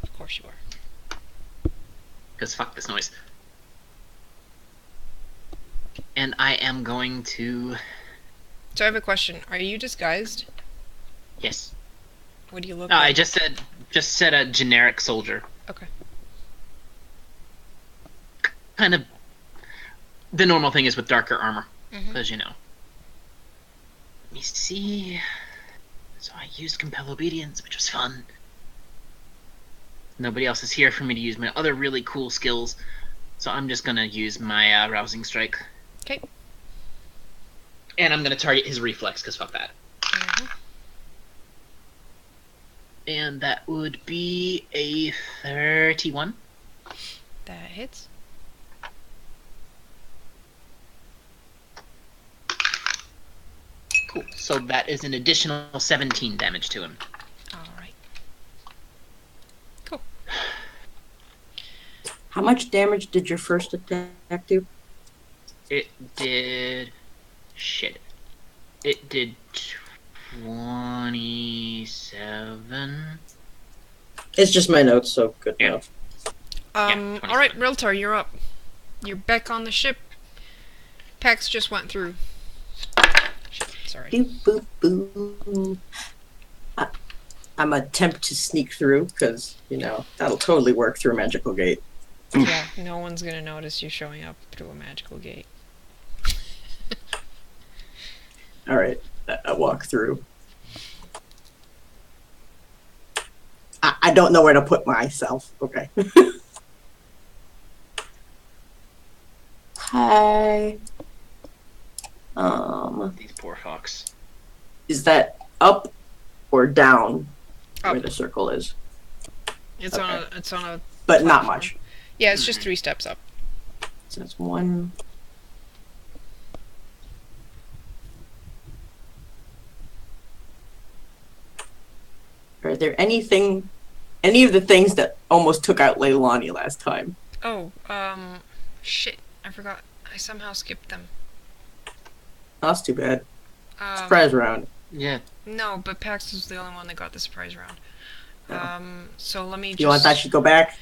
Speaker 2: Of course you are.
Speaker 1: because fuck this noise. And I am going to
Speaker 2: So I have a question. Are you disguised?
Speaker 1: yes.
Speaker 2: What do you look
Speaker 1: I
Speaker 2: like?
Speaker 1: just said a generic soldier.
Speaker 2: Okay.
Speaker 1: Kind of. The normal thing is with darker armor,
Speaker 2: Mhm.
Speaker 1: because you know. Let me see. So I used compel obedience, which was fun. Nobody else is here for me to use my other really cool skills, so I'm just gonna use my rousing strike.
Speaker 2: Okay.
Speaker 1: And I'm gonna target his reflex, because fuck that.
Speaker 2: Mhm.
Speaker 1: And that would be a 31.
Speaker 2: That hits.
Speaker 1: Cool. So that is an additional 17 damage to him.
Speaker 2: Alright.
Speaker 4: How much damage did your first attack do?
Speaker 1: It did... Shit. It did 27.
Speaker 4: It's just my notes, so good
Speaker 1: Yeah.
Speaker 4: enough.
Speaker 1: Yeah,
Speaker 2: Alright, Riltar, you're up. You're back on the ship. Pax just went through. Shit, sorry.
Speaker 4: Boop, boop, boop. I'm attempt to sneak through, because, you know, that'll totally work through a magical gate.
Speaker 2: Yeah, no one's gonna notice you showing up through a magical gate.
Speaker 4: Alright, I walk through. I don't know where to put myself. Okay. Hi.
Speaker 1: These poor fucks.
Speaker 4: Is that up or down
Speaker 2: Up.
Speaker 4: where the circle is?
Speaker 2: It's
Speaker 4: Okay.
Speaker 2: on a
Speaker 4: But not
Speaker 2: platform.
Speaker 4: much.
Speaker 2: Yeah, it's just 3 steps up.
Speaker 4: So that's one. Are there any of the things that almost took out Leilani last time?
Speaker 2: Oh, shit. I forgot. I somehow skipped them.
Speaker 4: That's too bad.
Speaker 2: Um,
Speaker 4: Surprise round.
Speaker 1: Yeah.
Speaker 2: No, but Pax was the only one that got the surprise round.
Speaker 4: Oh.
Speaker 2: So let me just...
Speaker 4: You want that to go back?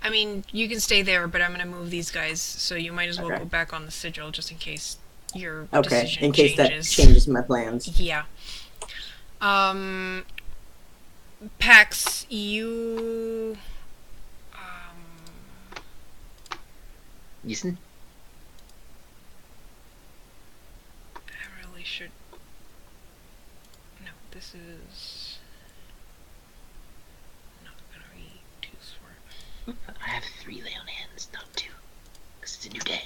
Speaker 2: I mean, you can stay there, but I'm gonna move these guys, so you might as well
Speaker 4: Okay.
Speaker 2: go back on the sigil just in case your
Speaker 4: Okay,
Speaker 2: decision
Speaker 4: in case
Speaker 2: changes.
Speaker 4: that changes my plans.
Speaker 2: Yeah. Pax, you...
Speaker 1: Listen.
Speaker 2: I really should... No, this is... not gonna be too smart.
Speaker 1: I have 3 lay on hands, not 2. Because it's a new day.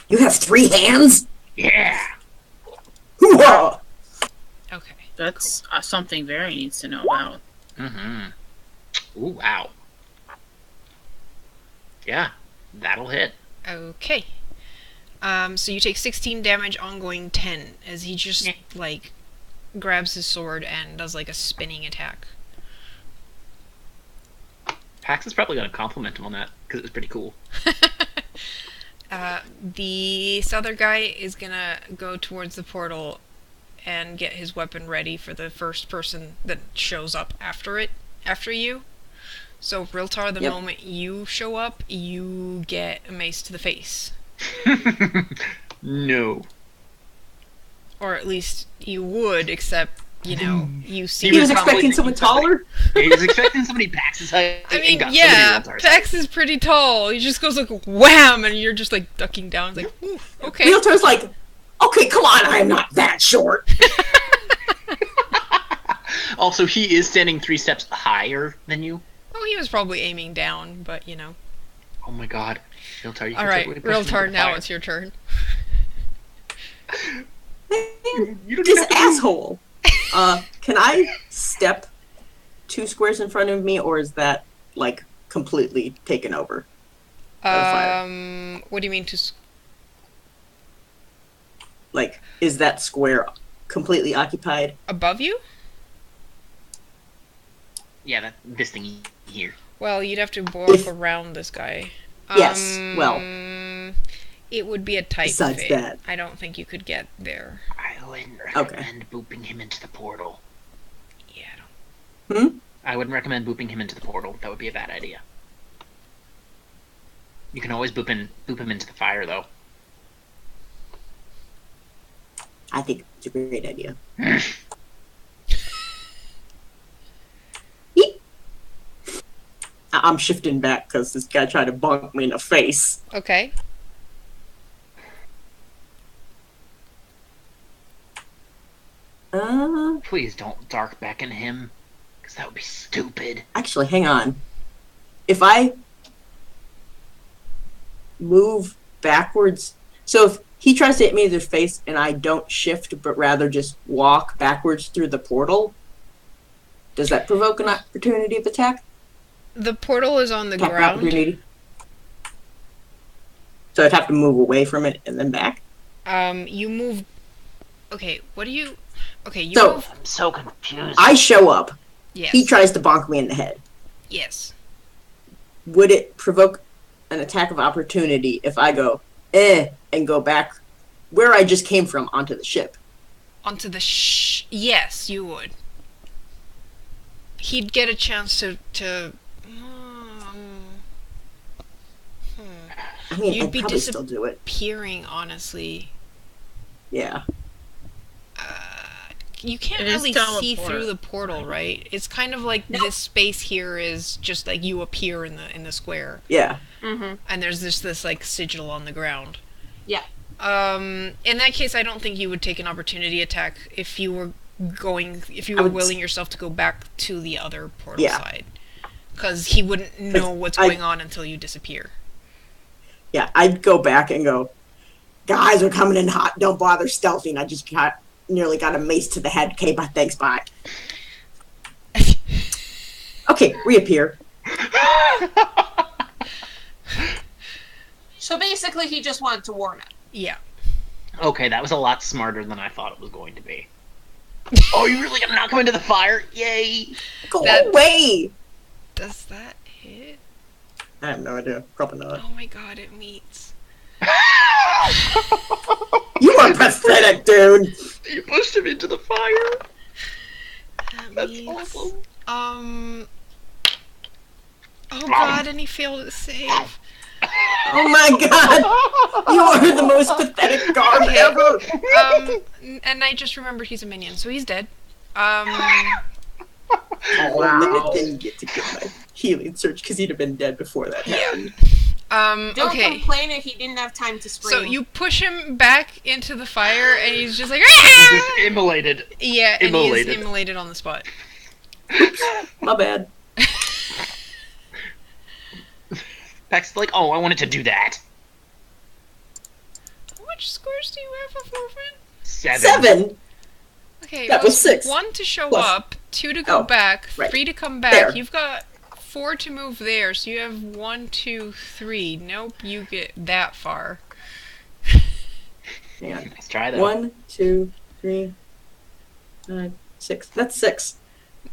Speaker 4: You have 3 hands?
Speaker 1: Yeah!
Speaker 4: Whoa!
Speaker 2: Okay.
Speaker 3: That's something Barry needs to know about.
Speaker 1: Mm-hmm. Ooh, wow. Yeah, that'll hit.
Speaker 2: Okay. So you take 16 damage, ongoing 10, as he just, like, grabs his sword and does, like, a spinning attack.
Speaker 1: Pax is probably going to compliment him on that, because it was pretty cool.
Speaker 2: This other guy is gonna go towards the portal and get his weapon ready for the first person that shows up after you. So, Riltar, the
Speaker 4: Yep.
Speaker 2: moment you show up, you get a mace to the face.
Speaker 1: No.
Speaker 2: Or at least you would, except, you know, you see
Speaker 4: He was
Speaker 1: was probably
Speaker 4: expecting someone taller?
Speaker 1: He was expecting somebody Pax's height.
Speaker 2: I
Speaker 1: and
Speaker 2: mean,
Speaker 1: got
Speaker 2: yeah,
Speaker 1: somebody Riltar's
Speaker 2: Pax is pretty tall. He just goes like, wham, and you're just like ducking down. It's like, ooh, okay.
Speaker 4: Realtor's like, okay, come on, I'm not that short.
Speaker 1: Also, he is standing 3 steps higher than you.
Speaker 2: Oh, he was probably aiming down, but, you know.
Speaker 1: Oh my god. Realtar, you can
Speaker 2: Alright,
Speaker 1: totally push him into
Speaker 2: Riltar,
Speaker 1: the
Speaker 2: now
Speaker 1: fire.
Speaker 2: it's your turn.
Speaker 1: You don't
Speaker 4: This
Speaker 1: have to move.
Speaker 4: asshole. Can I step 2 squares in front of me, or is that like completely taken over? By the fire?
Speaker 2: What do you mean
Speaker 4: Like, is that square completely occupied?
Speaker 2: above you?
Speaker 1: Yeah, this thing here.
Speaker 2: Well, you'd have to walk around this guy.
Speaker 4: Yes, well.
Speaker 2: It would be a tight
Speaker 4: Besides
Speaker 2: fit.
Speaker 4: that.
Speaker 2: I don't think you could get there.
Speaker 1: I wouldn't recommend booping him into the portal.
Speaker 2: Yeah, I don't.
Speaker 1: I wouldn't recommend booping him into the portal. That would be a bad idea. You can always boop him into the fire, though.
Speaker 4: I think it's a great idea. I'm shifting back because this guy tried to bonk me in the face.
Speaker 2: Okay.
Speaker 1: Please don't dark beckon him, because that would be stupid.
Speaker 4: Actually, hang on. If I move backwards, so if he tries to hit me in the face and I don't shift, but rather just walk backwards through the portal, does that provoke an opportunity of attack?
Speaker 2: The portal is on the
Speaker 4: Attack
Speaker 2: ground.
Speaker 4: opportunity? So I'd have to move away from it and then back?
Speaker 2: You move. Okay, what do you? Okay, you
Speaker 4: So-
Speaker 2: move.
Speaker 1: I'm so confused.
Speaker 4: I show up.
Speaker 2: Yes.
Speaker 4: He tries to bonk me in the head.
Speaker 2: Yes.
Speaker 4: Would it provoke an attack of opportunity if I go, and go back where I just came from onto the ship?
Speaker 2: Onto the Yes, you would. He'd get a chance to.
Speaker 4: I mean,
Speaker 2: You'd
Speaker 4: I'd
Speaker 2: be
Speaker 4: probably still do it.
Speaker 2: Peering, honestly.
Speaker 4: Yeah.
Speaker 2: You can't
Speaker 3: It is
Speaker 2: really see
Speaker 3: teleport.
Speaker 2: through the portal, right? It's kind of like this space here is just like you appear in the square,
Speaker 4: Yeah.
Speaker 6: Mm-hmm.
Speaker 2: and there's this like sigil on the ground.
Speaker 6: Yeah.
Speaker 2: In that case, I don't think you would take an opportunity attack if you were
Speaker 4: I would-
Speaker 2: willing yourself to go back to the other portal
Speaker 4: Yeah.
Speaker 2: side, because he wouldn't know what's
Speaker 4: I-
Speaker 2: going on until you disappear.
Speaker 4: Yeah, I'd go back and go, guys, we're coming in hot. Don't bother stealthing. I just nearly got a mace to the head. Okay, bye. Thanks, bye. Okay, reappear.
Speaker 6: So basically, he just wanted to warn it.
Speaker 2: Yeah.
Speaker 1: Okay, that was a lot smarter than I thought it was going to be. Oh, you really gonna knock him into the fire? Yay!
Speaker 4: Go
Speaker 2: That-
Speaker 4: away!
Speaker 2: Does that hit?
Speaker 4: I have no idea. Probably not.
Speaker 2: Oh my god, it meets.
Speaker 4: You are pathetic, dude.
Speaker 1: You pushed him into the fire.
Speaker 2: That
Speaker 1: That's
Speaker 2: meets.
Speaker 1: awesome.
Speaker 2: Oh god, and he failed to save.
Speaker 4: Oh my god! You are the most pathetic guard
Speaker 2: Okay.
Speaker 4: ever!
Speaker 2: And I just remembered he's a minion, so he's dead.
Speaker 4: Oh, and then it didn't get to get my healing surge because he'd have been dead before that happened.
Speaker 6: Don't
Speaker 2: Okay.
Speaker 6: complain if he didn't have time to scream.
Speaker 2: So you push him back into the fire, and he's just like,
Speaker 1: He's just immolated.
Speaker 2: yeah, and he's
Speaker 1: Immolated.
Speaker 2: immolated on the spot.
Speaker 4: My bad.
Speaker 1: Pax like, oh, I wanted to do that.
Speaker 2: How much squares do you have of movement?
Speaker 4: 7!
Speaker 2: Okay,
Speaker 4: That
Speaker 2: it
Speaker 4: was 6.
Speaker 2: 1 to show
Speaker 4: Plus-
Speaker 2: up, 2 to go
Speaker 4: Oh,
Speaker 2: back,
Speaker 4: right.
Speaker 2: 3 to come back.
Speaker 4: There.
Speaker 2: You've got 4 to move there, so you have 1, 2, 3. Nope, you get that far.
Speaker 4: Hang on.
Speaker 1: Let's try that.
Speaker 4: 1, 2, 3, 5, 6. That's 6.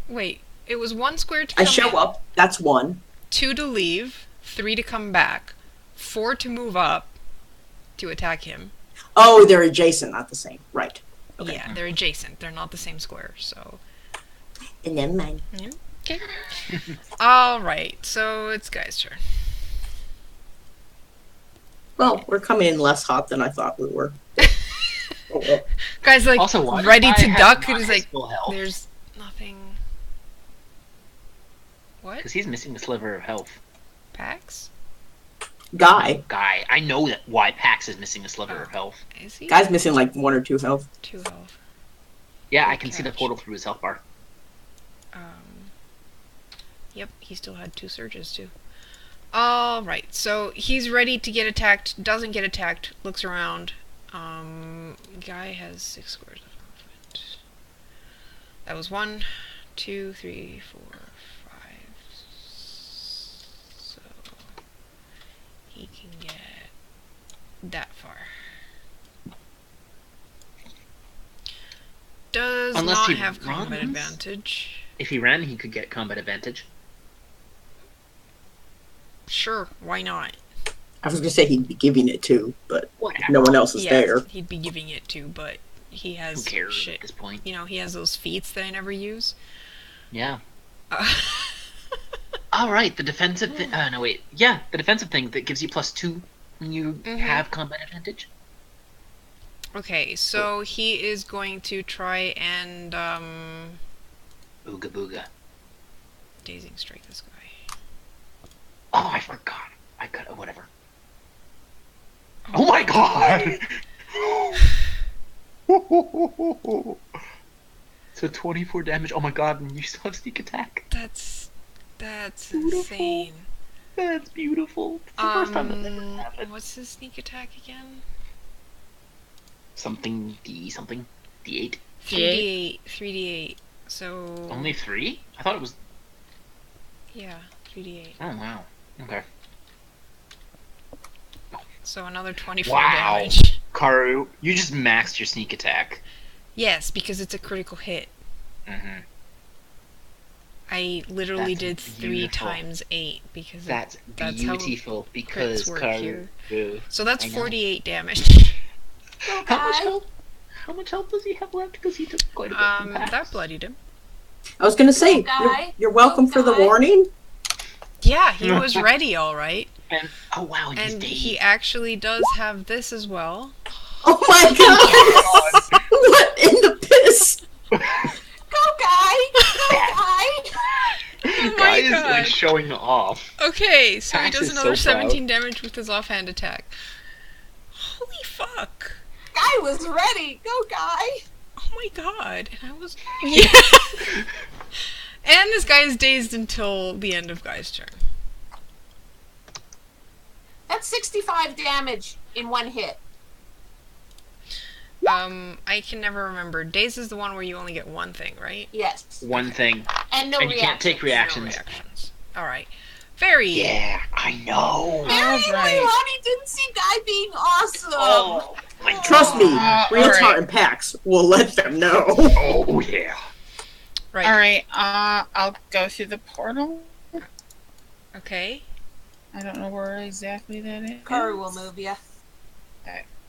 Speaker 2: Wait, it was 1 square to
Speaker 4: I
Speaker 2: come
Speaker 4: show
Speaker 2: in,
Speaker 4: up. That's 1.
Speaker 2: 2 to leave, 3 to come back, 4 to move up to attack him.
Speaker 4: Oh, they're adjacent, not the same. Right. Okay.
Speaker 2: Yeah, they're adjacent. They're not the same square, so.
Speaker 4: And then mine.
Speaker 2: Okay. Alright, so it's Guy's turn.
Speaker 4: Well, we're coming in less hot than I thought we were. Oh, well.
Speaker 2: Guy's like
Speaker 1: Also, why
Speaker 2: ready
Speaker 1: does
Speaker 2: to
Speaker 1: Guy have
Speaker 2: duck,
Speaker 1: not
Speaker 2: and he's
Speaker 1: his
Speaker 2: like,
Speaker 1: full health?
Speaker 2: there's nothing. What?
Speaker 1: Because he's missing a sliver of health.
Speaker 2: Pax?
Speaker 4: Guy.
Speaker 1: Guy, I know that why Pax is missing a sliver of health.
Speaker 2: Is he?
Speaker 4: Guy's missing like 1 or 2 health.
Speaker 2: 2 health.
Speaker 1: Yeah, I
Speaker 2: Good
Speaker 1: can see the
Speaker 2: catch.
Speaker 1: portal through his health bar.
Speaker 2: Yep, he still had 2 surges too. Alright, so he's ready to get attacked, doesn't get attacked, looks around. Guy has 6 squares of movement. That was 1, 2, 3, 4, that far. Does
Speaker 1: Unless
Speaker 2: not
Speaker 1: he
Speaker 2: have combat
Speaker 1: runs?
Speaker 2: advantage.
Speaker 1: If he ran, he could get combat advantage.
Speaker 2: Sure, why not?
Speaker 4: I was gonna say he'd be giving it to, but
Speaker 1: Whatever.
Speaker 4: no one else is there.
Speaker 2: He'd be giving it to, but he
Speaker 1: Who
Speaker 2: has
Speaker 1: cares
Speaker 2: shit.
Speaker 1: at this point?
Speaker 2: You know, he has those feats that I never use.
Speaker 1: Yeah.
Speaker 2: Uh,
Speaker 1: All right, the defensive thing. No, wait. Yeah, the defensive thing that gives you +2 when you have combat advantage.
Speaker 2: okay, so he is going to try and
Speaker 1: Ooga booga.
Speaker 2: dazing strike this guy.
Speaker 1: Oh, I forgot. I could. Whatever. Oh my god! So 24 damage. Oh my god, and you still have sneak attack.
Speaker 2: That's
Speaker 1: Beautiful.
Speaker 2: insane.
Speaker 1: That's beautiful. It's the first time that ever happened.
Speaker 2: What's his sneak attack again?
Speaker 1: Something D something. D8.
Speaker 2: 3d8. 3d8. So
Speaker 1: Only 3? I thought it was.
Speaker 2: yeah, 3d8.
Speaker 1: Oh wow. Okay.
Speaker 2: So another 24
Speaker 1: Wow.
Speaker 2: damage.
Speaker 1: Karu, you just maxed your sneak attack.
Speaker 2: Yes, because it's a critical hit.
Speaker 1: Mm-hmm.
Speaker 2: I literally
Speaker 1: That's
Speaker 2: did 3
Speaker 1: beautiful.
Speaker 2: times 8 because
Speaker 1: That's
Speaker 2: how
Speaker 1: beautiful because
Speaker 2: work
Speaker 1: Karu.
Speaker 2: here. So that's
Speaker 1: I know.
Speaker 2: 48 damage.
Speaker 6: Go,
Speaker 1: How much
Speaker 6: guy.
Speaker 1: health? How much health does he have left? Because he took quite a bit from
Speaker 2: That
Speaker 1: Pax.
Speaker 2: bloodied him.
Speaker 4: I was gonna say,
Speaker 6: Guy?
Speaker 4: you're welcome for the
Speaker 6: Guy?
Speaker 4: warning.
Speaker 2: Yeah, he was ready, all right.
Speaker 1: And oh wow, and he's
Speaker 2: And
Speaker 1: dazed.
Speaker 2: he actually does have this as well.
Speaker 4: Oh my god! What in the piss?
Speaker 6: Go, guy. Go, guy.
Speaker 2: Oh
Speaker 1: Guy
Speaker 2: my
Speaker 1: is
Speaker 2: god.
Speaker 1: like showing off.
Speaker 2: Okay, so he
Speaker 1: Pax
Speaker 2: does
Speaker 1: is
Speaker 2: another
Speaker 1: so proud.
Speaker 2: 17 damage with his offhand attack. Holy fuck.
Speaker 6: Guy was ready. Go, guy.
Speaker 2: Oh my god. And I was. Yeah! And this guy is dazed until the end of Guy's turn.
Speaker 6: That's 65 damage in one hit.
Speaker 2: I can never remember. Daze is the one where you only get one thing, right?
Speaker 6: Yes.
Speaker 1: One thing,
Speaker 6: And no
Speaker 1: and you can't take
Speaker 2: No
Speaker 1: reactions.
Speaker 2: reactions. Alright. Very.
Speaker 1: Yeah, I know.
Speaker 6: Mary and
Speaker 3: right.
Speaker 6: Leilani didn't see Guy being awesome.
Speaker 1: Oh my god.
Speaker 4: Trust me, Realtar
Speaker 3: alright.
Speaker 4: and Pax will let them know.
Speaker 1: Oh yeah.
Speaker 2: Right.
Speaker 3: Alright, I'll go through the portal.
Speaker 2: Okay.
Speaker 3: I don't know where exactly that is.
Speaker 6: Karu will move ya.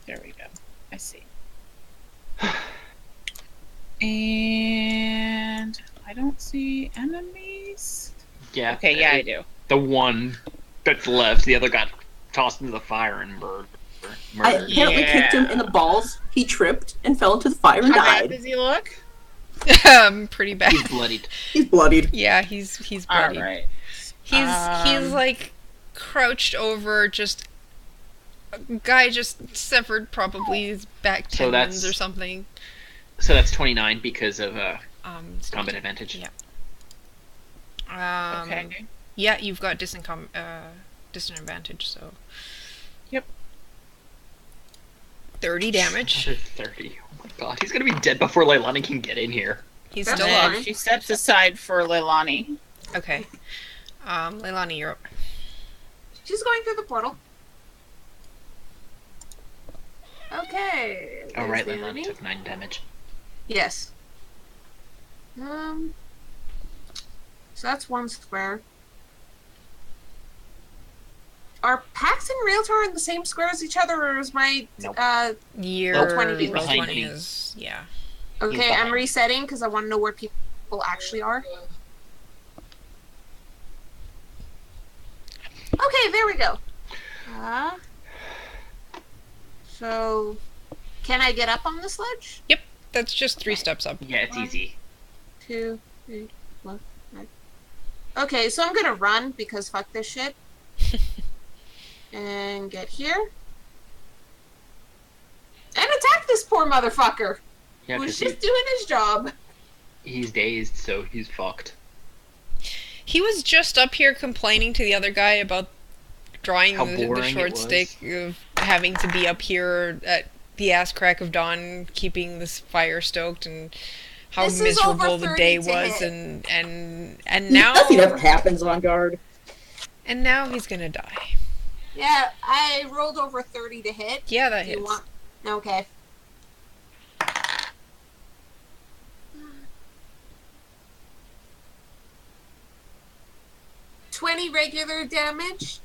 Speaker 3: There we go. I see. And I don't see enemies.
Speaker 1: Yeah.
Speaker 3: Okay, yeah, I do.
Speaker 1: The one that's left, the other got tossed into the fire and
Speaker 4: I
Speaker 1: murdered.
Speaker 4: apparently kicked him in the balls. He tripped and fell into the fire and
Speaker 3: How bad
Speaker 4: died.
Speaker 3: does he look?
Speaker 2: Pretty bad.
Speaker 1: He's bloodied.
Speaker 4: He's bloodied.
Speaker 2: Yeah, he's bloody.
Speaker 3: Alright.
Speaker 2: He's like crouched over, just a guy just severed probably his back
Speaker 1: So
Speaker 2: tendons
Speaker 1: that's-
Speaker 2: or something.
Speaker 1: So that's 29 because of combat
Speaker 2: Yeah.
Speaker 1: advantage.
Speaker 2: Yeah.
Speaker 3: Okay.
Speaker 2: Yeah, you've got disadvantage, so.
Speaker 3: Yep.
Speaker 2: 30 damage.
Speaker 1: Another 30. Oh my god, he's gonna be dead before Leilani can get in here.
Speaker 2: He's
Speaker 6: That's
Speaker 2: still
Speaker 6: fine.
Speaker 2: up.
Speaker 3: And she steps aside for Leilani.
Speaker 2: Okay. Leilani, you're up.
Speaker 6: She's going through the portal. Okay.
Speaker 1: Oh right,
Speaker 6: there's the
Speaker 1: Leilani
Speaker 6: enemy.
Speaker 1: took 9 damage.
Speaker 6: Yes. So that's one square. Are Pax and Realtor in the same square as each other, or is my
Speaker 1: Nope.
Speaker 2: Year
Speaker 1: Nope,
Speaker 6: 20
Speaker 1: he's
Speaker 6: below
Speaker 1: behind
Speaker 2: 20
Speaker 1: me.
Speaker 2: is, yeah.
Speaker 6: Okay,
Speaker 1: He's
Speaker 6: I'm
Speaker 1: behind.
Speaker 6: resetting because I want to know where people actually are. Okay, there we go. So, can I get up on the sledge?
Speaker 2: That's just 3 steps up.
Speaker 1: Yeah, it's easy.
Speaker 6: 2, 3, 4, 5. Okay, so I'm gonna run because fuck this shit. And get here. And attack this poor motherfucker
Speaker 1: Yeah,
Speaker 6: who's
Speaker 1: because
Speaker 6: just doing his job.
Speaker 1: he's dazed, so he's fucked.
Speaker 2: He was just up here complaining to the other guy about drawing
Speaker 1: How
Speaker 2: the
Speaker 1: boring
Speaker 2: short
Speaker 1: it was.
Speaker 2: stick of having to be up here at the ass crack of dawn keeping this fire stoked and how
Speaker 6: This is over
Speaker 2: miserable the
Speaker 6: 30
Speaker 2: day
Speaker 6: to
Speaker 2: was
Speaker 6: hit.
Speaker 2: and now
Speaker 4: Nothing ever happens on guard.
Speaker 2: and now he's gonna die.
Speaker 6: Yeah, I rolled over 30 to hit.
Speaker 2: Yeah, that
Speaker 6: Do you
Speaker 2: hits.
Speaker 6: want? Okay. $20 regular damage.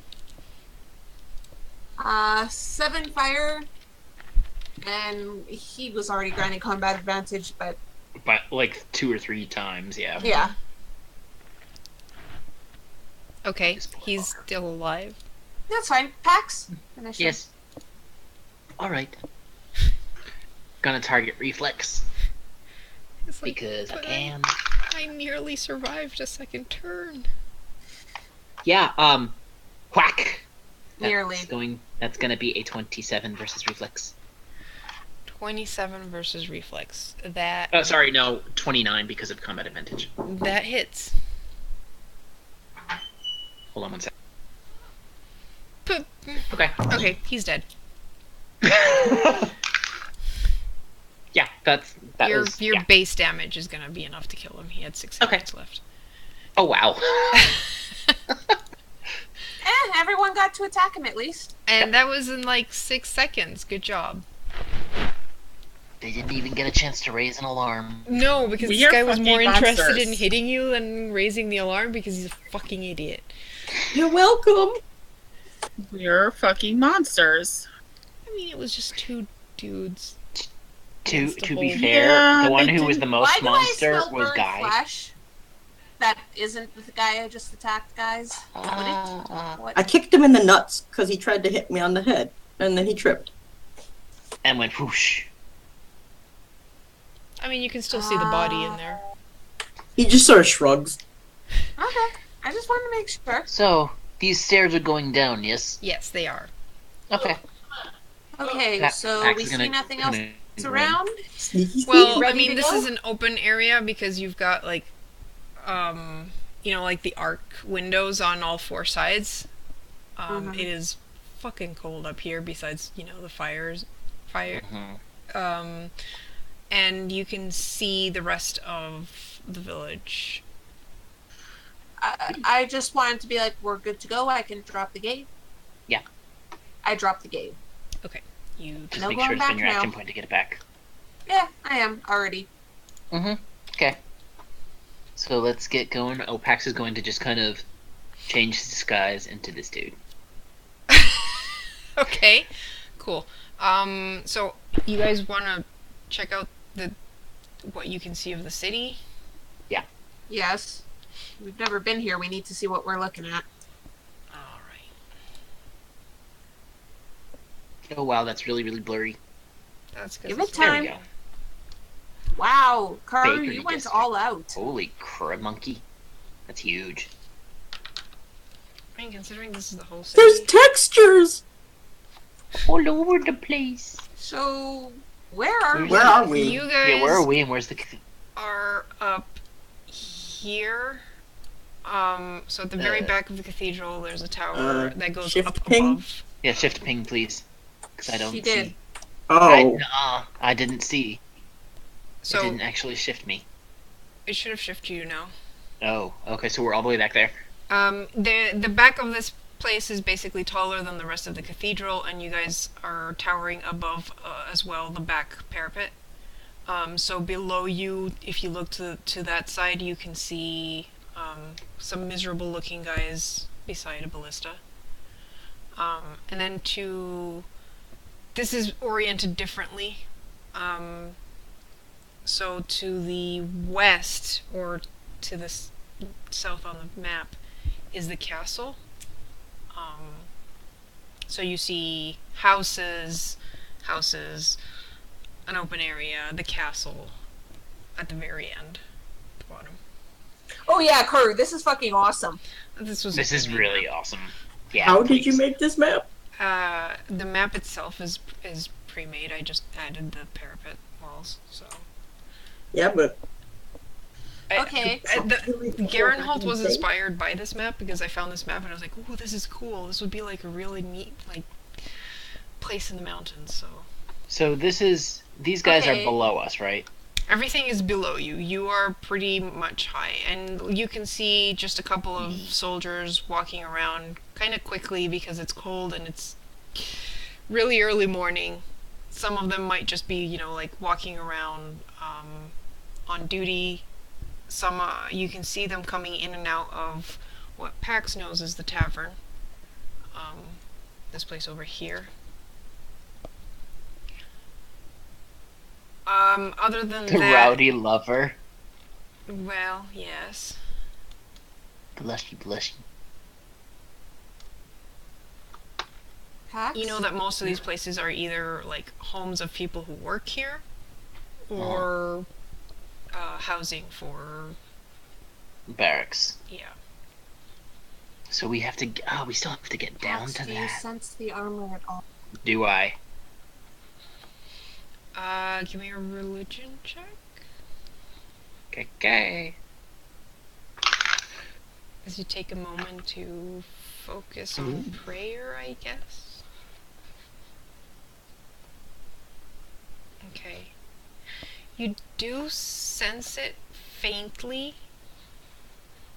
Speaker 6: 7 fire. And he was already granted combat advantage, but
Speaker 1: But like 2 or 3 times, yeah.
Speaker 6: yeah.
Speaker 2: Okay, he's still alive.
Speaker 6: That's fine. Pax? Finish him.
Speaker 1: Yes. Alright. Gonna target reflex.
Speaker 2: It's like,
Speaker 1: Because I
Speaker 2: but
Speaker 1: can.
Speaker 2: I nearly survived a second turn.
Speaker 1: Yeah, whack!
Speaker 6: Nearly.
Speaker 1: That's gonna be a 27 versus reflex.
Speaker 2: 27 versus reflex. That
Speaker 1: Oh, sorry, no, 29 because of combat advantage.
Speaker 2: that hits.
Speaker 1: Hold on one sec.
Speaker 2: P-
Speaker 1: Okay.
Speaker 2: Okay, he's dead.
Speaker 1: Yeah, that
Speaker 2: your
Speaker 1: was...
Speaker 2: your
Speaker 1: yeah.
Speaker 2: base damage is gonna be enough to kill him. He had 6
Speaker 1: Okay.
Speaker 2: seconds left.
Speaker 1: Oh, wow.
Speaker 6: Everyone got to attack him at least.
Speaker 2: And that was in like 6 seconds. Good job.
Speaker 1: They didn't even get a chance to raise an alarm.
Speaker 2: No, because
Speaker 3: We
Speaker 2: this
Speaker 3: are
Speaker 2: guy was
Speaker 3: fucking
Speaker 2: more interested
Speaker 3: monsters.
Speaker 2: in hitting you than raising the alarm because he's a fucking idiot.
Speaker 4: You're welcome.
Speaker 3: We're fucking monsters.
Speaker 2: I mean, it was just 2 dudes.
Speaker 1: To
Speaker 2: Against the
Speaker 1: be
Speaker 2: whole-
Speaker 1: fair,
Speaker 3: Yeah,
Speaker 1: the one
Speaker 3: they
Speaker 1: who was
Speaker 3: didn't-
Speaker 1: the
Speaker 6: Why
Speaker 1: most
Speaker 6: do I
Speaker 1: monster
Speaker 6: smell
Speaker 1: was
Speaker 6: burnt
Speaker 1: Guy.
Speaker 6: flesh? That isn't the guy I just attacked, guys. Would it? What?
Speaker 4: I kicked him in the nuts because he tried to hit me on the head, and then he tripped.
Speaker 1: And went whoosh.
Speaker 2: I mean, you can still see the body in there.
Speaker 4: He just sort of shrugs.
Speaker 6: Okay. I just wanted to make sure.
Speaker 1: So, these stairs are going down, yes?
Speaker 2: Yes, they are.
Speaker 1: Okay.
Speaker 6: Okay, so
Speaker 1: Pax
Speaker 6: we
Speaker 1: is
Speaker 6: see
Speaker 1: gonna-
Speaker 6: nothing else
Speaker 1: gonna-
Speaker 6: around.
Speaker 4: Sneaky, sneaky.
Speaker 2: Well, I
Speaker 6: ready
Speaker 2: mean,
Speaker 6: to
Speaker 2: this
Speaker 6: go?
Speaker 2: is an open area because you've got like, you know, like the arc windows on all 4 sides.
Speaker 6: Mhm.
Speaker 2: It is fucking cold up here. Besides, you know, the fire,
Speaker 1: Mhm.
Speaker 2: and you can see the rest of the village.
Speaker 6: I just wanted to be like, we're good to go. I can drop the gate.
Speaker 1: Yeah.
Speaker 6: I dropped the gate.
Speaker 2: You
Speaker 1: Just
Speaker 6: No
Speaker 1: make
Speaker 6: going
Speaker 1: sure to spend
Speaker 6: back
Speaker 1: your
Speaker 6: now.
Speaker 1: action point to get it back.
Speaker 6: Yeah, I am already.
Speaker 1: Okay. So let's get going. Oh, Pax is going to just kind of change his disguise into this dude.
Speaker 2: Okay, cool. So you guys want to check out what you can see of the city?
Speaker 6: Yes. We've never been here. We need to see what we're looking at.
Speaker 2: All right.
Speaker 1: Oh, wow, that's really, really blurry.
Speaker 2: That's
Speaker 6: Give
Speaker 2: because
Speaker 6: it
Speaker 1: There
Speaker 6: time.
Speaker 1: we go.
Speaker 6: Wow, Karu,
Speaker 1: Bakery
Speaker 6: you went
Speaker 1: district.
Speaker 6: all out.
Speaker 1: Holy crap, monkey. That's huge.
Speaker 2: I mean, considering this is the whole
Speaker 4: There's
Speaker 2: city.
Speaker 4: textures.
Speaker 1: All over the place.
Speaker 6: So, where are we?
Speaker 4: Where are we?
Speaker 2: You guys
Speaker 1: Yeah, where are we and where's the...
Speaker 2: are up here. So at the very back of the cathedral, there's a tower that goes
Speaker 4: shift
Speaker 2: up
Speaker 4: ping?
Speaker 2: above.
Speaker 1: Yeah, shift ping, please. Because I don't
Speaker 6: She did.
Speaker 1: see.
Speaker 4: Oh,
Speaker 1: I didn't see. It
Speaker 2: So
Speaker 1: didn't actually shift me.
Speaker 2: it should have shifted you now.
Speaker 1: Oh, okay, so we're all the way back there.
Speaker 2: The back of this place is basically taller than the rest of the cathedral, and you guys are towering above as well the back parapet. So below you, if you look to that side, you can see some miserable-looking guys beside a ballista. And then this is oriented differently. So to the west, or to the south on the map, is the castle. So you see houses, an open area, the castle at the very end, at the bottom.
Speaker 6: Oh yeah, Karu, this is fucking awesome.
Speaker 2: This was
Speaker 1: This is really awesome. Yeah.
Speaker 4: how did you
Speaker 1: please.
Speaker 4: make this map?
Speaker 2: the map itself is pre-made. I just added the parapet walls. So
Speaker 4: Yeah, but
Speaker 6: Okay.
Speaker 2: Garenhold was inspired by this map because I found this map and I was like, "Ooh, this is cool. This would be like a really neat place in the mountains." So
Speaker 1: So these guys
Speaker 6: Okay.
Speaker 1: are below us, right?
Speaker 2: Everything is below you. You are pretty much high, and you can see just a couple of soldiers walking around kind of quickly because it's cold and it's really early morning. Some of them might just be, like walking around on duty. Some you can see them coming in and out of what Pax knows is the tavern. This place over here. Other than
Speaker 1: The
Speaker 2: that,
Speaker 1: rowdy lover.
Speaker 2: well, yes.
Speaker 1: Blushy, blushy.
Speaker 6: Pax?
Speaker 2: You know that most of these places are either like homes of people who work here, or housing for
Speaker 1: Barracks.
Speaker 2: yeah.
Speaker 1: So we have to. We still have to get down
Speaker 6: Pax,
Speaker 1: to
Speaker 6: do you
Speaker 1: that.
Speaker 6: sense the armor at all?
Speaker 1: Do I?
Speaker 2: Give me a religion check.
Speaker 1: Okay.
Speaker 2: As you take a moment to focus on prayer, I guess. Okay. You do sense it faintly,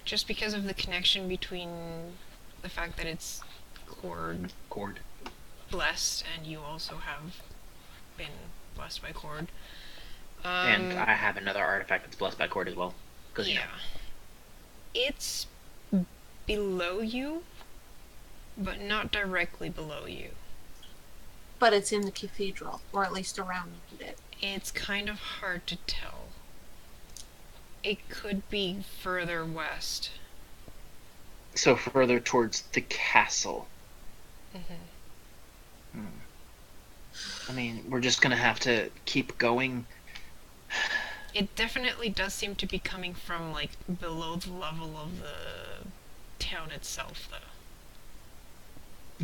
Speaker 2: just because of the connection between the fact that it's cord blessed, and you also have been blessed by cord.
Speaker 1: And I have another artifact that's blessed by cord as well.
Speaker 2: Yeah. It's below you, but not directly below you.
Speaker 6: But it's in the cathedral, or at least around it.
Speaker 2: It's kind of hard to tell. It could be further west.
Speaker 1: So further towards the castle.
Speaker 2: Mm-hmm.
Speaker 1: I mean, we're just gonna have to keep going.
Speaker 2: It definitely does seem to be coming from, like, below the level of the town itself, though.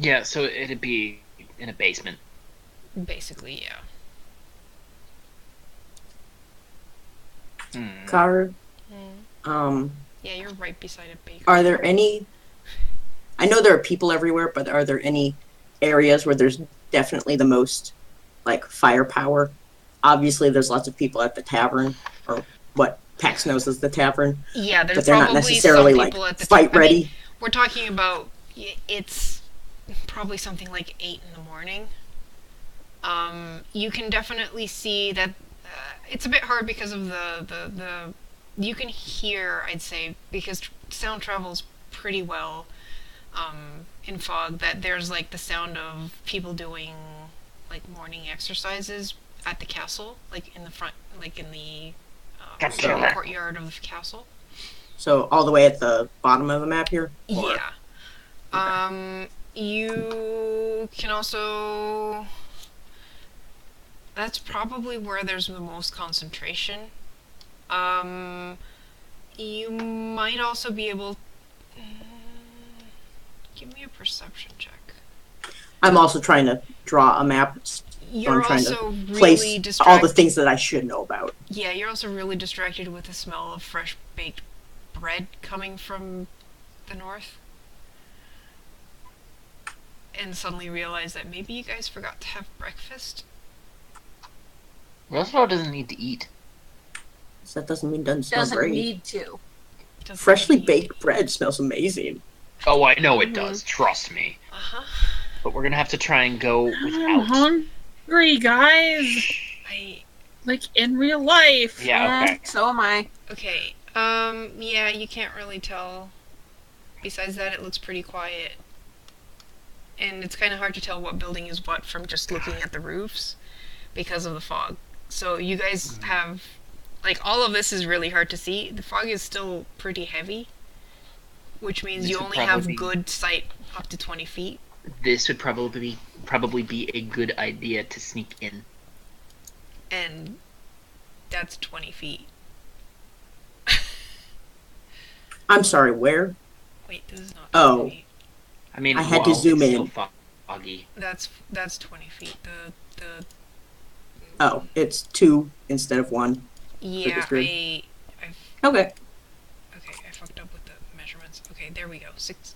Speaker 1: Yeah, so it'd be in a basement.
Speaker 2: Basically, yeah.
Speaker 4: Car.
Speaker 2: Yeah, you're right beside a bakery.
Speaker 4: Are there any? I know there are people everywhere, but are there any areas where there's definitely the most, like, firepower? Obviously, there's lots of people at the tavern, or what Pax knows as the tavern.
Speaker 2: Yeah, there's
Speaker 4: But they're not
Speaker 2: probably
Speaker 4: necessarily,
Speaker 2: some
Speaker 4: like,
Speaker 2: people at the
Speaker 4: fight
Speaker 2: I mean,
Speaker 4: ready.
Speaker 2: we're talking about, it's probably something like 8 in the morning. You can definitely see that it's a bit hard because of the you can hear, I'd say, because sound travels pretty well in fog, that there's like the sound of people doing like morning exercises at the castle, like in the front, like in the courtyard of the castle.
Speaker 4: So all the way at the bottom of the map here? Or-
Speaker 2: Yeah. You can also... That's probably where there's the most concentration. You might also be able... Give me a perception check.
Speaker 4: I'm also trying to draw a map.
Speaker 2: You're
Speaker 4: I'm trying
Speaker 2: also
Speaker 4: to
Speaker 2: really
Speaker 4: place
Speaker 2: distracted.
Speaker 4: all the things that I should know about.
Speaker 2: Yeah, you're also really distracted with the smell of fresh baked bread coming from the north. And suddenly realize that maybe you guys forgot to have breakfast.
Speaker 1: Roswell doesn't need to eat.
Speaker 4: So that doesn't mean it doesn't smell
Speaker 6: Doesn't
Speaker 4: great.
Speaker 6: need to.
Speaker 2: Doesn't
Speaker 4: Freshly
Speaker 2: need-
Speaker 4: baked bread smells amazing.
Speaker 1: Oh, I know it does. Trust me.
Speaker 2: Uh-huh.
Speaker 1: But we're gonna have to try and go
Speaker 3: I'm
Speaker 1: without.
Speaker 3: hungry, guys. Like in real life.
Speaker 1: Yeah, okay.
Speaker 6: So am I.
Speaker 2: Okay, yeah, you can't really tell. Besides that, it looks pretty quiet. And it's kind of hard to tell what building is what from just looking at the roofs because of the fog. So you guys have... Like, all of this is really hard to see. The fog is still pretty heavy, which means
Speaker 1: This
Speaker 2: you
Speaker 1: would
Speaker 2: only
Speaker 1: probably
Speaker 2: have
Speaker 1: be-
Speaker 2: good sight up to 20 feet.
Speaker 1: This would probably be a good idea to sneak in.
Speaker 2: And that's 20 feet.
Speaker 4: I'm sorry, where?
Speaker 2: Wait, this is not 20
Speaker 4: Oh.
Speaker 2: feet.
Speaker 1: I mean,
Speaker 4: I had to
Speaker 1: while
Speaker 4: zoom
Speaker 1: it's still
Speaker 4: in.
Speaker 1: foggy.
Speaker 2: That's 20 feet. The
Speaker 4: Oh, it's 2 instead of 1.
Speaker 2: Yeah,
Speaker 4: this grid.
Speaker 2: I
Speaker 4: Okay.
Speaker 2: okay, I fucked up with the measurements. Okay, there we go. 6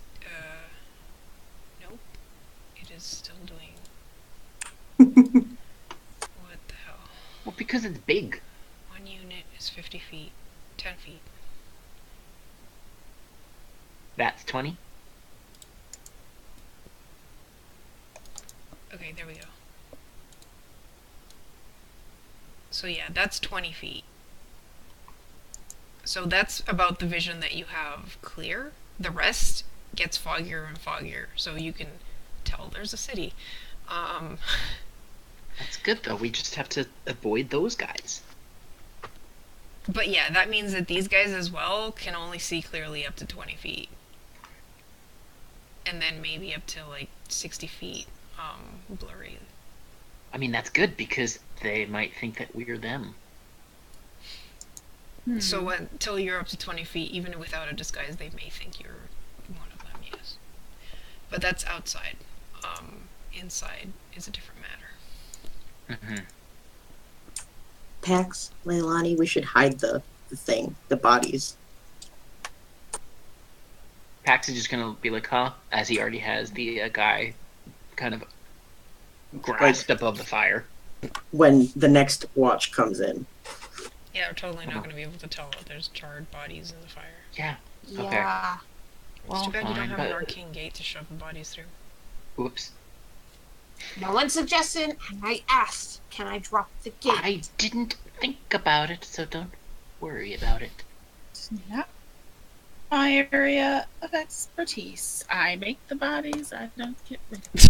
Speaker 2: nope. It is still doing what the hell?
Speaker 1: Well, because it's big.
Speaker 2: 1 unit. is 50 feet. 10 feet.
Speaker 1: That's 20.
Speaker 2: Okay, there we go. So yeah, that's 20 feet. So that's about the vision that you have clear. The rest gets foggier and foggier, so you can tell there's a city.
Speaker 1: That's good though. We just have to avoid those guys.
Speaker 2: But yeah, that means that these guys as well can only see clearly up to 20 feet. And then maybe up to like 60 feet blurry.
Speaker 1: I mean, that's good because they might think that we're them.
Speaker 2: So until you're up to 20 feet, even without a disguise, they may think you're one of them, yes. But that's outside. Inside is a different matter.
Speaker 1: Mm-hmm.
Speaker 4: Pax, Leilani, we should hide the thing, the bodies.
Speaker 1: Pax is just gonna be like, huh? As he already has the guy kind of grasped above the fire.
Speaker 4: When the next watch comes in.
Speaker 2: Yeah, we're totally not going to be able to tell that there's charred bodies in the fire.
Speaker 1: Yeah. Okay.
Speaker 6: Yeah.
Speaker 2: It's too bad you don't
Speaker 1: fine,
Speaker 2: have an
Speaker 1: but-
Speaker 2: arcane gate to shove the bodies through.
Speaker 1: Whoops.
Speaker 6: No one suggested, and I asked, can I drop the gate?
Speaker 1: I didn't think about it, so don't worry about it.
Speaker 3: It's not my area of expertise. I make the bodies, I don't get rid of them.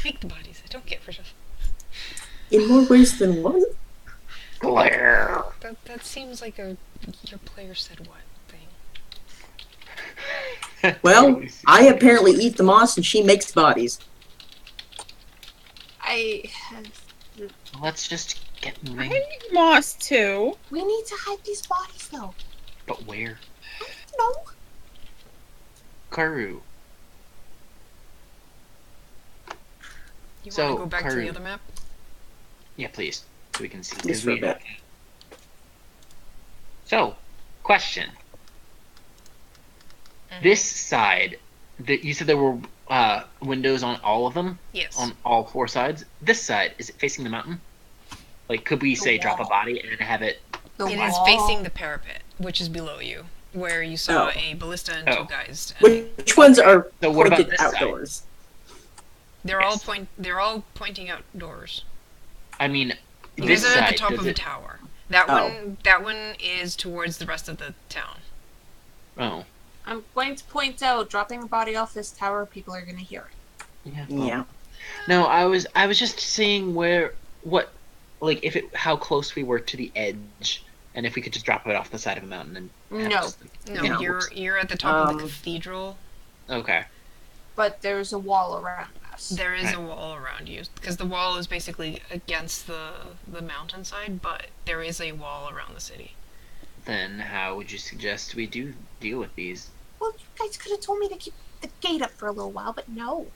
Speaker 2: Make the bodies. I don't get rid of.
Speaker 4: In more ways than one?
Speaker 1: Glare.
Speaker 2: That seems like a your player said what thing.
Speaker 4: Well, I apparently eat the moss and she makes bodies.
Speaker 1: Let's just get
Speaker 3: I
Speaker 1: moving.
Speaker 3: need moss too.
Speaker 6: We need to hide these bodies, though.
Speaker 1: But where?
Speaker 6: No.
Speaker 1: Karu.
Speaker 2: You
Speaker 1: So,
Speaker 2: want to go back to
Speaker 1: Karu.
Speaker 2: the other map?
Speaker 1: Yeah, please, so we can see.
Speaker 4: Just
Speaker 1: 'cause
Speaker 4: for a
Speaker 1: we-
Speaker 4: bit.
Speaker 1: So, question. This side, you said there were windows on all of them?
Speaker 2: Yes.
Speaker 1: On all four sides? This side, is it facing the mountain? Like, could we say drop a body and have it...
Speaker 6: The
Speaker 2: It is
Speaker 6: wall.
Speaker 2: facing the parapet, which is below you, where you saw
Speaker 4: Oh.
Speaker 2: a ballista and
Speaker 1: Oh.
Speaker 2: two guys.
Speaker 4: Which ones are
Speaker 1: So what about
Speaker 4: pointed
Speaker 1: this side?
Speaker 4: outdoors?
Speaker 2: They're
Speaker 1: Yes.
Speaker 2: all pointing outdoors.
Speaker 1: I mean,
Speaker 2: You
Speaker 1: this
Speaker 2: guys are at
Speaker 1: side,
Speaker 2: the top
Speaker 1: does
Speaker 2: of a
Speaker 1: it...
Speaker 2: tower. That
Speaker 4: Oh.
Speaker 2: one is towards the rest of the town.
Speaker 1: Oh.
Speaker 6: I'm going to point out, dropping a body off this tower, people are going to hear it.
Speaker 1: Yeah.
Speaker 4: Yeah.
Speaker 1: No, I was just seeing how close we were to the edge, and if we could just drop it off the side of a mountain and... have
Speaker 6: No.
Speaker 1: just-
Speaker 2: No,
Speaker 4: Yeah.
Speaker 2: you're at the top of the
Speaker 4: Um,
Speaker 2: cathedral.
Speaker 1: Okay.
Speaker 6: But there's a wall around us.
Speaker 2: There is
Speaker 1: Right.
Speaker 2: a wall around you, because the wall is basically against the mountainside, but there is a wall around the city.
Speaker 1: Then how would you suggest we deal with these?
Speaker 6: Well, you guys could have told me to keep the gate up for a little while, but no.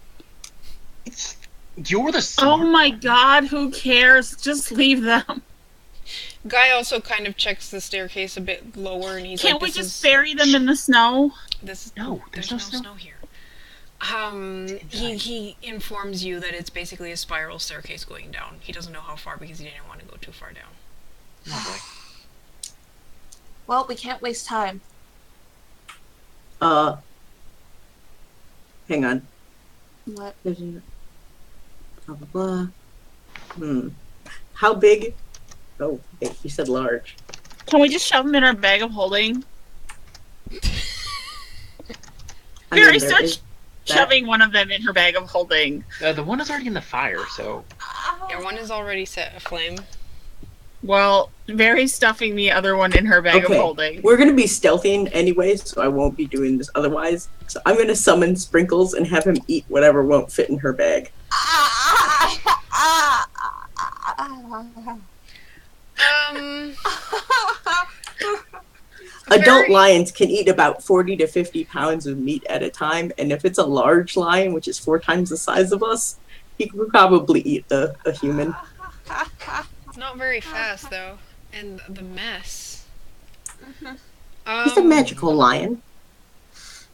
Speaker 1: You're the
Speaker 3: Oh
Speaker 1: smart
Speaker 3: my
Speaker 1: one.
Speaker 3: god, who cares? Just leave them.
Speaker 2: Guy also kind of checks the staircase a bit lower, and he's
Speaker 3: Can't
Speaker 2: like,
Speaker 3: we
Speaker 2: "This
Speaker 3: just
Speaker 2: is
Speaker 3: bury them in the snow?
Speaker 2: this is
Speaker 1: No, there's no snow.
Speaker 2: here." He informs you that it's basically a spiral staircase going down. He doesn't know how far because he didn't want to go too far down.
Speaker 1: Oh boy.
Speaker 6: Well, we can't waste time.
Speaker 4: Hang on.
Speaker 6: What?
Speaker 4: Blah, blah, blah. How big? Oh, you said large.
Speaker 3: Can we just shove them in our bag of holding?
Speaker 4: I
Speaker 3: Barry,
Speaker 4: mean, there
Speaker 3: start
Speaker 4: is that-
Speaker 3: shoving one of them in her bag of holding.
Speaker 1: The one is already in the fire, so...
Speaker 2: Yeah, one is already set aflame.
Speaker 3: Well, Barry's stuffing the other one in her bag of
Speaker 4: Okay.
Speaker 3: holding.
Speaker 4: We're gonna be stealthing anyway, so I won't be doing this otherwise. So I'm gonna summon Sprinkles and have him eat whatever won't fit in her bag. Adult
Speaker 6: Very-
Speaker 4: lions can eat about 40 to 50 pounds of meat at a time, and if it's a large lion, which is 4 times the size of us, he could probably eat a human.
Speaker 2: It's not very fast though, and the mess.
Speaker 4: He's a magical lion.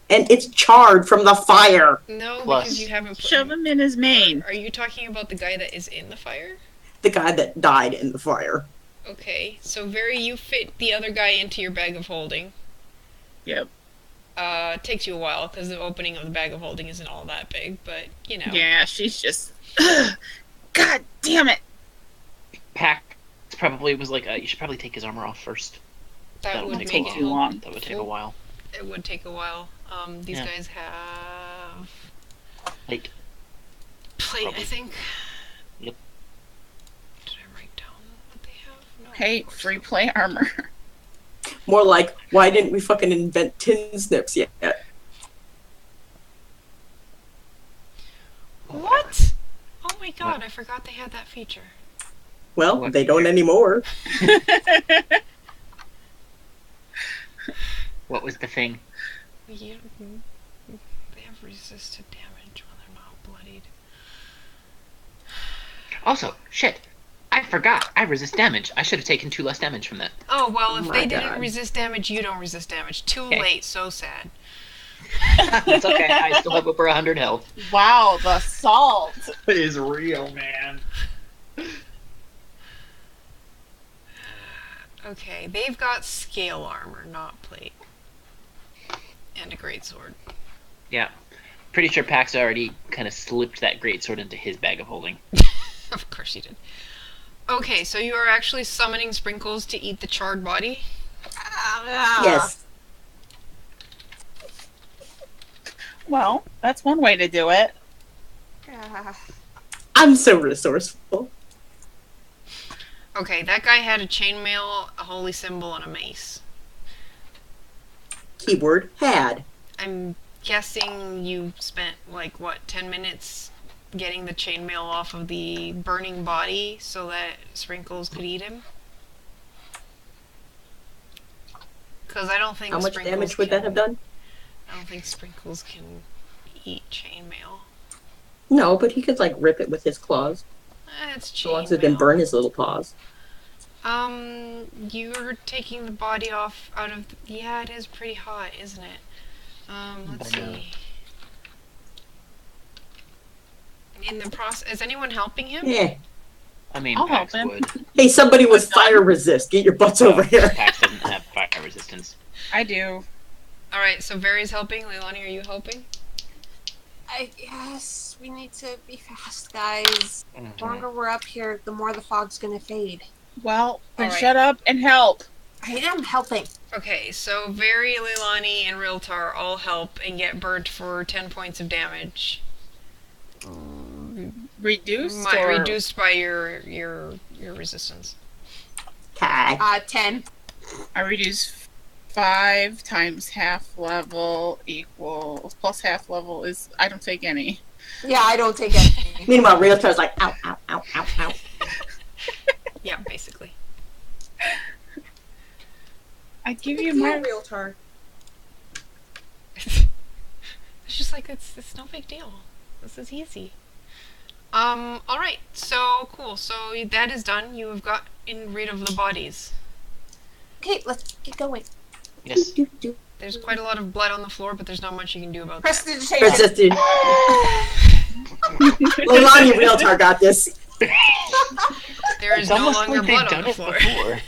Speaker 4: And it's charred from the fire.
Speaker 2: No,
Speaker 1: Plus-
Speaker 2: because you haven't.
Speaker 3: Shove him in his mane.
Speaker 2: Are you talking about the guy that is in the fire?
Speaker 4: The guy that died in the fire.
Speaker 2: Okay, so Very, you fit the other guy into your bag of holding.
Speaker 3: Yep.
Speaker 2: It takes you a while because the opening of the bag of holding isn't all that big, but you know.
Speaker 3: Yeah, she's just. God damn it!
Speaker 1: Pack probably was like, you should probably take his armor off first.
Speaker 2: That would
Speaker 1: take
Speaker 2: make
Speaker 1: a
Speaker 2: it
Speaker 3: too
Speaker 1: while.
Speaker 3: long.
Speaker 1: That would take a while.
Speaker 2: It would take a while. These
Speaker 1: Yeah.
Speaker 2: guys have
Speaker 1: Like,
Speaker 2: plate,
Speaker 1: Probably.
Speaker 2: I think.
Speaker 1: Yep.
Speaker 2: Did I write down what they have? No.
Speaker 3: Hey,
Speaker 2: of course
Speaker 3: free
Speaker 2: not.
Speaker 3: play armor.
Speaker 4: More like, why didn't we fucking invent tin snips yet?
Speaker 2: What? Oh my god, I forgot they had that feature.
Speaker 4: Well,
Speaker 1: What
Speaker 4: they don't
Speaker 1: feature?
Speaker 4: anymore.
Speaker 1: what was the thing?
Speaker 2: They have resisted damage when they're not bloodied.
Speaker 1: Also, shit. I forgot. I resist damage. I should have taken 2 less damage from that.
Speaker 2: Oh, well,
Speaker 4: Oh
Speaker 2: if
Speaker 4: my
Speaker 2: they didn't
Speaker 4: God.
Speaker 2: resist damage, you don't resist damage. Too
Speaker 1: Okay.
Speaker 2: late, so sad.
Speaker 1: It's okay. I still have over 100 health.
Speaker 3: Wow, the salt.
Speaker 1: It is real, man.
Speaker 2: Okay, they've got scale armor, not plate. And a greatsword.
Speaker 1: Yeah. Pretty sure Pax already kind of slipped that greatsword into his bag of holding.
Speaker 2: Of course you did. Okay, so you are actually summoning Sprinkles to eat the charred body?
Speaker 4: Yes.
Speaker 3: Well, that's one way to do it.
Speaker 4: I'm so resourceful.
Speaker 2: Okay, that guy had a chainmail, a holy symbol, and a mace.
Speaker 4: Keyword had.
Speaker 2: I'm guessing you spent, like, what, 10 minutes getting the chainmail off of the burning body so that Sprinkles could eat him? Because I don't think
Speaker 4: How much
Speaker 2: Sprinkles
Speaker 4: damage would that have done?
Speaker 2: I don't think Sprinkles can eat chainmail.
Speaker 4: No, but he could like rip it with his claws.
Speaker 2: It's
Speaker 4: As long as it didn't
Speaker 2: chainmail.
Speaker 4: burn his little paws.
Speaker 2: You're taking the body off out of... Yeah, it is pretty hot, isn't it? Let's
Speaker 1: I know.
Speaker 2: see. In the process... Is anyone helping him?
Speaker 4: Yeah.
Speaker 1: I mean,
Speaker 3: I'll
Speaker 1: Pax
Speaker 3: help him.
Speaker 1: would.
Speaker 4: Hey, somebody with fire resist. Get your butts over here.
Speaker 1: Pax doesn't have fire resistance.
Speaker 3: I do.
Speaker 2: Alright, so Very's helping. Leilani, are you helping?
Speaker 6: Yes, we need to be fast, guys. The longer we're up here, the more the fog's gonna fade.
Speaker 3: Well, then
Speaker 2: Alright.
Speaker 3: shut up and help.
Speaker 6: I am helping.
Speaker 2: Okay, so Very, Leilani, and Realtar all help and get burnt for 10 points of damage.
Speaker 3: Reduced or
Speaker 2: Reduced by your resistance.
Speaker 4: Kai.
Speaker 6: 10.
Speaker 3: I reduce 5 times half level equals plus half level is I don't take any.
Speaker 6: Yeah, I don't take anything.
Speaker 4: Meanwhile, Realtar's like, ow, ow, ow, ow, ow.
Speaker 2: Yeah, basically.
Speaker 3: I give you my
Speaker 6: realtor.
Speaker 2: It's just like it's no big deal. This is easy. Alright, so cool. So that is done. You have gotten rid of the bodies.
Speaker 6: Okay, let's get going.
Speaker 1: Yes.
Speaker 4: Do, do.
Speaker 2: There's quite a lot of blood on the floor, but there's not much you can do about that.
Speaker 6: Prestidigitation.
Speaker 4: Resisted. Leilani Realtar got this.
Speaker 2: There is
Speaker 1: It's
Speaker 2: no
Speaker 1: almost
Speaker 2: longer
Speaker 1: like
Speaker 2: blood
Speaker 1: they've
Speaker 2: on
Speaker 1: done
Speaker 2: the
Speaker 1: it
Speaker 2: floor.
Speaker 1: before.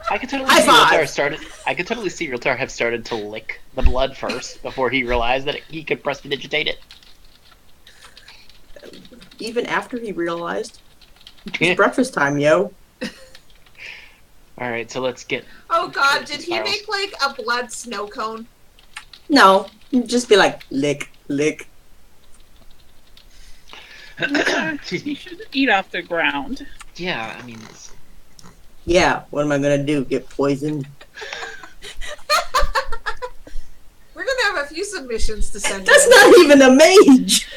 Speaker 1: I could totally
Speaker 4: High
Speaker 1: see
Speaker 4: five.
Speaker 1: Realtar started. I could totally see Realtar have started to lick the blood first before he realized that he could prestidigitate it.
Speaker 4: Even after he realized. It's breakfast time, yo.
Speaker 1: All right, so let's get.
Speaker 6: Oh god, did he
Speaker 1: Spirals.
Speaker 6: make like a blood snow cone?
Speaker 4: No. You'd just be like, lick, lick.
Speaker 1: Excuse
Speaker 3: you
Speaker 1: me.
Speaker 3: should eat off the ground.
Speaker 1: Yeah, I mean, it's,
Speaker 4: Yeah, what am I gonna do? Get poisoned?
Speaker 6: We're gonna have a few submissions to send.
Speaker 4: That's
Speaker 6: in.
Speaker 4: not even a mage!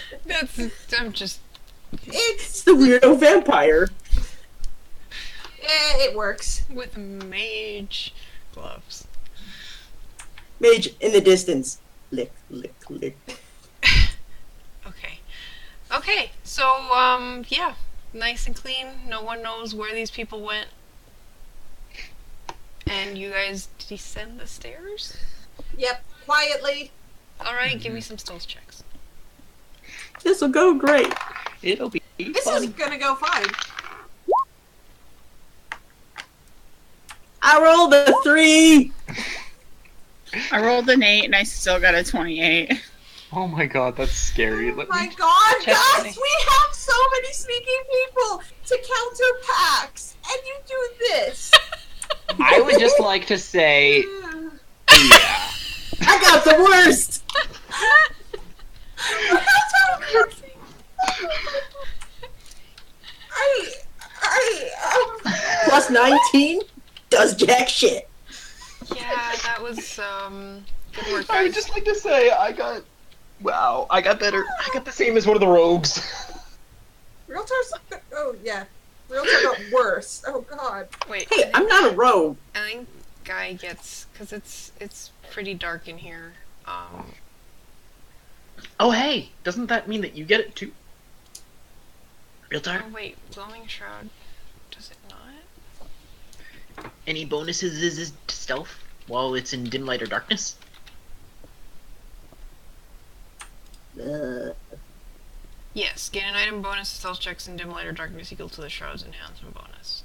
Speaker 2: I'm just...
Speaker 6: It's
Speaker 4: It's the weirdo vampire.
Speaker 6: it works.
Speaker 2: with mage gloves.
Speaker 4: Mage in the distance. Lick, lick, lick.
Speaker 2: Okay. Okay, so, yeah. Nice and clean. No one knows where these people went. And you guys descend the stairs?
Speaker 6: Yep, quietly.
Speaker 2: Alright, give me some stealth checks.
Speaker 4: This'll go great.
Speaker 1: it'll be
Speaker 6: This
Speaker 1: fun.
Speaker 6: is gonna go fine.
Speaker 4: I rolled a 3.
Speaker 3: I rolled an 8 and I still got a 28.
Speaker 1: Oh my god, that's scary.
Speaker 5: Oh my god,
Speaker 1: check
Speaker 5: guys,
Speaker 1: my-
Speaker 5: we have so many sneaky people to counter packs, and you do this.
Speaker 1: I would just like to say, yeah.
Speaker 4: I got the worst. Plus 19 does jack shit.
Speaker 2: Yeah, that was good work,
Speaker 1: I would
Speaker 2: guys.
Speaker 1: just like to say, I got better. I got the same as one of the rogues.
Speaker 5: Realtors. Oh yeah, Realtor got worse. Oh god.
Speaker 2: Wait,
Speaker 4: Hey, I'm not a rogue.
Speaker 2: I think Guy gets, because it's pretty dark in here.
Speaker 1: Oh hey, doesn't that mean that you get it too? Realtor?
Speaker 2: Oh wait, glowing shroud. Does it not?
Speaker 1: Any bonuses is to stealth while it's in dim light or darkness?
Speaker 2: Yes, gain an item bonus to stealth checks in dim light or darkness equal to the shroud's enhancement bonus.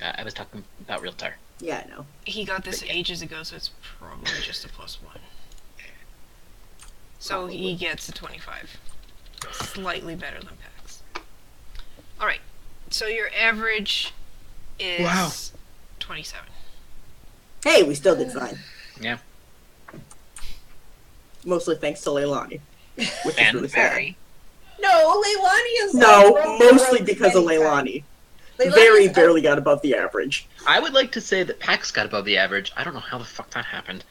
Speaker 1: I was talking about Realtor.
Speaker 4: Yeah, I know.
Speaker 2: He got this ages ago, so it's probably just a +1. So he gets a 25. Slightly better than Pax. Alright, so your average is
Speaker 1: Wow.
Speaker 2: 27.
Speaker 4: Hey, we still did fine.
Speaker 1: Yeah.
Speaker 4: Mostly thanks to Leilani. Which is
Speaker 1: And
Speaker 4: really sad.
Speaker 1: very.
Speaker 5: No, Leilani is.
Speaker 4: No,
Speaker 5: like,
Speaker 4: mostly
Speaker 5: rogue
Speaker 4: because of
Speaker 5: many times.
Speaker 4: Leilani.
Speaker 5: Leilani
Speaker 4: Very
Speaker 5: is
Speaker 4: barely got above the average.
Speaker 1: I would like to say that Pax got above the average. I don't know how the fuck that happened.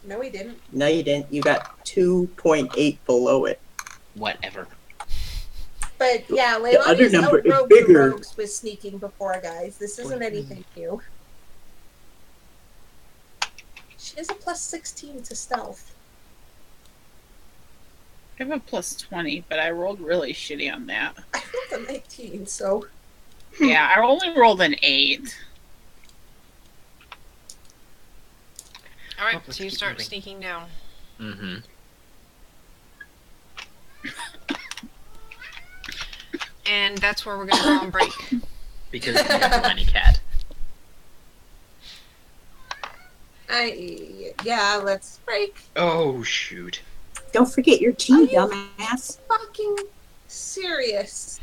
Speaker 5: No, he didn't.
Speaker 4: No, you didn't. You got 2.8 below it.
Speaker 1: Whatever.
Speaker 5: But yeah,
Speaker 4: The other
Speaker 5: Leilani's
Speaker 4: number is
Speaker 5: outrogued the
Speaker 4: bigger.
Speaker 5: rogues with sneaking before, guys. This isn't anything new. She has a +16 to stealth.
Speaker 3: I have a plus 20, but I rolled really shitty on that.
Speaker 5: I rolled a 19, so.
Speaker 3: Yeah, I only rolled an 8.
Speaker 2: Alright,
Speaker 1: let's
Speaker 2: so you
Speaker 1: keep
Speaker 2: start
Speaker 1: moving.
Speaker 2: sneaking down.
Speaker 1: Mm-hmm.
Speaker 2: And that's where we're gonna go on break.
Speaker 1: Because you have a whiny cat.
Speaker 5: Yeah, let's break.
Speaker 1: Oh shoot.
Speaker 4: Don't forget your tea, dumbass.
Speaker 5: Fucking serious.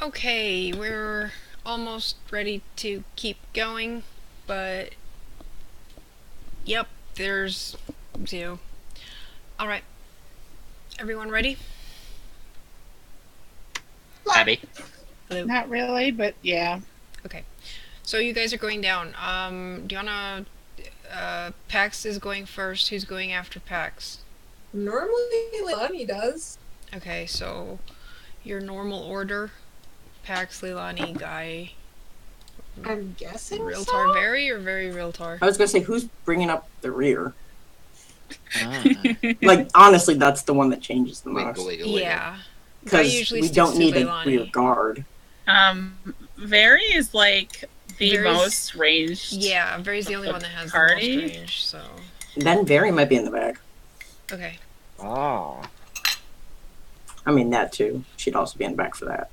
Speaker 2: Okay, we're almost ready to keep going, but yep, there's Zio. Alright. Everyone ready?
Speaker 1: Abby.
Speaker 2: Hello.
Speaker 3: Not really, but yeah.
Speaker 2: Okay. So you guys are going down. Do you wanna Pax is going first. Who's going after Pax?
Speaker 6: Normally, Leilani does.
Speaker 2: Okay, so your normal order. Pax, Leilani, Guy,
Speaker 6: I'm guessing
Speaker 2: Realtar
Speaker 6: so?
Speaker 2: Very or Very Realtar?
Speaker 4: I was gonna say, who's bringing up the rear?
Speaker 1: Ah.
Speaker 4: Like, honestly, that's the one that changes the most.
Speaker 1: Wiggle.
Speaker 2: Yeah. Guy
Speaker 4: Because
Speaker 2: usually
Speaker 4: we
Speaker 2: sticks
Speaker 4: don't
Speaker 2: to
Speaker 4: need a
Speaker 2: Leilani.
Speaker 4: rear guard.
Speaker 3: Very is like the
Speaker 2: Very's-
Speaker 3: most ranged.
Speaker 2: Yeah, Very's the only one that has
Speaker 3: Party?
Speaker 2: the most range, so...
Speaker 4: Then Very might be in the back.
Speaker 2: Okay.
Speaker 1: Oh.
Speaker 4: I mean, that too. She'd also be in the back for that.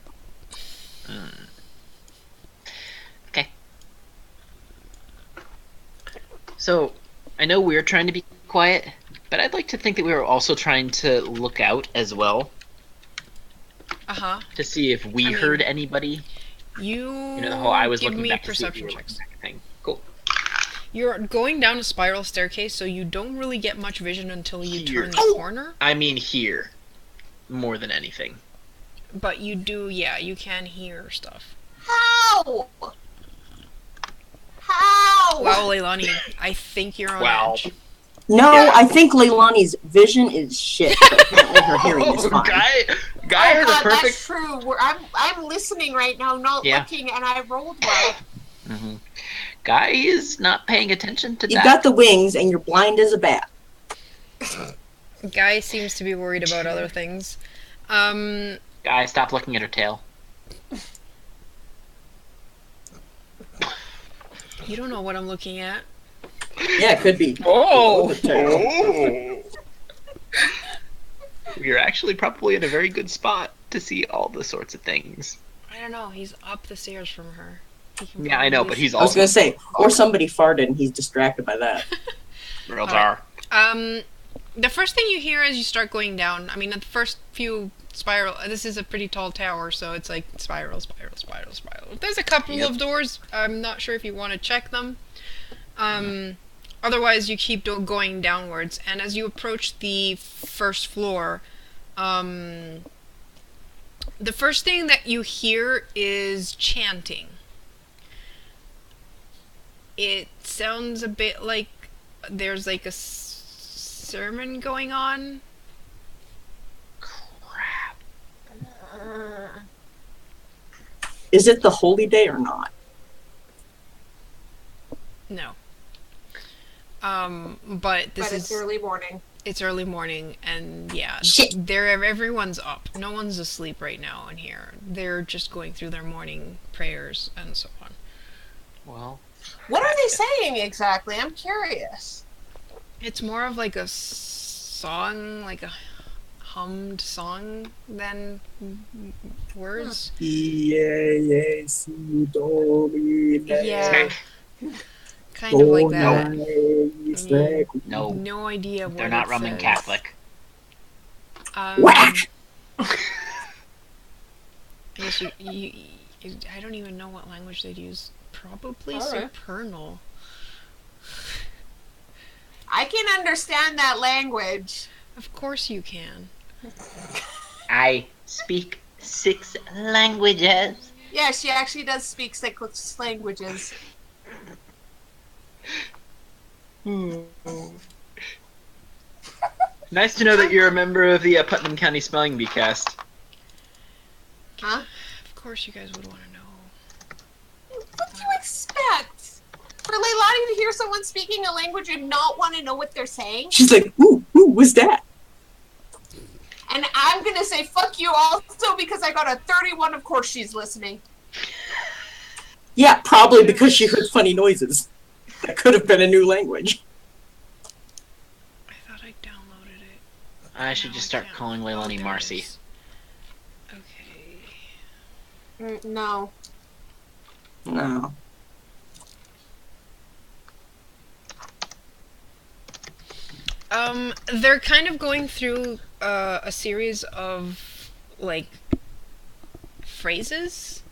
Speaker 1: Okay. So, I know we're trying to be quiet, but I'd like to think that we were also trying to look out as well
Speaker 2: Uh-huh.
Speaker 1: to see if we
Speaker 2: I mean,
Speaker 1: heard anybody.
Speaker 2: You
Speaker 1: You know, the whole I was
Speaker 2: give
Speaker 1: looking
Speaker 2: me
Speaker 1: back to see if
Speaker 2: perception
Speaker 1: you were
Speaker 2: checks.
Speaker 1: looking back thing. Cool.
Speaker 2: You're going down a spiral staircase, so you don't really get much vision until you
Speaker 1: Here.
Speaker 2: turn the corner.
Speaker 1: I mean here, more than anything.
Speaker 2: But you do, yeah, you can hear stuff.
Speaker 6: How? How?
Speaker 2: Wow, Leilani, I think you're on
Speaker 1: Wow.
Speaker 2: edge.
Speaker 4: No,
Speaker 1: Yeah.
Speaker 4: I think Leilani's vision is shit, but apparently her hearing is fine.
Speaker 1: Guy heard a
Speaker 6: That's
Speaker 1: perfect.
Speaker 6: true. I'm listening right now, not
Speaker 1: Yeah.
Speaker 6: looking, and I rolled well.
Speaker 1: Mhm. Guy is not paying attention to
Speaker 4: You've
Speaker 1: that.
Speaker 4: got the wings and you're blind as a bat.
Speaker 2: Guy seems to be worried about other things.
Speaker 1: Guy, stop looking at her tail.
Speaker 2: You don't know what I'm looking at.
Speaker 4: Yeah, it could be.
Speaker 3: Oh!
Speaker 1: You're actually probably in a very good spot to see all the sorts of things.
Speaker 2: I don't know, he's up the stairs from her. He can
Speaker 1: Yeah, I know,
Speaker 2: probably
Speaker 1: but he's
Speaker 4: I was
Speaker 1: also
Speaker 4: gonna say, or somebody farted and he's distracted by that.
Speaker 1: real tar.
Speaker 2: The first thing you hear as you start going down, I mean, the first few spiral, this is a pretty tall tower, so it's like spiral. There's a couple
Speaker 1: Yep.
Speaker 2: of doors. I'm not sure if you want to check them. Otherwise, you keep going downwards, and as you approach the first floor, the first thing that you hear is chanting. It sounds a bit like there's like a sermon going on.
Speaker 1: Crap.
Speaker 4: Is it the holy day or not?
Speaker 2: No. But this
Speaker 6: But it's
Speaker 2: is
Speaker 6: early morning.
Speaker 2: it's early morning, and yeah,
Speaker 4: Shit.
Speaker 2: everyone's up. No one's asleep right now in here. They're just going through their morning prayers and so on.
Speaker 1: Well,
Speaker 6: What are they saying exactly? I'm curious.
Speaker 2: It's more of like a song, like a hummed song than words. Yeah, kind of like that.
Speaker 1: no,
Speaker 2: No idea what
Speaker 1: they're not
Speaker 2: it
Speaker 1: Roman
Speaker 2: says.
Speaker 1: Catholic.
Speaker 4: Whack!
Speaker 2: I guess I don't even know what language they'd use. Probably
Speaker 6: Alright.
Speaker 2: supernal.
Speaker 6: I can understand that language.
Speaker 2: Of course you can.
Speaker 1: I speak 6 languages.
Speaker 6: Yeah, she actually does speak 6 languages.
Speaker 1: Nice to know that you're a member of the Putnam County Spelling Bee cast.
Speaker 6: Huh?
Speaker 2: Of course you guys would want to know.
Speaker 6: What do you expect? For Leilani to hear someone speaking a language and not want to know what they're saying?
Speaker 4: She's like, ooh, what's that?
Speaker 6: And I'm gonna say fuck you also because I got a 31, of course she's listening.
Speaker 4: Yeah, probably because she heard funny noises. That could have been a new language.
Speaker 2: I thought I downloaded it.
Speaker 1: I should
Speaker 2: No,
Speaker 1: just start
Speaker 2: can't.
Speaker 1: calling Leilani
Speaker 2: there it
Speaker 1: Marcy.
Speaker 2: is. Okay.
Speaker 6: No.
Speaker 4: No.
Speaker 2: They're kind of going through a series of like phrases.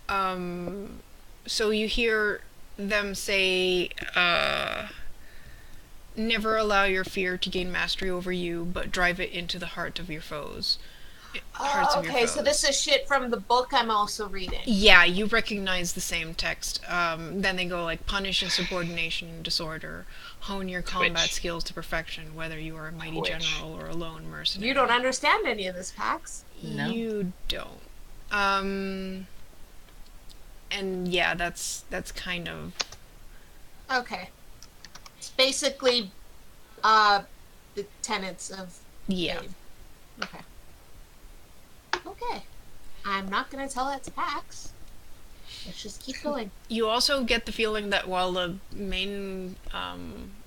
Speaker 2: So you hear them say, never allow your fear to gain mastery over you, but drive it into the heart of your foes.
Speaker 6: Oh, okay, so this is shit from the book I'm also reading.
Speaker 2: Yeah, you recognize the same text. Then they go like, punish insubordination, disorder, hone your combat skills to perfection, whether you are a mighty general or a lone mercenary.
Speaker 6: You don't understand any of this, Pax.
Speaker 1: No.
Speaker 2: You don't. And yeah, that's kind of...
Speaker 6: Okay. It's basically the tenets of
Speaker 2: Yeah.
Speaker 6: Bane. Okay. Okay. I'm not gonna tell that to Pax. Let's just keep going.
Speaker 2: You also get the feeling that while the main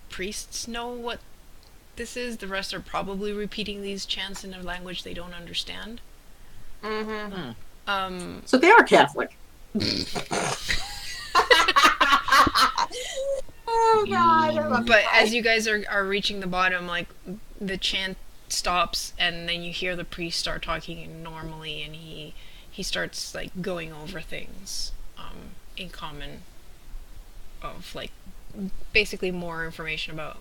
Speaker 2: priests know what this is, the rest are probably repeating these chants in a language they don't understand.
Speaker 6: Mm-hmm.
Speaker 4: So they are Catholic.
Speaker 6: Oh god, I love
Speaker 2: But
Speaker 6: that.
Speaker 2: as you guys are reaching the bottom, like, the chant stops, and then you hear the priest start talking normally, and he starts, like, going over things in common, of, like, basically more information about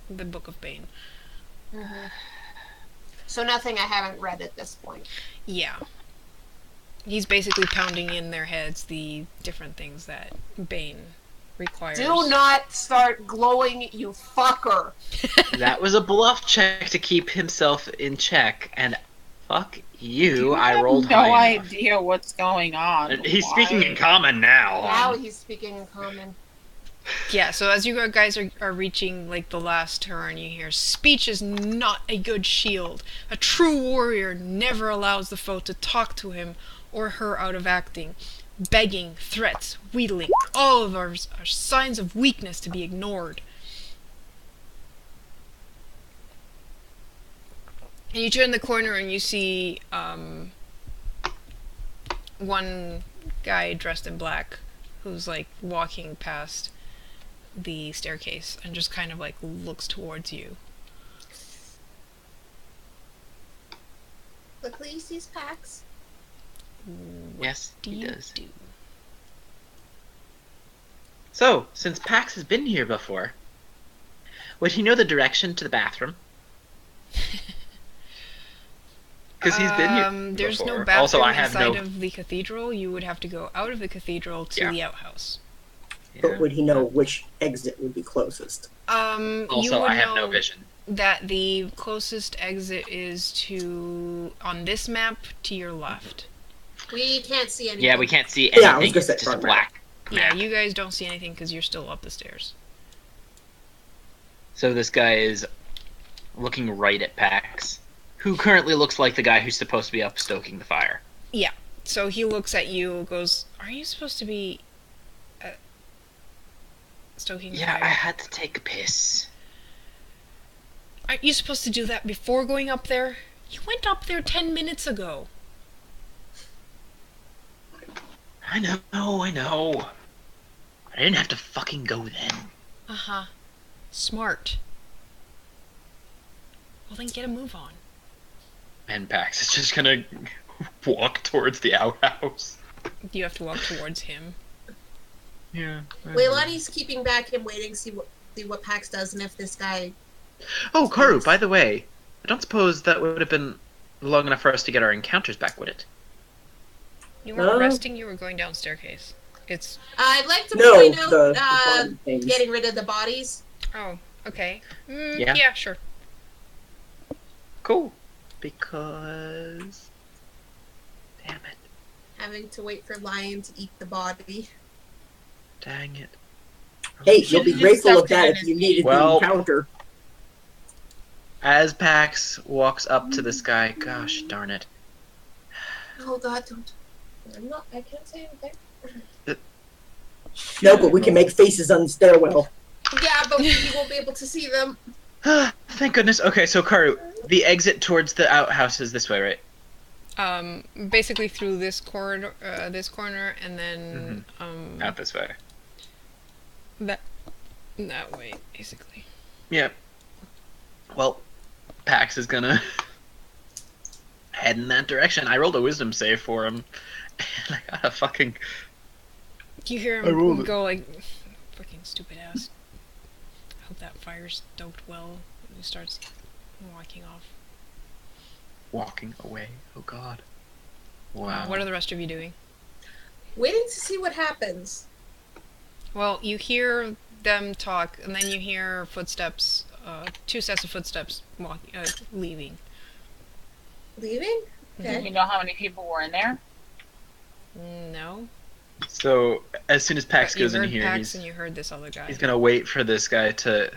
Speaker 2: the Book of Bane.
Speaker 6: So nothing I haven't read at this point.
Speaker 2: Yeah. He's basically pounding in their heads the different things that Bane requires.
Speaker 6: Do not start glowing, you fucker.
Speaker 1: That was a bluff check to keep himself in check, and fuck you,
Speaker 3: You
Speaker 1: I
Speaker 3: have
Speaker 1: rolled
Speaker 3: no
Speaker 1: high enough.
Speaker 3: idea what's going on.
Speaker 1: And he's
Speaker 3: Why?
Speaker 1: speaking in common now.
Speaker 6: Now he's speaking in common.
Speaker 2: Yeah, so as you guys are reaching, like, the last turn, you hear, speech is not a good shield. A true warrior never allows the foe to talk to him or her out of acting. Begging, threats, wheedling, all of ours are signs of weakness to be ignored. And you turn the corner and you see one guy dressed in black who's, like, walking past the staircase and just kind of, like, looks towards you.
Speaker 6: Luckily he sees Pax.
Speaker 1: Yes,
Speaker 2: Do
Speaker 1: he
Speaker 2: you
Speaker 1: does.
Speaker 2: do?
Speaker 1: So, since Pax has been here before, would he know the direction to the bathroom? Because he's been here
Speaker 2: There's
Speaker 1: before.
Speaker 2: no bathroom
Speaker 1: Also, I have
Speaker 2: inside
Speaker 1: no...
Speaker 2: of the cathedral. You would have to go out of the cathedral to the outhouse.
Speaker 4: But would he know which exit would be closest?
Speaker 2: You
Speaker 1: Also,
Speaker 2: would
Speaker 1: I have
Speaker 2: know
Speaker 1: no vision.
Speaker 2: that the closest exit is on this map, to your left.
Speaker 6: We can't see anything.
Speaker 1: Yeah, we can't see anything.
Speaker 4: Yeah, I was gonna say
Speaker 1: it's just a
Speaker 4: front
Speaker 1: black
Speaker 2: Yeah,
Speaker 1: map.
Speaker 2: you guys don't see anything because you're still up the stairs.
Speaker 1: So this guy is looking right at Pax, who currently looks like the guy who's supposed to be up stoking the fire.
Speaker 2: Yeah. So he looks at you, goes, "Are you supposed to be stoking the
Speaker 1: Yeah,
Speaker 2: fire?
Speaker 1: I had to take a piss.
Speaker 2: Aren't you supposed to do that before going up there? You went up there 10 minutes ago."
Speaker 1: I know. I didn't have to fucking go then.
Speaker 2: Uh-huh. Smart. Well, then get a move on.
Speaker 1: And Pax is just gonna walk towards the outhouse.
Speaker 2: You have to walk towards him.
Speaker 1: Yeah.
Speaker 6: Leilani's keeping back him waiting to see what Pax does and if this guy...
Speaker 1: Oh, Karu, by the way, I don't suppose that would have been long enough for us to get our encounters back, would it?
Speaker 2: You weren't resting, you were going down staircase. It's...
Speaker 6: I'd like to
Speaker 4: No,
Speaker 6: point out
Speaker 4: the body things.
Speaker 6: getting rid of the bodies.
Speaker 2: Oh, okay.
Speaker 1: Yeah.
Speaker 2: Yeah, sure.
Speaker 1: Cool. Because... Damn it.
Speaker 6: Having to wait for Lion to eat the body.
Speaker 1: Dang it.
Speaker 4: Hey, you'll be
Speaker 3: Just
Speaker 4: grateful
Speaker 3: stuffed
Speaker 4: of that
Speaker 3: it in
Speaker 4: if
Speaker 3: his
Speaker 4: you needed
Speaker 1: Well-
Speaker 4: the encounter.
Speaker 1: As Pax walks up to this guy, gosh darn it.
Speaker 6: Oh god, don't. I can't say anything.
Speaker 4: No, but we can make faces on the stairwell.
Speaker 6: Yeah, but you won't be able to see them.
Speaker 1: Thank goodness. Okay, so Karu, the exit towards the outhouse is this way, right?
Speaker 2: Basically through this corner, and then,
Speaker 1: Out this way.
Speaker 2: that way, basically.
Speaker 1: Yeah. Well, Pax is gonna head in that direction. I rolled a wisdom save for him, and I got a fucking.
Speaker 2: You hear
Speaker 1: I rolled
Speaker 2: him
Speaker 1: it.
Speaker 2: go like, fucking stupid ass. I hope that fire's stoked well. And he starts walking off.
Speaker 1: Walking away. Oh God. Wow.
Speaker 2: What are the rest of you doing?
Speaker 6: Waiting to see what happens.
Speaker 2: Well, you hear them talk, and then you hear footsteps, 2 sets of footsteps leaving.
Speaker 6: Leaving?
Speaker 3: Do
Speaker 6: Okay.
Speaker 3: we know how many people were in there?
Speaker 2: No.
Speaker 1: So as soon as Pax
Speaker 2: But you
Speaker 1: goes in
Speaker 2: heard
Speaker 1: here,
Speaker 2: Pax
Speaker 1: he's
Speaker 2: and you heard this other guy.
Speaker 1: gonna wait for this guy to.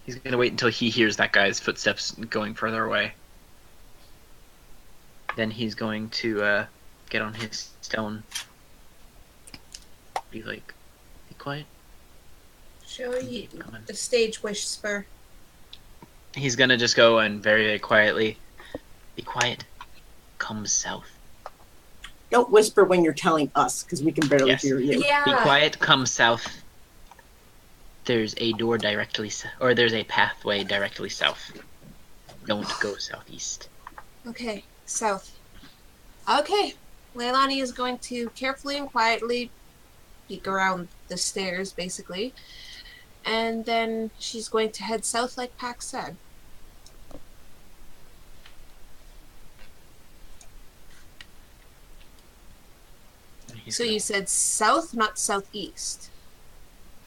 Speaker 1: He's gonna wait until he hears that guy's footsteps going further away. Then he's going to get on his stone. Be like, be quiet.
Speaker 6: Show you
Speaker 1: Come on.
Speaker 6: the stage whisper.
Speaker 1: He's gonna just go and very, very quietly. Be quiet. Come south.
Speaker 4: Don't whisper when you're telling us, because we can barely
Speaker 1: Yes.
Speaker 4: hear you.
Speaker 6: Yeah.
Speaker 1: Be quiet. Come south. There's a door directly, or there's a pathway directly south. Don't go southeast.
Speaker 6: Okay, south. Okay. Leilani is going to carefully and quietly peek around the stairs, basically. And then she's going to head south like Pax said.
Speaker 1: He's
Speaker 6: So
Speaker 1: gonna-
Speaker 6: you said south, not southeast.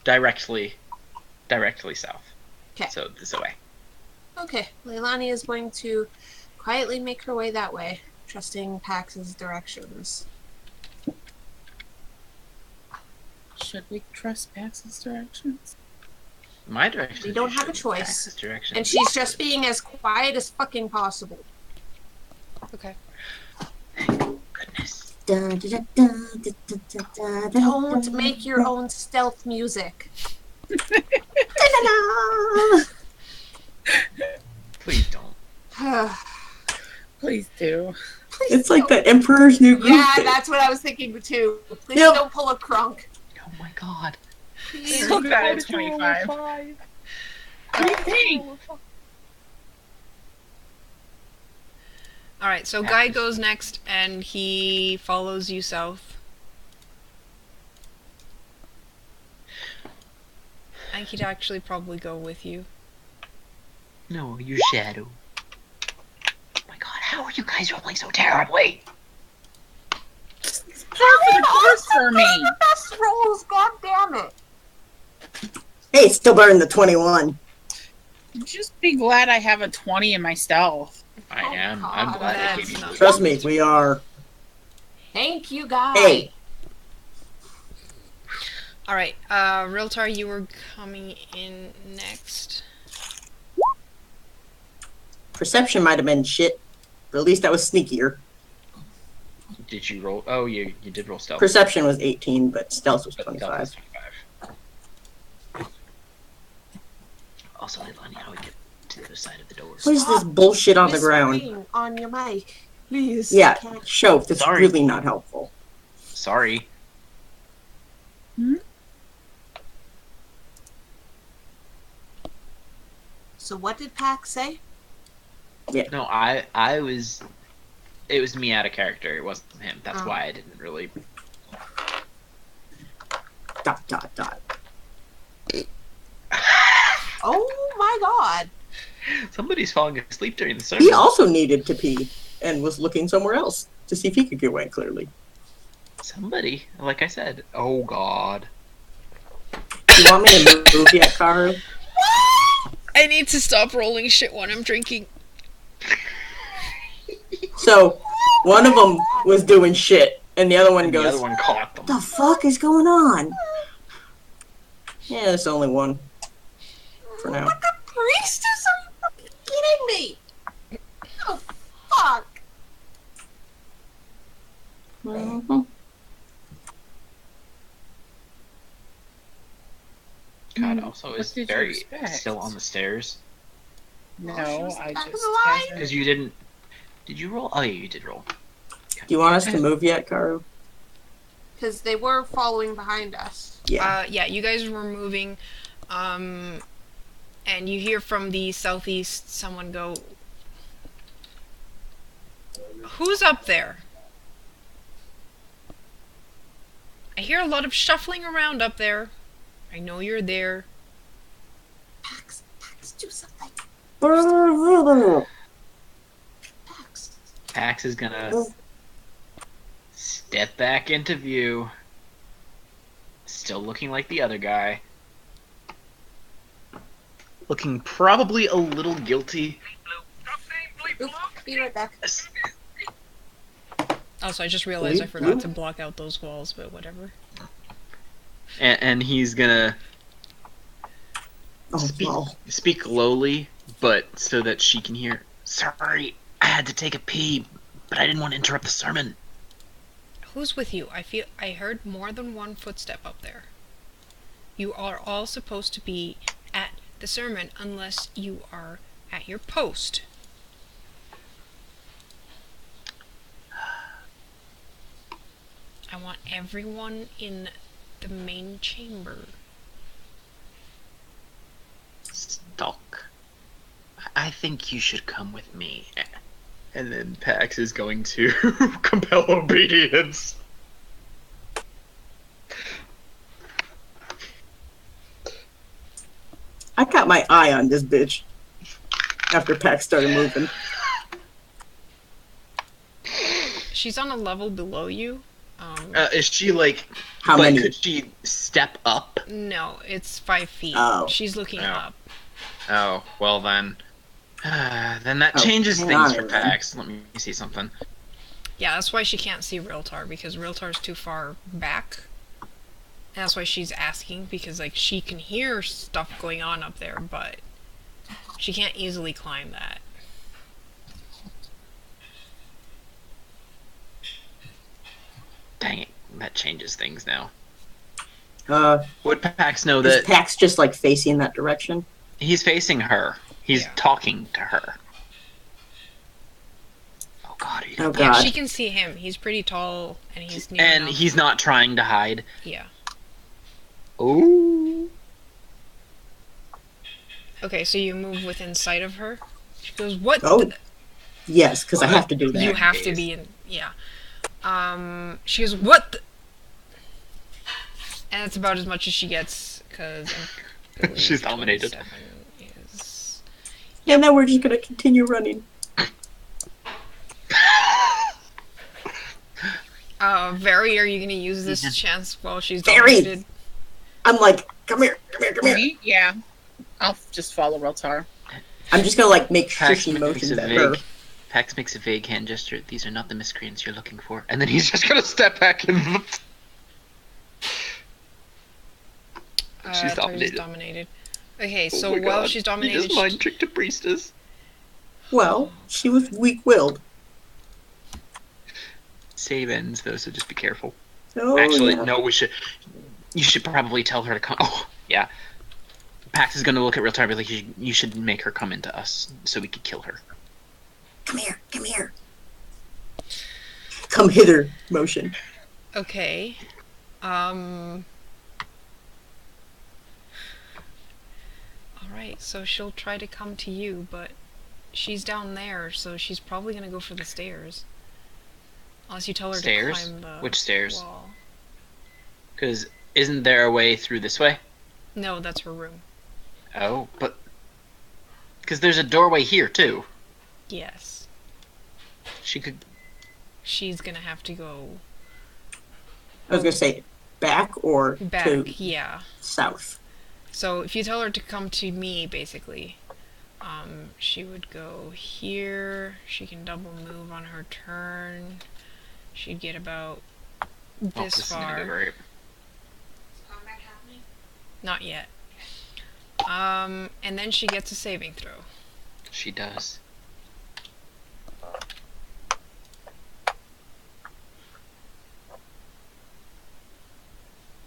Speaker 1: directly south.
Speaker 6: 'Kay.
Speaker 1: So this way.
Speaker 6: Okay, Leilani is going to quietly make her way that way, trusting Pax's directions.
Speaker 3: Should we trust Pax's directions?
Speaker 1: My direction.
Speaker 6: We don't have a choice.
Speaker 1: Pax's direction.
Speaker 6: And she's just being as quiet as fucking possible.
Speaker 2: Okay.
Speaker 1: Goodness.
Speaker 6: Don't make your own stealth music.
Speaker 1: Please don't.
Speaker 3: Please do.
Speaker 4: It's like the Emperor's New Groove.
Speaker 6: Yeah,
Speaker 4: thing.
Speaker 6: that's what I was thinking too. Please
Speaker 4: Yep.
Speaker 6: don't pull a crunk.
Speaker 1: Oh my God.
Speaker 3: Look at it, 25. What do you think?
Speaker 2: Alright, so Guy goes next, and he follows you south. I think he'd actually probably go with you.
Speaker 1: No, you shadow. Oh my God, how are you guys rolling so terribly?
Speaker 3: Par for the course for me.
Speaker 6: Best rolls, god damn it.
Speaker 4: Hey, it's still better than the 21.
Speaker 3: Just be glad I have a 20 in my stealth.
Speaker 1: I
Speaker 6: Oh
Speaker 1: am.
Speaker 6: God,
Speaker 1: I'm glad I
Speaker 2: that's
Speaker 1: gave you.
Speaker 2: not-
Speaker 4: Trust me, we are.
Speaker 6: Thank you, guys.
Speaker 4: Hey.
Speaker 2: Alright, Realtar, you were coming in next.
Speaker 4: Perception might have been shit, but at least that was sneakier.
Speaker 1: Did you roll? Oh, you did roll stealth.
Speaker 4: Perception was 18, but stealth was
Speaker 1: But stealth
Speaker 4: 25.
Speaker 1: was 25. Also, Leilani, how we get to the other side of the door?
Speaker 4: What is this bullshit on the ground?
Speaker 6: Whispering on your mic. Please.
Speaker 4: Yeah,
Speaker 6: Can't-
Speaker 4: show. That's
Speaker 1: Sorry.
Speaker 4: really not helpful.
Speaker 1: Sorry.
Speaker 6: So what did Pax say?
Speaker 1: No, I was. It was me out of character. It wasn't him. That's
Speaker 6: Oh.
Speaker 1: why I didn't really.
Speaker 4: Dot, dot, dot.
Speaker 6: Oh my god.
Speaker 1: Somebody's falling asleep during the sermon.
Speaker 4: He also needed to pee and was looking somewhere else to see if he could get away clearly.
Speaker 1: Somebody, like I said. Oh God.
Speaker 4: You want me to move yet, Karu?
Speaker 2: I need to stop rolling shit when I'm drinking.
Speaker 4: So, one of them was doing shit, and the other one
Speaker 1: And
Speaker 4: goes,
Speaker 1: the other one caught them.
Speaker 4: "What the fuck is going on?" Yeah, there's only one for now.
Speaker 6: What the priestess? Are you fucking kidding me? Oh fuck.
Speaker 4: Mhm.
Speaker 1: God, also
Speaker 3: What
Speaker 1: is
Speaker 3: did you
Speaker 1: very
Speaker 3: expect?
Speaker 1: still on the stairs.
Speaker 3: No,
Speaker 6: was
Speaker 3: I
Speaker 6: back in
Speaker 3: just
Speaker 6: the line.
Speaker 3: hasn't-
Speaker 1: Because you didn't. Did you roll? Oh yeah, you did roll.
Speaker 4: Do you want us to move yet, Karu?
Speaker 6: Because they were following behind us.
Speaker 4: Yeah.
Speaker 2: Yeah, you guys were moving, and you hear from the southeast someone go, Who's up there? I hear a lot of shuffling around up there. I know you're there.
Speaker 6: Pax, do something. Pax.
Speaker 1: Pax is gonna step back into view. Still looking like the other guy. Looking probably a little guilty.
Speaker 6: Oop, be right back.
Speaker 2: Also, I just realized I forgot to block out those walls, but whatever.
Speaker 1: And he's gonna speak lowly, but so that she can hear. Sorry, I had to take a pee, but I didn't want to interrupt the sermon.
Speaker 2: Who's with you? I heard more than one footstep up there. You are all supposed to be at the sermon unless you are at your post. I want everyone in the main chamber.
Speaker 1: Stalk. I think you should come with me. And then Pax is going to compel obedience.
Speaker 4: I got my eye on this bitch after Pax started moving.
Speaker 2: She's on a level below you.
Speaker 1: Is she like...
Speaker 4: How many?
Speaker 1: Could she step up?
Speaker 2: No, it's 5 feet.
Speaker 4: Oh.
Speaker 2: She's looking up.
Speaker 1: Oh, well then... then that changes things for Pax. Let me see something.
Speaker 2: Yeah, that's why she can't see Realtar, because Realtar's too far back. And that's why she's asking, because like she can hear stuff going on up there, but she can't easily climb that.
Speaker 1: Dang it, that changes things now.
Speaker 4: Would
Speaker 1: Pax know
Speaker 4: is
Speaker 1: that
Speaker 4: Pax just like facing that direction?
Speaker 1: he's facing her? He's talking to her. Oh god,
Speaker 4: Oh
Speaker 2: Yeah,
Speaker 4: god.
Speaker 2: she can see him. He's pretty tall, and he's near
Speaker 1: and
Speaker 2: enough.
Speaker 1: he's not trying to hide.
Speaker 2: Yeah.
Speaker 1: Ooh.
Speaker 2: Okay, so you move within sight of her. She goes, "What?"
Speaker 4: Oh. Yes, because I have to do that.
Speaker 2: You have to be in. Yeah. She goes, "What?" And that's about as much as she gets, because
Speaker 1: She's dominated.
Speaker 2: Is...
Speaker 4: And then we're just gonna continue running.
Speaker 2: Very, are you gonna use this chance while she's
Speaker 4: Very.
Speaker 2: dominated?
Speaker 4: I'm like, come here, come here, come here.
Speaker 3: Me? Yeah. I'll just follow Reltar.
Speaker 4: I'm just gonna like make
Speaker 1: Pax
Speaker 4: shishy
Speaker 1: makes
Speaker 4: motions
Speaker 1: a
Speaker 4: at her.
Speaker 1: vague. Pax makes a vague hand gesture. These are not the miscreants you're looking for. And then he's just gonna step back and. She's
Speaker 2: Tori's
Speaker 1: dominated.
Speaker 2: dominated. Okay, so
Speaker 1: Oh my
Speaker 2: while
Speaker 1: God.
Speaker 2: she's
Speaker 1: He
Speaker 2: dominated,
Speaker 1: just mind tricked a priestess.
Speaker 4: Well, she was weak-willed.
Speaker 1: Save ends though, so just be careful.
Speaker 4: Oh,
Speaker 1: Actually,
Speaker 4: yeah.
Speaker 1: no. You should probably tell her to come. Oh, yeah. Pax is gonna look at Realtar and be like, you should make her come into us so we could kill her.
Speaker 4: Come here, come here. Come hither motion.
Speaker 2: okay. Alright, so she'll try to come to you, but she's down there, so she's probably gonna go for the stairs. Unless you tell her
Speaker 1: Stairs?
Speaker 2: to climb the
Speaker 1: Which stairs?
Speaker 2: wall.
Speaker 1: Because isn't there a way through this way?
Speaker 2: No, that's her room.
Speaker 1: Oh, but because there's a doorway here too.
Speaker 2: Yes.
Speaker 1: She could.
Speaker 2: She's gonna have to go
Speaker 4: I was gonna say back or
Speaker 2: back,
Speaker 4: to
Speaker 2: yeah.
Speaker 4: south.
Speaker 2: So if you tell her to come to me, basically, she would go here. She can double move on her turn. She'd get about this
Speaker 1: Is gonna
Speaker 2: far.
Speaker 1: go great.
Speaker 6: Combat happening?
Speaker 2: Not yet. And then she gets a saving throw.
Speaker 1: She does.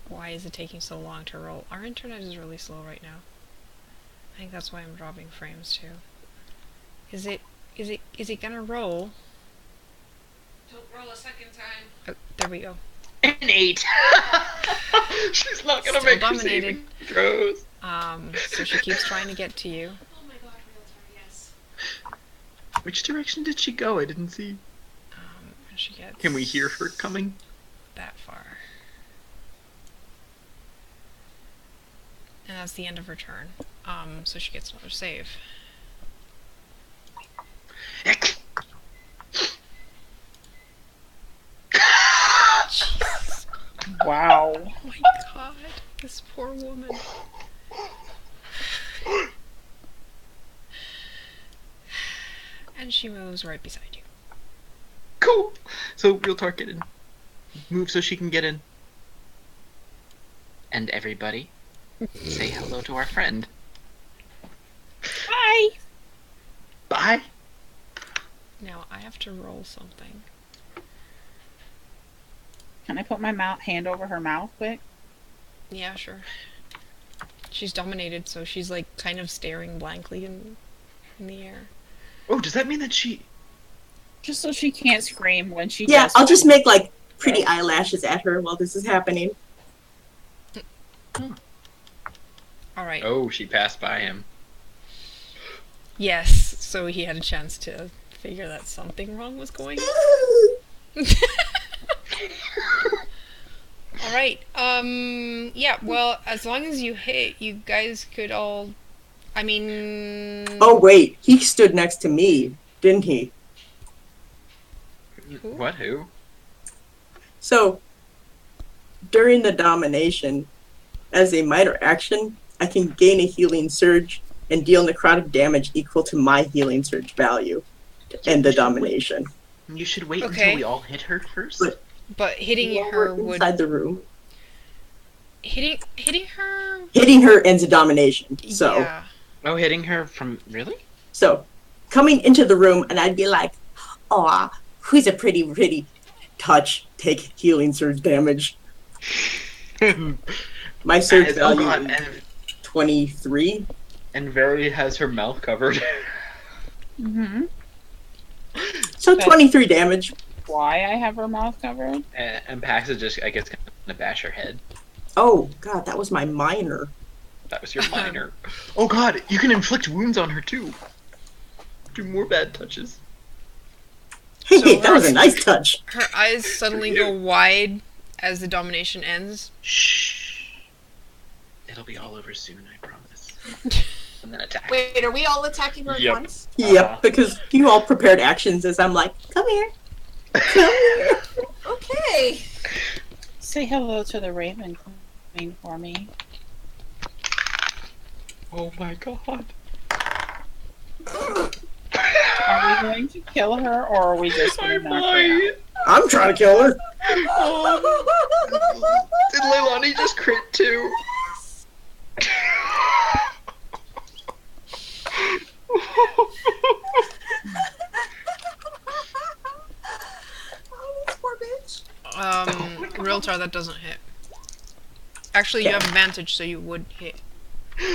Speaker 2: Why is it taking so long to roll? Our internet is really slow right now. I think that's why I'm dropping frames too. Is it gonna roll?
Speaker 6: Don't roll a second time.
Speaker 2: Oh, there we go.
Speaker 1: An 8. She's not gonna
Speaker 2: Still
Speaker 1: make her
Speaker 2: dominated.
Speaker 1: saving throws.
Speaker 2: So she keeps trying to get to you.
Speaker 6: Oh my god, Realtor, yes.
Speaker 1: Which direction did she go? I didn't see.
Speaker 2: And she gets
Speaker 1: Can we hear her coming?
Speaker 2: that far. And that's the end of her turn. So she gets another save. Jesus.
Speaker 3: Wow.
Speaker 2: Oh my god. This poor woman. And she moves right beside you.
Speaker 1: Cool. So Realtar, get in. Move so she can get in. And everybody, say hello to our friend.
Speaker 3: Bye.
Speaker 1: Bye.
Speaker 2: Now I have to roll something.
Speaker 3: Can I put my hand over her mouth quick?
Speaker 2: Yeah, sure. She's dominated, so she's like kind of staring blankly in the air.
Speaker 1: Oh, does that mean that she...
Speaker 3: Just so she can't scream when she
Speaker 4: Yeah,
Speaker 3: does
Speaker 4: I'll just
Speaker 3: something.
Speaker 4: make like pretty eyelashes at her while this is happening.
Speaker 2: Alright.
Speaker 1: Oh, she passed by him.
Speaker 2: Yes, so he had a chance to figure that something wrong was going on. Alright, yeah, well, as long as you hit, you guys could all, I mean...
Speaker 4: Oh wait, he stood next to me, didn't he?
Speaker 2: Who?
Speaker 1: What? Who?
Speaker 4: So, during the domination, as a minor action, I can gain a healing surge and deal necrotic damage equal to my healing surge value to end the domination.
Speaker 1: You should wait
Speaker 2: Okay.
Speaker 1: until we all hit her first.
Speaker 2: But hitting
Speaker 4: While
Speaker 2: her
Speaker 4: we're
Speaker 2: would...
Speaker 4: inside the room.
Speaker 2: Hitting her...
Speaker 4: Hitting her ends a domination. So,
Speaker 2: Yeah.
Speaker 1: Oh, hitting her from... Really?
Speaker 4: so coming into the room, and I'd be like, "Aw, who's a pretty touch? Take healing surge damage." My surge
Speaker 1: Oh
Speaker 4: value
Speaker 1: god,
Speaker 4: is 23.
Speaker 1: and Very has her mouth covered.
Speaker 3: Mm-hmm.
Speaker 4: So
Speaker 3: Okay.
Speaker 4: 23 damage.
Speaker 3: Why I have her mouth covered?
Speaker 1: and Paxa just, I guess, gonna bash her head.
Speaker 4: Oh god, that was my minor.
Speaker 1: That was your minor. Oh god, you can inflict wounds on her too. Do more bad touches.
Speaker 4: Hey,
Speaker 2: So
Speaker 4: that was a
Speaker 2: her-
Speaker 4: nice touch.
Speaker 2: Her eyes suddenly go wide as the domination ends.
Speaker 1: Shh. It'll be all over soon, I promise. And then attack.
Speaker 6: Wait, are we all attacking her
Speaker 1: Yep.
Speaker 6: at once?
Speaker 4: Yep, because you all prepared actions as I'm like, come here. Come here.
Speaker 6: Okay.
Speaker 3: Say hello to the Raven Queen for me.
Speaker 1: Oh my god.
Speaker 3: Are we going to kill her, or are we just
Speaker 1: I
Speaker 3: going to knock her out?
Speaker 1: might.
Speaker 4: I'm trying to kill her.
Speaker 1: Did Leilani just crit too?
Speaker 6: Oh, this poor bitch.
Speaker 2: Realtar, that doesn't hit. Actually, you have advantage, so you would hit.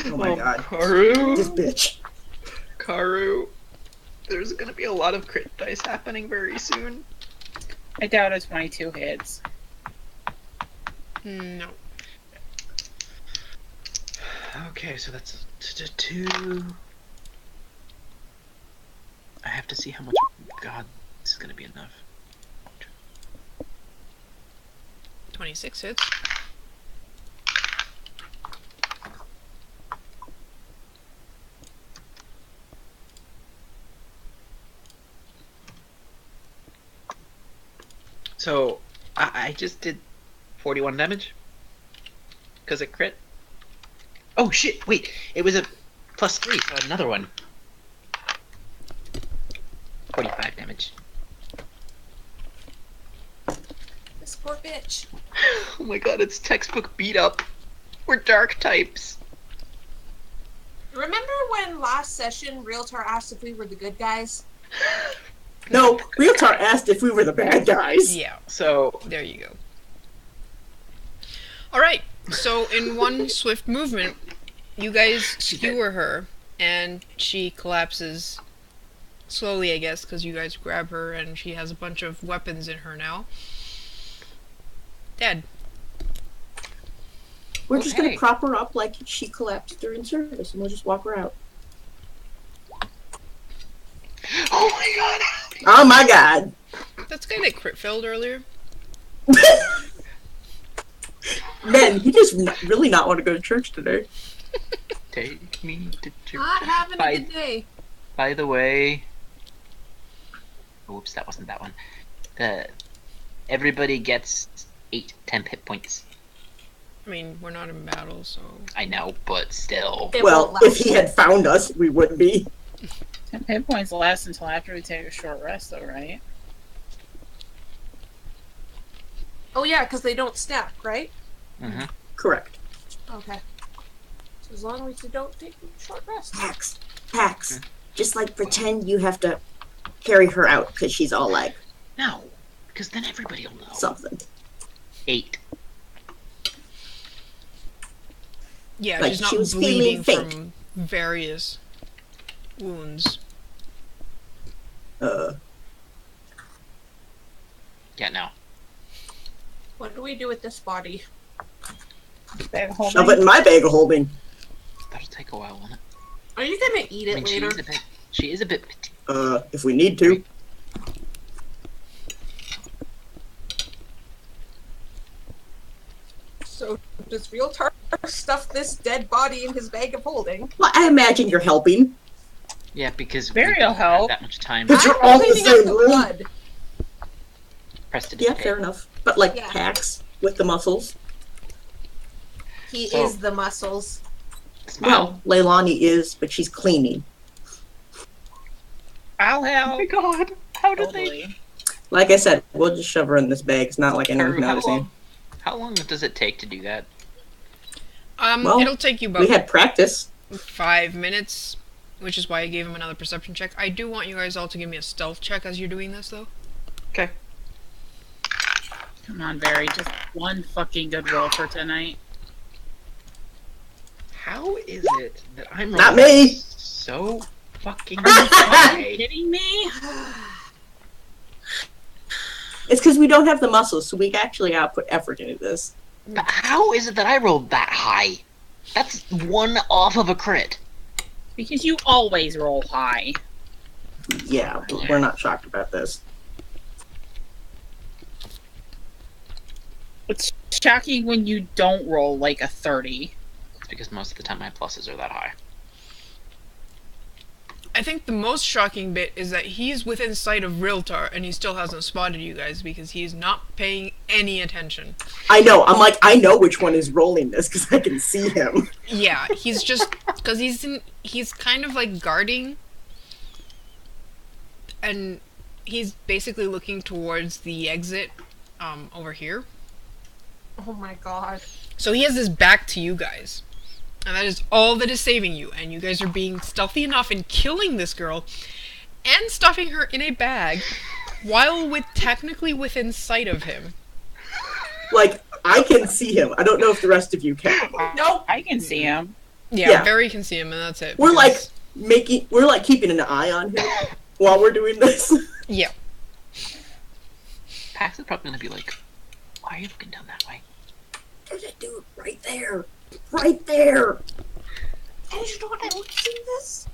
Speaker 4: Oh my god.
Speaker 1: Karu.
Speaker 4: This bitch.
Speaker 1: Karu. There's gonna be a lot of crit dice happening very soon.
Speaker 3: I doubt a 22 hits.
Speaker 2: No.
Speaker 1: Okay, so that's two. I have to see how much. God, this is gonna be enough.
Speaker 2: 26 hits.
Speaker 1: So, I just did 41 damage. Because it crit. Oh shit, wait, it was a +3, so another one. 45 damage.
Speaker 6: This poor bitch.
Speaker 1: Oh my god, it's textbook beat up. We're dark types.
Speaker 6: Remember when last session Realtor asked if we were the good guys?
Speaker 4: No, Realtar asked if we were the bad guys.
Speaker 2: Yeah,
Speaker 1: So,
Speaker 2: there you go. Alright, so in one swift movement, you guys skewer her, and she collapses slowly, I guess, because you guys grab her, and she has a bunch of weapons in her now. Dead.
Speaker 4: We're just gonna
Speaker 1: Okay.
Speaker 4: prop her up like she collapsed during service, and we'll just walk her out.
Speaker 1: oh my god.
Speaker 4: Oh my god!
Speaker 2: That's guy that crit failed earlier.
Speaker 4: Man, he just really not want to go to church today.
Speaker 1: Take me to church.
Speaker 6: Not having a good day.
Speaker 1: By the way, oops, that wasn't that one. Everybody gets 8 temp hit points.
Speaker 2: I mean, we're not in battle, so...
Speaker 1: I know, but still.
Speaker 6: It
Speaker 4: Well,
Speaker 6: won't
Speaker 4: if
Speaker 6: last
Speaker 4: he had found us, we would be.
Speaker 3: 10 hit points last until after we take a short rest, though, right?
Speaker 6: Oh yeah, because they don't stack, right?
Speaker 1: Mm-hmm.
Speaker 4: Correct.
Speaker 6: Okay. So as long as you don't take a short rest.
Speaker 4: Pax, just like pretend you have to carry her out because she's all like
Speaker 1: No, because then everybody will know.
Speaker 4: something.
Speaker 1: 8.
Speaker 2: Yeah,
Speaker 4: Like,
Speaker 2: she's not
Speaker 4: she was
Speaker 2: bleeding
Speaker 4: feeling faint.
Speaker 2: from various wounds.
Speaker 1: Yeah, no.
Speaker 6: What do we do with this body?
Speaker 3: Bag holding.
Speaker 4: Shove it in my bag of holding.
Speaker 1: That'll take a while, won't it?
Speaker 6: Are you gonna eat
Speaker 1: I
Speaker 6: it
Speaker 1: mean,
Speaker 6: later?
Speaker 1: she is a bit
Speaker 4: If we need to.
Speaker 6: So does Realtar stuff this dead body in his bag of holding?
Speaker 4: Well, I imagine you're helping.
Speaker 1: Yeah, because
Speaker 3: Very
Speaker 1: we don't have
Speaker 3: help.
Speaker 1: that much time.
Speaker 4: But you're
Speaker 6: I'm
Speaker 4: all in the
Speaker 6: cleaning up
Speaker 4: same
Speaker 6: the
Speaker 4: room.
Speaker 6: blood.
Speaker 1: Preston
Speaker 4: Yeah, fair enough. But like
Speaker 6: Yeah.
Speaker 4: Pax with the muscles.
Speaker 6: He
Speaker 1: So-
Speaker 6: is the muscles.
Speaker 1: Smile.
Speaker 4: Well, Leilani is, but she's cleaning.
Speaker 3: I'll
Speaker 1: Oh my
Speaker 3: help.
Speaker 1: god, how did they?
Speaker 3: Totally.
Speaker 4: Like I said, we'll just shove her in this bag. It's not like anyone's noticing.
Speaker 1: How long does it take to do that?
Speaker 4: Well,
Speaker 2: It'll take you
Speaker 4: We
Speaker 2: about
Speaker 4: had practice.
Speaker 2: 5 minutes, which is why I gave him another perception check. I do want you guys all to give me a stealth check as you're doing this, though.
Speaker 1: Okay.
Speaker 3: Come on, Barry. Just one fucking good roll for tonight.
Speaker 1: How is it that I'm
Speaker 4: Not
Speaker 1: rolling
Speaker 4: me.
Speaker 1: so fucking
Speaker 3: Are you
Speaker 1: high?
Speaker 3: kidding me?
Speaker 4: It's because we don't have the muscles, so we actually gotta put effort into this.
Speaker 1: But how is it that I rolled that high? That's 1 off of a crit.
Speaker 3: Because you always roll high.
Speaker 4: Yeah, but we're not shocked about this.
Speaker 3: It's shocking when you don't roll like a 30.
Speaker 1: It's because most of the time my pluses are that high.
Speaker 2: I think the most shocking bit is that he's within sight of Realtar, and he still hasn't spotted you guys because he's not paying any attention.
Speaker 4: I know. I'm like, I know which one is rolling this because I can see him.
Speaker 2: Yeah, he's just because he's kind of like guarding, and he's basically looking towards the exit over here.
Speaker 6: Oh my god.
Speaker 2: So he has his back to you guys. And that is all that is saving you. And you guys are being stealthy enough in killing this girl and stuffing her in a bag while technically within sight of him.
Speaker 4: Like, I can see him. I don't know if the rest of you can.
Speaker 6: Nope.
Speaker 3: I can see him.
Speaker 2: Yeah,
Speaker 4: Yeah.
Speaker 2: Barry can see him, and that's it.
Speaker 4: We're
Speaker 2: because-
Speaker 4: we're like keeping an eye on him while we're doing this.
Speaker 2: Yeah.
Speaker 1: Pax is probably gonna be like, why are you looking down that way?
Speaker 4: There's a dude right there. Right there.
Speaker 6: And you know what I'm seeing this?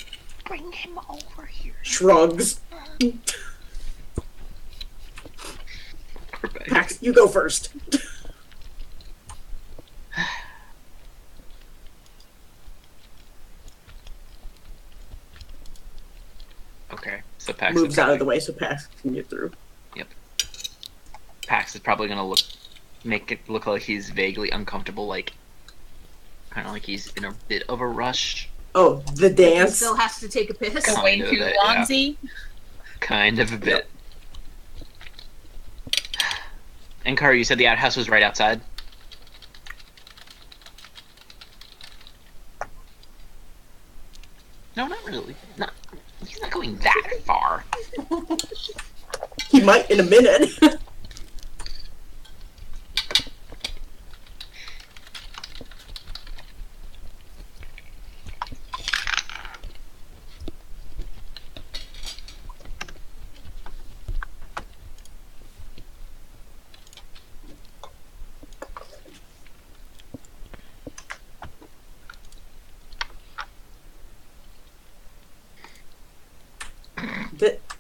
Speaker 1: Bring him over here.
Speaker 4: Shrugs. Pax, you go first.
Speaker 1: Okay, so Pax
Speaker 4: Moves
Speaker 1: is
Speaker 4: out of the
Speaker 1: probably-
Speaker 4: way so Pax can get through.
Speaker 1: Pax is probably gonna make it look like he's vaguely uncomfortable, like kind of like he's in a bit of a rush.
Speaker 4: Oh, the
Speaker 6: He
Speaker 4: dance.
Speaker 6: still has to take a piss.
Speaker 1: Kind
Speaker 3: Way
Speaker 1: of
Speaker 3: too
Speaker 1: it, yeah.
Speaker 3: longsy.
Speaker 1: Kind of a bit. And Kara, you said the outhouse was right outside? No, not really. Not. He's not going that far.
Speaker 4: He might in a minute.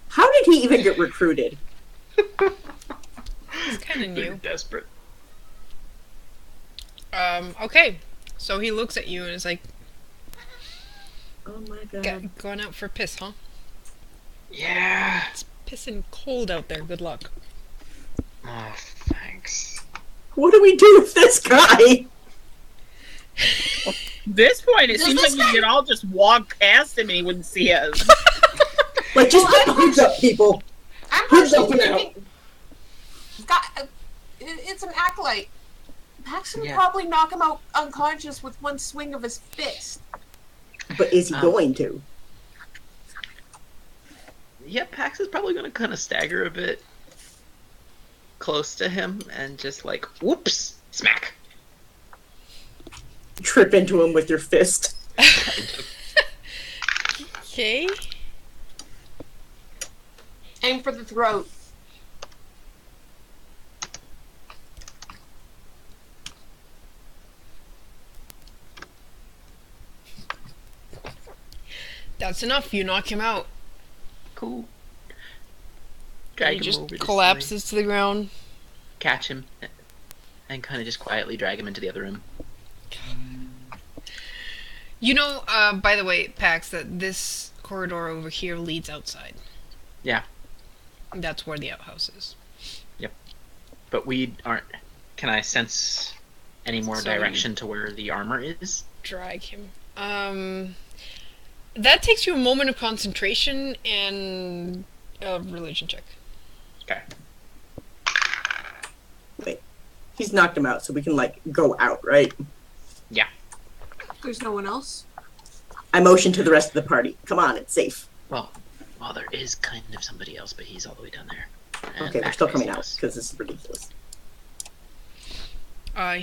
Speaker 4: How did he even get recruited?
Speaker 2: in you.
Speaker 1: Desperate.
Speaker 2: Okay. So he looks at you and is like,
Speaker 4: Oh my god.
Speaker 2: going out for a piss, huh?
Speaker 1: Yeah.
Speaker 2: It's pissing cold out there. Good luck.
Speaker 1: Oh, thanks.
Speaker 4: What do we do with this guy?
Speaker 3: At this point, it
Speaker 6: Does
Speaker 3: seems
Speaker 6: this
Speaker 3: like we could all just walk past him and he wouldn't see us.
Speaker 4: Like, just
Speaker 6: Well,
Speaker 4: put the hoods up, people.
Speaker 6: I'm
Speaker 4: Hoods
Speaker 6: personally
Speaker 4: open out.
Speaker 6: thinking, it's an acolyte. Pax can
Speaker 1: Yeah.
Speaker 6: probably knock him out unconscious with one swing of his fist.
Speaker 4: But is he going to?
Speaker 1: Yeah, Pax is probably going to kind of stagger a bit close to him and just like, whoops, smack.
Speaker 4: Trip into him with your fist.
Speaker 2: Okay.
Speaker 6: Aim for the throat.
Speaker 2: That's enough. You knock him out.
Speaker 1: Cool.
Speaker 2: He
Speaker 1: Drag him
Speaker 2: just
Speaker 1: over to
Speaker 2: collapses to the ground.
Speaker 1: catch him and kind of just quietly drag him into the other room.
Speaker 2: You know, by the way, Pax, that this corridor over here leads outside.
Speaker 1: Yeah.
Speaker 2: That's where the outhouse is.
Speaker 1: But we aren't. Can I sense any more
Speaker 2: So you-
Speaker 1: direction to where the armor is?
Speaker 2: Drag him. That takes you a moment of concentration and a religion check.
Speaker 1: Okay.
Speaker 4: Wait. He's knocked him out, so we can, like, go out, right?
Speaker 6: There's no one else.
Speaker 4: I motion to the rest of the party. Come on, it's safe.
Speaker 1: Well, there is kind of somebody else, but he's all the way down there. And
Speaker 4: Okay, they're
Speaker 1: back
Speaker 4: still
Speaker 1: facing
Speaker 4: coming out,
Speaker 1: us.
Speaker 4: because this is ridiculous.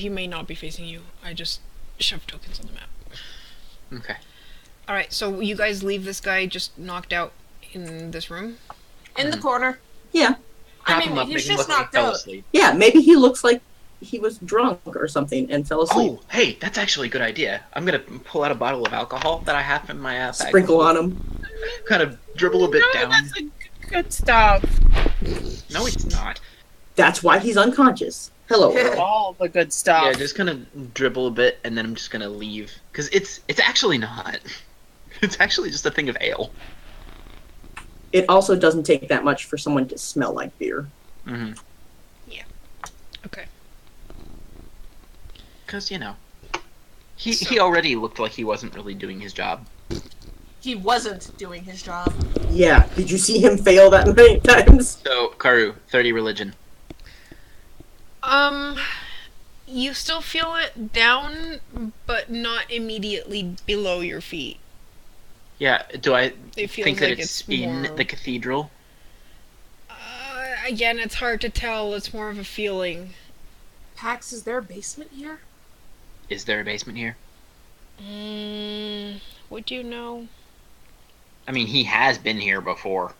Speaker 2: He may not be facing you. I just shoved tokens on the map.
Speaker 1: Okay.
Speaker 2: Alright, so you guys leave this guy just knocked out in this room?
Speaker 6: In the corner.
Speaker 4: Yeah.
Speaker 6: I
Speaker 1: Prop him
Speaker 6: mean,
Speaker 1: up,
Speaker 6: he's
Speaker 1: make him
Speaker 6: just
Speaker 1: look like he
Speaker 6: knocked
Speaker 1: fell
Speaker 6: out.
Speaker 1: asleep.
Speaker 4: Yeah, maybe he looks like he was drunk or something and fell asleep.
Speaker 1: Oh, hey, that's actually a good idea. I'm gonna pull out a bottle of alcohol that I have in my bag.
Speaker 4: Sprinkle on him.
Speaker 1: Kind of dribble a bit
Speaker 3: No,
Speaker 1: down.
Speaker 3: that's good stuff.
Speaker 1: No, it's not.
Speaker 4: That's why he's unconscious. Hello, Earl.
Speaker 3: All the good stuff.
Speaker 1: Yeah, just kind of dribble a bit, and then I'm just gonna leave because it's actually not. It's actually just a thing of ale.
Speaker 4: It also doesn't take that much for someone to smell like beer.
Speaker 1: Mm-hmm.
Speaker 2: Okay.
Speaker 1: Because he already looked like he wasn't really doing his job.
Speaker 6: He wasn't doing his job.
Speaker 4: Yeah, did you see him fail that many times?
Speaker 1: So Karu, 30 religion.
Speaker 2: You still feel it down, but not immediately below your feet.
Speaker 1: Yeah. Do I
Speaker 2: It feels
Speaker 1: think that
Speaker 2: like
Speaker 1: it's
Speaker 2: it's
Speaker 1: in
Speaker 2: more...
Speaker 1: the cathedral?
Speaker 2: Again, it's hard to tell. It's more of a feeling.
Speaker 6: Pax, is there a basement here?
Speaker 1: Is there a basement here?
Speaker 2: Would you know?
Speaker 1: I mean, he has been here before.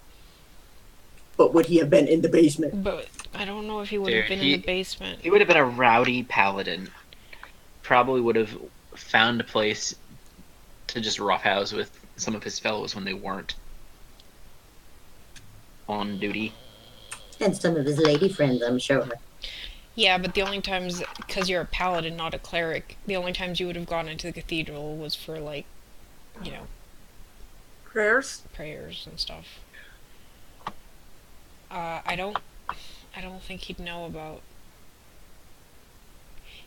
Speaker 4: But would he have been in the basement?
Speaker 2: But I don't know if he would have
Speaker 1: Dude,
Speaker 2: been in the basement.
Speaker 1: He would have been a rowdy paladin. Probably would have found a place to just roughhouse with some of his fellows when they weren't on duty.
Speaker 7: And some of his lady friends, I'm sure.
Speaker 2: Yeah, but the only times, because you're a paladin, not a cleric, the only times you would have gone into the cathedral was for, like, you know,
Speaker 6: Prayers?
Speaker 2: prayers and stuff. I don't think he'd know about...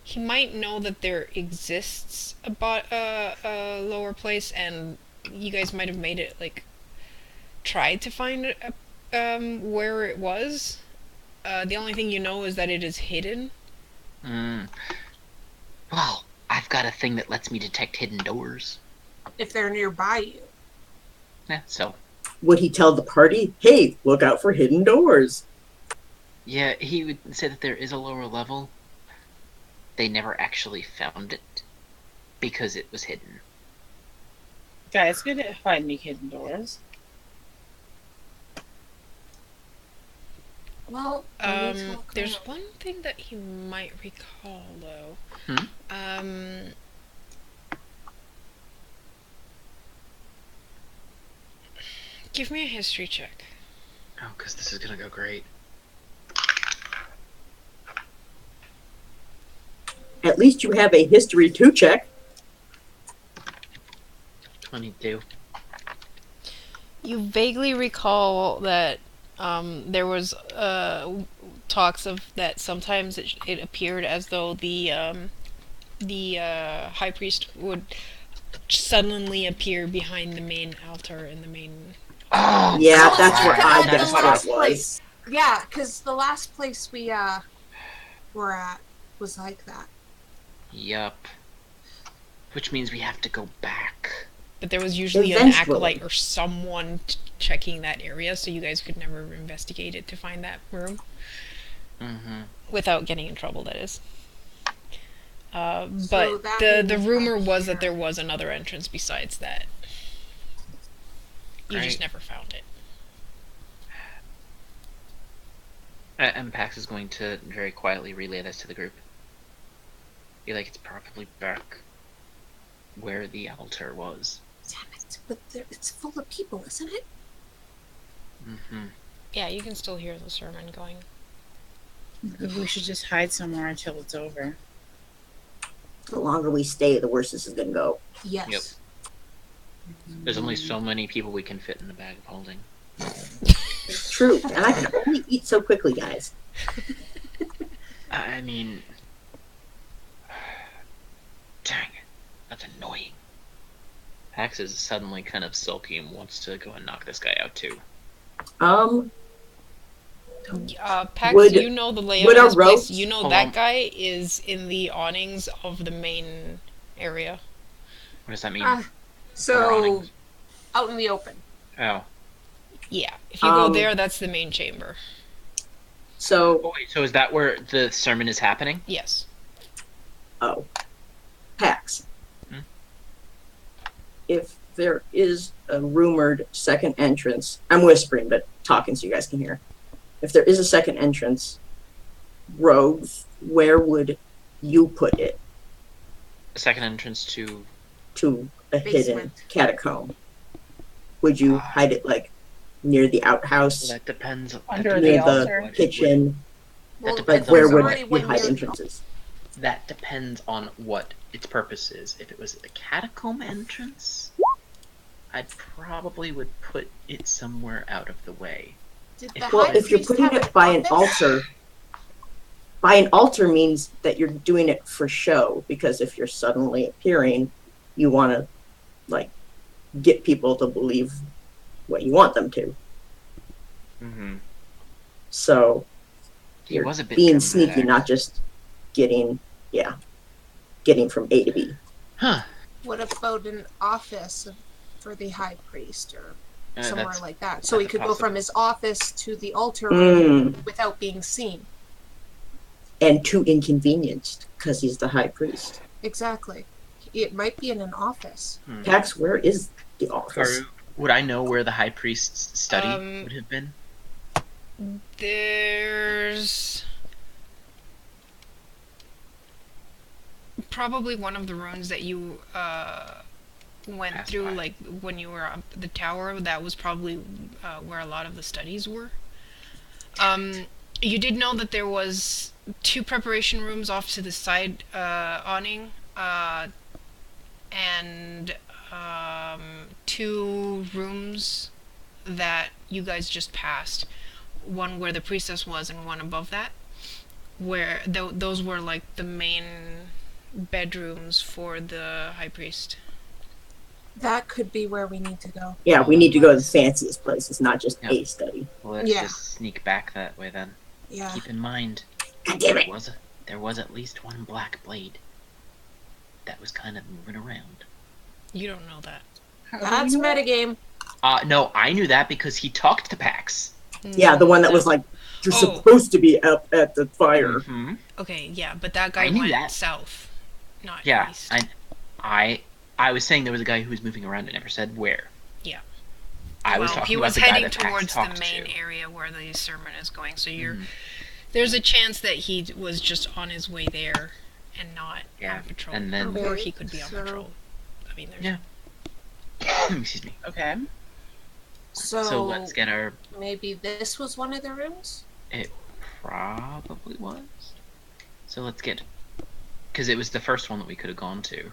Speaker 2: He might know that there exists a lower place, and you guys might have made it, like, tried to find where it was. The only thing you know is that it is hidden.
Speaker 1: Well, I've got a thing that lets me detect hidden doors.
Speaker 6: If they're nearby you.
Speaker 1: Yeah, so.
Speaker 4: Would he tell the party, hey, look out for hidden doors?
Speaker 1: Yeah, he would say that there is a lower level. They never actually found it because it was hidden.
Speaker 3: Guys, good at finding hidden doors.
Speaker 6: Well,
Speaker 2: There's one thing that he might recall, though. Give me a history check.
Speaker 1: Oh, because this is gonna go great.
Speaker 4: at least you have a history 2 check.
Speaker 1: 22.
Speaker 2: You vaguely recall that there was talks of that sometimes it appeared as though the high priest would suddenly appear behind the main altar in the main.
Speaker 1: Oh,
Speaker 4: Yeah,
Speaker 6: Oh,
Speaker 4: that's
Speaker 6: is
Speaker 4: what
Speaker 6: that
Speaker 4: I
Speaker 6: the
Speaker 4: guessed
Speaker 6: last
Speaker 4: it was.
Speaker 6: place? Yeah, because the last place we were at was like that.
Speaker 1: Yup. Which means we have to go back.
Speaker 2: But there was usually an
Speaker 4: Eventually.
Speaker 2: acolyte or someone checking that area, so you guys could never investigate it to find that room.
Speaker 1: Mm-hmm.
Speaker 2: Without getting in trouble, that is.
Speaker 6: So
Speaker 2: But
Speaker 6: that
Speaker 2: the
Speaker 6: means
Speaker 2: rumor
Speaker 6: up
Speaker 2: was that
Speaker 6: here.
Speaker 2: there was another entrance besides that. You just
Speaker 1: Right.
Speaker 2: never found it.
Speaker 1: And Pax is going to very quietly relay this to the group. Be like, it's probably back where the altar was.
Speaker 6: Damn it! But it's full of people, isn't it?
Speaker 1: Mm-hmm.
Speaker 2: Yeah, you can still hear the sermon going.
Speaker 3: Maybe we should just hide somewhere until it's over.
Speaker 4: The longer we stay, the worse this is going to go.
Speaker 6: Yes.
Speaker 1: Yep. There's only so many people we can fit in the bag of holding.
Speaker 4: It's true, and I can only eat so quickly, guys.
Speaker 1: I mean... Dang it. That's annoying. Pax is suddenly kind of sulky and wants to go and knock this guy out too.
Speaker 2: Pax,
Speaker 4: Would-
Speaker 2: you know the layout
Speaker 4: would
Speaker 2: of
Speaker 4: a
Speaker 2: this place.
Speaker 4: rope-
Speaker 2: You know
Speaker 1: Hold
Speaker 2: that
Speaker 1: on.
Speaker 2: guy is in the awnings of the main area.
Speaker 1: What does that mean?
Speaker 6: Ah,
Speaker 1: What are
Speaker 6: So
Speaker 1: awnings?
Speaker 6: out in the open.
Speaker 1: Oh.
Speaker 2: Yeah, if you go
Speaker 4: Um,
Speaker 2: there, that's the main chamber.
Speaker 4: So,
Speaker 1: Oh, wait, so is that where the sermon is happening?
Speaker 2: Yes.
Speaker 4: Pax.
Speaker 1: Hmm?
Speaker 4: If there is a rumored second entrance, I'm whispering, but talking so you guys can hear. If there is a second entrance, rogues, where would you put it
Speaker 1: A second entrance to...
Speaker 4: to a hidden
Speaker 6: Basement.
Speaker 4: catacomb? Would you hide it like near the outhouse,
Speaker 1: That depends...
Speaker 3: Under
Speaker 1: that
Speaker 3: the
Speaker 4: near
Speaker 1: depends on
Speaker 3: altar?
Speaker 1: what it
Speaker 4: kitchen?
Speaker 6: Well,
Speaker 1: depends
Speaker 4: Like,
Speaker 1: on
Speaker 4: where
Speaker 1: the
Speaker 4: would
Speaker 6: already
Speaker 4: you
Speaker 6: went
Speaker 4: hide
Speaker 6: near-
Speaker 4: entrances?
Speaker 1: That depends on what its purpose is. If it was a catacomb entrance, I probably would put it somewhere out of the way.
Speaker 6: Did
Speaker 1: Well,
Speaker 6: the
Speaker 4: Well,
Speaker 6: high
Speaker 4: if you're
Speaker 6: priest
Speaker 4: putting
Speaker 6: have
Speaker 4: it by an
Speaker 6: office?
Speaker 4: altar means that you're doing it for show, because if you're suddenly appearing, you want to, like, get people to believe what you want them to.
Speaker 1: Mm-hmm.
Speaker 4: So
Speaker 1: He
Speaker 4: you're
Speaker 1: was a bit
Speaker 4: being
Speaker 1: dramatic.
Speaker 4: sneaky, not just getting from A to B.
Speaker 1: Huh.
Speaker 6: What about an office for the high priest or somewhere
Speaker 1: That's-
Speaker 6: like that? So he
Speaker 1: that's a
Speaker 6: could go from his office to the altar
Speaker 4: Mm.
Speaker 6: room without being seen.
Speaker 4: And too inconvenienced, because he's the high priest.
Speaker 6: Exactly. It might be in an office.
Speaker 4: Pax, where is the office?
Speaker 1: Karu, would I know where the high priest's study would have been?
Speaker 2: There's probably one of the rooms that you went
Speaker 1: Passed
Speaker 2: through,
Speaker 1: by.
Speaker 2: like when you were up the tower. That was probably where a lot of the studies were. You did know that there was 2 preparation rooms off to the side awning, and 2 rooms that you guys just passed. One where the priestess was, and one above that, where those were like the main bedrooms for the high priest.
Speaker 6: That could be where we need to go.
Speaker 4: Yeah, we need to go to the fanciest places, not just
Speaker 1: Yeah.
Speaker 4: a study.
Speaker 1: Well, let's
Speaker 6: Yeah.
Speaker 1: just sneak back that way then.
Speaker 6: Yeah.
Speaker 1: Keep in mind,
Speaker 4: God damn it!
Speaker 1: there was at least one black blade that was kind of moving around.
Speaker 2: You don't know that.
Speaker 3: How do
Speaker 6: That's
Speaker 3: we know?
Speaker 6: metagame.
Speaker 1: No, I knew that because he talked to Pax.
Speaker 4: Yeah, the one that was like, you're
Speaker 2: Oh.
Speaker 4: supposed to be up at the fire.
Speaker 1: Mm-hmm.
Speaker 2: Okay, yeah, but that guy
Speaker 1: I knew
Speaker 2: went
Speaker 1: that.
Speaker 2: south, not
Speaker 1: Yeah,
Speaker 2: east.
Speaker 1: I was saying there was a guy who was moving around. I never said where.
Speaker 2: Yeah.
Speaker 1: I was
Speaker 2: Well,
Speaker 1: talking
Speaker 2: he
Speaker 1: about
Speaker 2: was
Speaker 1: the guy
Speaker 2: heading
Speaker 1: that Pax
Speaker 2: towards the
Speaker 1: talked
Speaker 2: main
Speaker 1: to.
Speaker 2: area where the sermon is going. So you're
Speaker 1: Mhm.
Speaker 2: there's a chance that he was just on his way there and not
Speaker 1: Yeah,
Speaker 2: on patrol,
Speaker 1: and then-
Speaker 2: or he could be on
Speaker 6: So-
Speaker 2: patrol. I mean, there's
Speaker 1: Yeah. Excuse me.
Speaker 3: Okay.
Speaker 1: So let's get our.
Speaker 6: Maybe this was one of the rooms?
Speaker 1: It probably was. So let's get Because it was the first one that we could have gone to.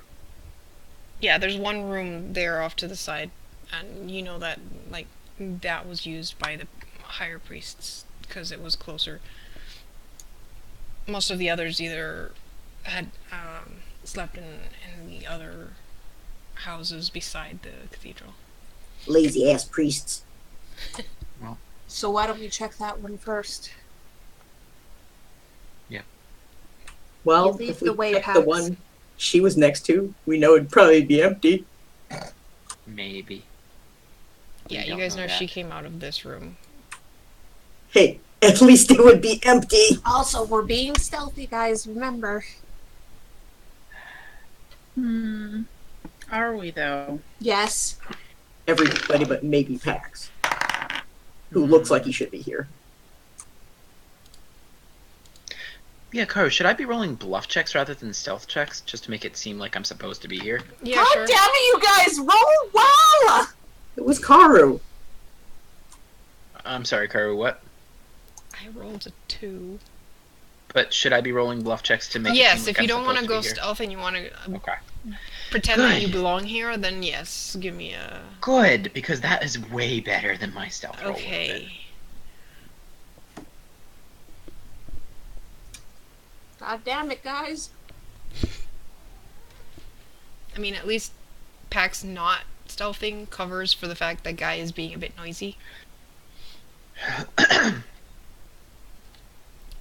Speaker 2: Yeah, there's one room there off to the side, and you know that, like, that was used by the higher priests, because it was closer. Most of the others either had slept in the other houses beside the cathedral.
Speaker 4: Lazy ass priests.
Speaker 6: So why don't we check that one first?
Speaker 4: Well,
Speaker 6: You lead
Speaker 4: if we
Speaker 6: the way,
Speaker 4: pick the
Speaker 6: Pax.
Speaker 4: one she was next to, we know it'd probably be empty.
Speaker 1: Maybe.
Speaker 2: Yeah,
Speaker 1: We
Speaker 2: you
Speaker 1: don't
Speaker 2: guys know
Speaker 1: that.
Speaker 2: she came out of this room.
Speaker 4: Hey, at least it would be empty.
Speaker 6: Also, we're being stealthy, guys. Remember.
Speaker 3: Are we though?
Speaker 6: Yes.
Speaker 4: Everybody but maybe Pax, who looks like he should be here.
Speaker 1: Yeah, Karu, should I be rolling bluff checks rather than stealth checks, just to make it seem like I'm supposed to be here?
Speaker 2: Yeah,
Speaker 6: God
Speaker 2: sure.
Speaker 6: damn it, you guys! Roll well!
Speaker 4: It was Karu.
Speaker 1: I'm sorry, Karu, what?
Speaker 2: I rolled a 2.
Speaker 1: But should I be rolling bluff checks to make it
Speaker 2: Yes,
Speaker 1: seem like
Speaker 2: if you
Speaker 1: I'm
Speaker 2: don't want to
Speaker 1: supposed
Speaker 2: go
Speaker 1: be here?
Speaker 2: stealth and you want to
Speaker 1: Okay.
Speaker 2: pretend that
Speaker 1: Good.
Speaker 2: you belong here, then yes, give me a...
Speaker 1: Good, because that is way better than my stealth roll.
Speaker 2: Okay.
Speaker 6: God damn it, guys.
Speaker 2: I mean, at least Pax not stealthing covers for the fact that guy is being a bit noisy.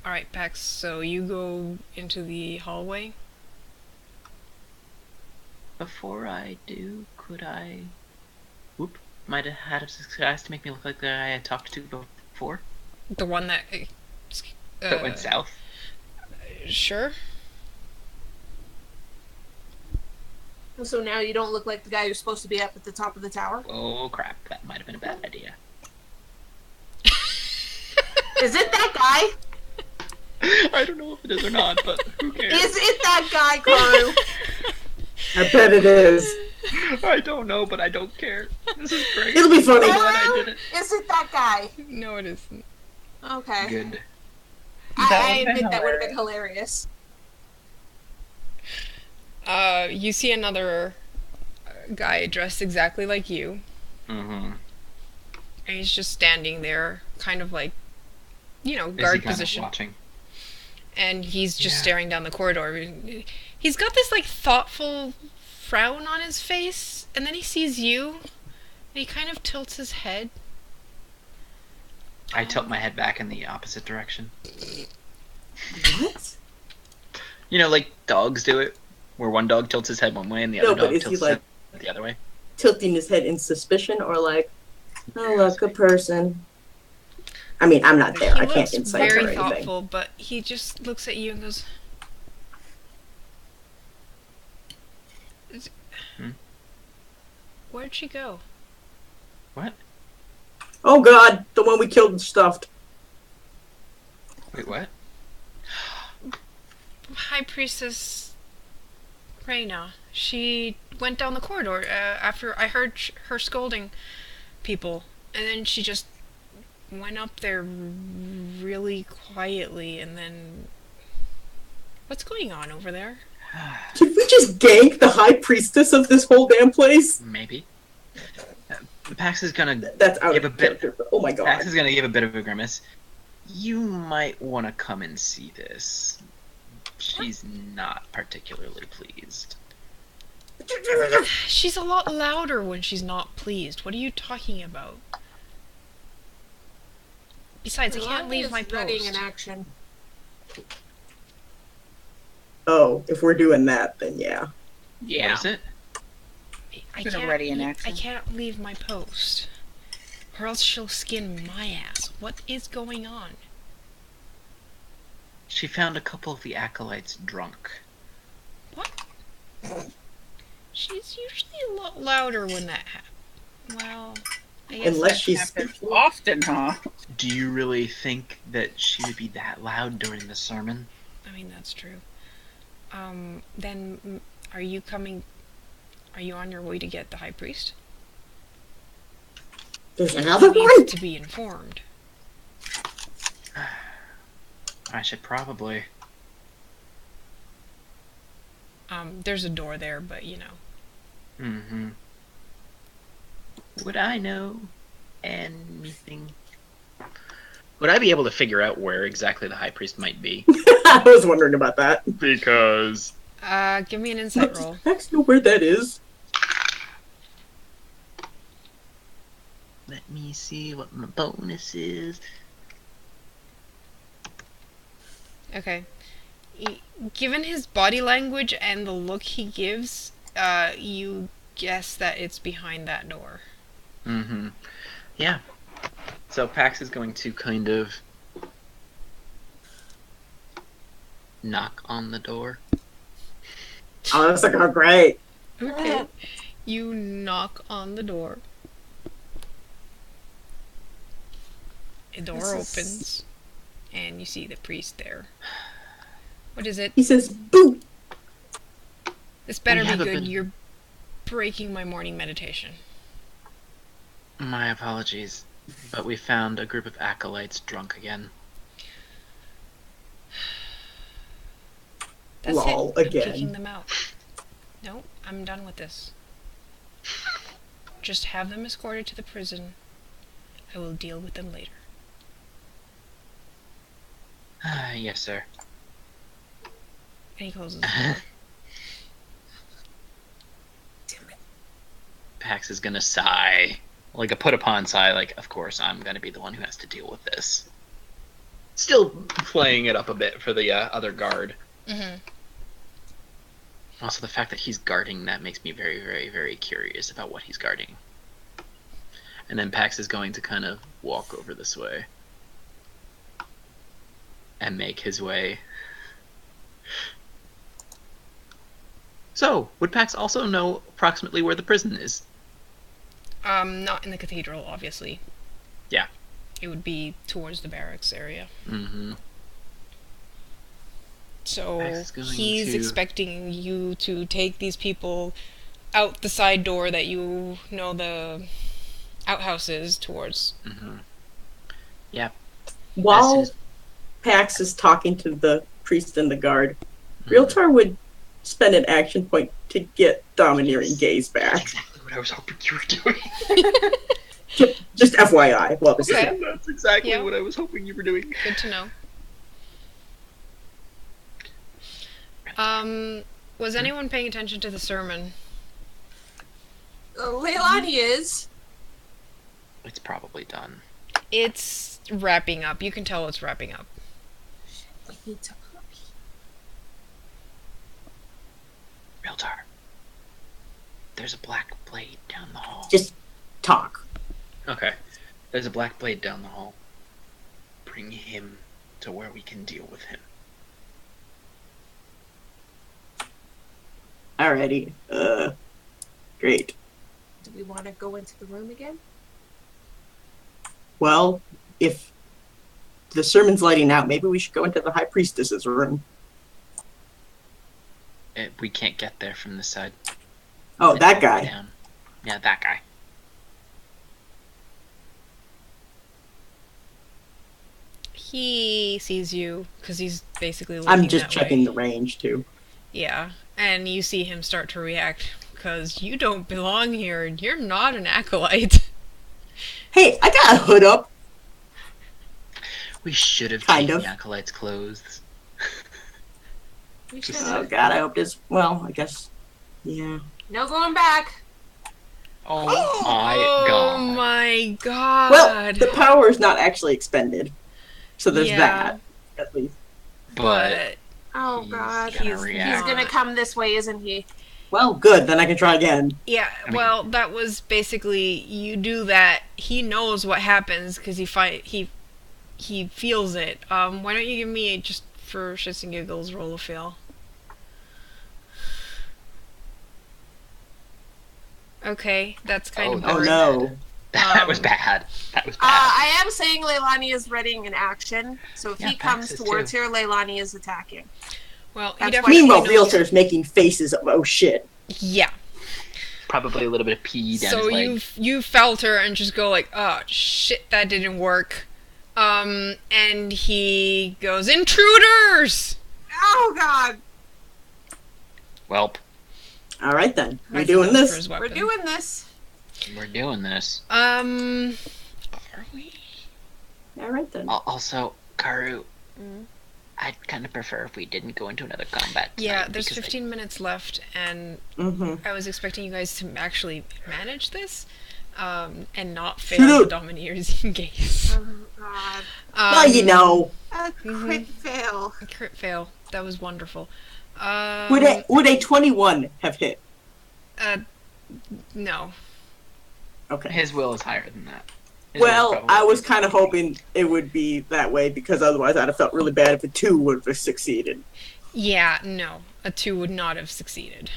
Speaker 2: Alright, Pax, so you go into the hallway.
Speaker 1: Before I do, could I... Whoop. Might have had a success to make me look like the guy I talked to before?
Speaker 2: The one that...
Speaker 1: That went south?
Speaker 2: Sure.
Speaker 6: So now you don't look like the guy who's supposed to be up at the top of the tower?
Speaker 1: Oh crap, that might have been a bad idea.
Speaker 6: Is it that guy?
Speaker 1: I don't know if it is or not, but who cares?
Speaker 6: Is it that guy, Karu?
Speaker 4: I bet it is.
Speaker 1: I don't know, but I don't care. This is great.
Speaker 4: It'll be funny.
Speaker 1: I'm glad I did it.
Speaker 6: Is it that guy?
Speaker 2: No, it isn't.
Speaker 6: Okay.
Speaker 1: Good.
Speaker 6: I admit that would have been hilarious.
Speaker 2: You see another guy dressed exactly like you,
Speaker 1: Mm-hmm.
Speaker 2: and he's just standing there, kind of like, you know,
Speaker 1: Is he
Speaker 2: guard
Speaker 1: kind
Speaker 2: position.
Speaker 1: of watching?
Speaker 2: And he's just
Speaker 1: Yeah.
Speaker 2: staring down the corridor. He's got this, like, thoughtful frown on his face, and then he sees you, and he kind of tilts his head.
Speaker 1: I tilt my head back in the opposite direction.
Speaker 4: What?
Speaker 1: You know, like dogs do it, where one dog tilts his head one way and the
Speaker 4: No,
Speaker 1: other
Speaker 4: but
Speaker 1: dog
Speaker 4: is he,
Speaker 1: tilts his
Speaker 4: like-
Speaker 1: head the other way.
Speaker 4: Tilting his head in suspicion or like, oh look, a person. I mean, I'm not there.
Speaker 2: He
Speaker 4: I can't
Speaker 2: looks
Speaker 4: insight or
Speaker 2: very
Speaker 4: anything.
Speaker 2: thoughtful, but he just looks at you and goes,
Speaker 1: Hmm?
Speaker 2: Where'd she go?
Speaker 1: What?
Speaker 4: Oh god, the one we killed and stuffed.
Speaker 1: Wait, what?
Speaker 2: High Priestess Reyna. She went down the corridor after I heard her scolding people, and then she just went up there really quietly, and then... What's going on over there?
Speaker 4: Did we just gank the high priestess of this whole damn place?
Speaker 1: Maybe. Pax is gonna
Speaker 4: That's out
Speaker 1: give
Speaker 4: of
Speaker 1: a bit.
Speaker 4: character. Oh my god.
Speaker 1: Pax is gonna give a bit of a grimace. You might want to come and see this. She's not particularly pleased.
Speaker 2: She's a lot louder when she's not pleased. What are you talking about? Besides, I can't leave my
Speaker 6: Readying
Speaker 2: post.
Speaker 6: in action.
Speaker 4: Oh, if we're doing that, then yeah.
Speaker 3: Yeah.
Speaker 1: What is it?
Speaker 2: I
Speaker 3: She's
Speaker 2: can't,
Speaker 3: already in
Speaker 2: I
Speaker 3: action.
Speaker 2: can't leave my post. Or else she'll skin my ass. What is going on?
Speaker 1: She found a couple of the acolytes drunk.
Speaker 2: What? She's usually a lot louder when that happens. Well, I guess
Speaker 4: Unless
Speaker 2: that-
Speaker 4: she's
Speaker 3: Happens
Speaker 4: speaking.
Speaker 3: often, huh?
Speaker 1: Do you really think that she would be that loud during the sermon?
Speaker 2: I mean, that's true. Then, are you coming... Are you on your way to get the High Priest?
Speaker 4: There's another
Speaker 2: He
Speaker 4: one?
Speaker 2: needs to be informed.
Speaker 1: I should probably.
Speaker 2: There's a door there, but you know.
Speaker 1: Mm-hmm. Would I know anything? Would I be able to figure out where exactly the High Priest might be?
Speaker 4: I was wondering about that.
Speaker 1: Because...
Speaker 2: Give me an insight roll.
Speaker 4: Does Pax know where that is?
Speaker 1: Let me see what my bonus is.
Speaker 2: Okay. Given his body language and the look he gives, you guess that it's behind that door.
Speaker 1: Mm-hmm. Yeah. So Pax is going to kind of knock on the door.
Speaker 4: Oh, that's like, oh, great.
Speaker 2: Okay. You knock on the door. A door opens, and you see the priest there. What is it?
Speaker 4: He says, boo!
Speaker 2: This better
Speaker 1: We
Speaker 2: be
Speaker 1: have a
Speaker 2: good.
Speaker 1: bit-
Speaker 2: You're breaking my morning meditation.
Speaker 1: My apologies, but we found a group of acolytes drunk again.
Speaker 2: That's
Speaker 4: Lol,
Speaker 2: it. I'm
Speaker 4: again.
Speaker 2: kicking them out. No, I'm done with this. Just have them escorted to the prison. I will deal with them later.
Speaker 1: Yes, sir.
Speaker 2: And he closes the door.
Speaker 1: Pax is gonna sigh. Like a put upon sigh, like, of course I'm gonna be the one who has to deal with this. Still playing it up a bit for the other guard.
Speaker 2: Mm-hmm.
Speaker 1: Also, the fact that he's guarding that makes me very, very, very curious about what he's guarding. And then Pax is going to kind of walk over this way. And make his way. So, would Pax also know approximately where the prison is?
Speaker 2: Not in the cathedral, obviously.
Speaker 1: Yeah.
Speaker 2: It would be towards the barracks area.
Speaker 1: Mm-hmm.
Speaker 2: So
Speaker 1: Pax is going
Speaker 2: he's
Speaker 1: to-
Speaker 2: expecting you to take these people out the side door that you know the outhouse is towards.
Speaker 1: Mm-hmm. Yeah.
Speaker 4: While
Speaker 1: As
Speaker 4: Pax is talking to the priest and the guard, Realtar would spend an action point to get domineering gaze back.
Speaker 1: Exactly what I was hoping you were doing.
Speaker 4: Just FYI. Well, this
Speaker 2: Okay.
Speaker 4: is
Speaker 1: That's exactly
Speaker 2: Yeah.
Speaker 1: what I was hoping you were doing.
Speaker 2: Good to know. Was anyone paying attention to the sermon?
Speaker 6: Leilani is.
Speaker 1: It's probably done.
Speaker 2: It's wrapping up. You can tell it's wrapping up.
Speaker 6: We need to hurry.
Speaker 1: Realtar. There's a black blade down the hall.
Speaker 4: just talk.
Speaker 1: Okay. There's a black blade down the hall. Bring him to where we can deal with him.
Speaker 4: Alrighty. Great.
Speaker 6: Do we want to go into the room again?
Speaker 4: Well, if the sermon's lighting out, maybe we should go into the high priestess's room.
Speaker 1: We can't get there from this side.
Speaker 4: Oh,
Speaker 1: It's
Speaker 4: that
Speaker 1: all the way
Speaker 4: guy.
Speaker 1: down. Yeah, that guy.
Speaker 2: He sees you because he's basically looking
Speaker 4: I'm just
Speaker 2: that
Speaker 4: checking
Speaker 2: way.
Speaker 4: the range too.
Speaker 2: Yeah, and you see him start to react because you don't belong here. You're not an acolyte.
Speaker 4: Hey, I got a hood up.
Speaker 1: We should have
Speaker 4: Kind
Speaker 1: taken
Speaker 4: of.
Speaker 1: the acolyte's clothes.
Speaker 6: We should.
Speaker 4: Oh god, I hope this. Well, I guess. Yeah.
Speaker 6: No going back.
Speaker 1: Oh my
Speaker 2: Oh
Speaker 1: god.
Speaker 2: my god.
Speaker 4: Well, the power is not actually expended, so there's
Speaker 2: Yeah.
Speaker 4: that at least.
Speaker 1: But
Speaker 6: Oh
Speaker 1: He's
Speaker 6: God.
Speaker 1: gonna
Speaker 6: He's
Speaker 1: react.
Speaker 6: gonna come this way, isn't he?
Speaker 4: Well, good. Then I can try again.
Speaker 2: Yeah,
Speaker 1: I mean-
Speaker 2: well, that was basically you do that. He knows what happens because he feels it. Why don't you give me just for shits and giggles roll a fail? Okay, that's kind of
Speaker 1: Oh,
Speaker 4: Oh
Speaker 2: boring.
Speaker 4: no.
Speaker 1: that was bad. That was bad.
Speaker 6: I am saying Leilani is readying an action, so if
Speaker 1: Yeah,
Speaker 6: he
Speaker 1: Pax
Speaker 6: comes
Speaker 1: is
Speaker 6: towards
Speaker 1: too.
Speaker 6: here, Leilani is attacking.
Speaker 2: Well, he
Speaker 6: That's
Speaker 2: definitely
Speaker 4: Meanwhile,
Speaker 2: knows.
Speaker 4: Realtor's making faces of oh shit.
Speaker 2: Yeah.
Speaker 1: Probably a little bit of pee down
Speaker 2: So
Speaker 1: his leg.
Speaker 2: you felt her and just go like, oh shit, that didn't work. And he goes, intruders!
Speaker 6: Oh God.
Speaker 1: Welp,
Speaker 4: All right then. We're
Speaker 2: That's
Speaker 4: doing
Speaker 2: enough for
Speaker 4: this.
Speaker 2: his
Speaker 6: We're
Speaker 2: weapon.
Speaker 6: doing this.
Speaker 1: we're doing this. Are we?
Speaker 4: All right then.
Speaker 1: Also, Karu, I'd kind of prefer if we didn't go into another combat tonight.
Speaker 2: Yeah, there's
Speaker 1: because
Speaker 2: 15 minutes left, and
Speaker 4: Mm-hmm.
Speaker 2: I was expecting you guys to actually manage this, and not
Speaker 4: Shoot
Speaker 2: fail the
Speaker 4: up.
Speaker 2: Domineers in case.
Speaker 6: Oh God.
Speaker 4: Well, you know,
Speaker 6: A crit fail.
Speaker 2: Crit fail. That was wonderful.
Speaker 4: would a 21 have hit?
Speaker 2: No.
Speaker 4: Okay.
Speaker 1: his will is higher than that. His will is
Speaker 4: Well,
Speaker 1: probably-
Speaker 4: I was kind of hoping it would be that way because otherwise I'd have felt really bad if a 2 would have succeeded.
Speaker 2: Yeah, no. A 2 would not have succeeded.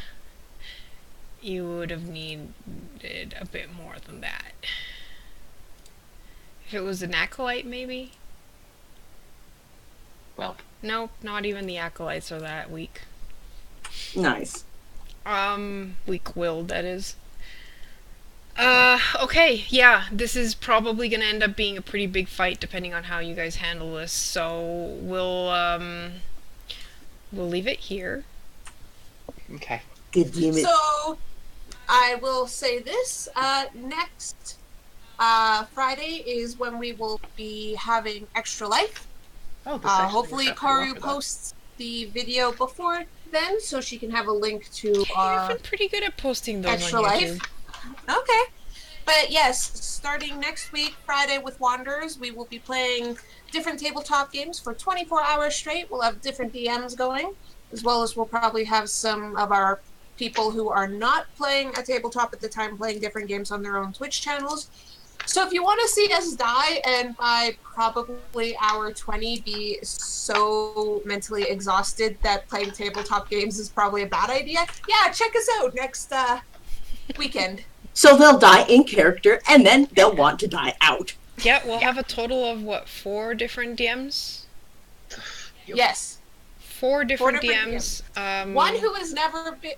Speaker 2: You would have needed a bit more than that. If it was an acolyte, maybe?
Speaker 1: Well,
Speaker 2: Nope, not even the acolytes are that weak.
Speaker 4: Nice.
Speaker 2: Weak-willed, that is. Okay, yeah, this is probably gonna end up being a pretty big fight depending on how you guys handle this, so we'll leave it here.
Speaker 1: okay.
Speaker 4: Good damn it.
Speaker 6: So, I will say this. Next Friday is when we will be having Extra Life.
Speaker 1: Oh, this actually
Speaker 6: Hopefully
Speaker 1: works out pretty well
Speaker 6: Karu
Speaker 1: for that.
Speaker 6: posts the video before then, so she can have a link to
Speaker 2: You've
Speaker 6: our
Speaker 2: been pretty good at posting those
Speaker 6: Extra
Speaker 2: on
Speaker 6: Life.
Speaker 2: YouTube.
Speaker 6: Okay. But yes, starting next week, Friday with Wanderers, we will be playing different tabletop games for 24 hours straight. We'll have different DMs going, as well as we'll probably have some of our people who are not playing a tabletop at the time playing different games on their own Twitch channels. So if you want to see us die and by probably hour 20 be so mentally exhausted that playing tabletop games is probably a bad idea, yeah, check us out next weekend.
Speaker 4: So they'll die in character and then they'll want to die out.
Speaker 2: Yeah, we'll have a total of, what, 4 different DMs?
Speaker 6: Yes.
Speaker 2: 4 different
Speaker 6: different
Speaker 2: DMs.
Speaker 6: One who has never been,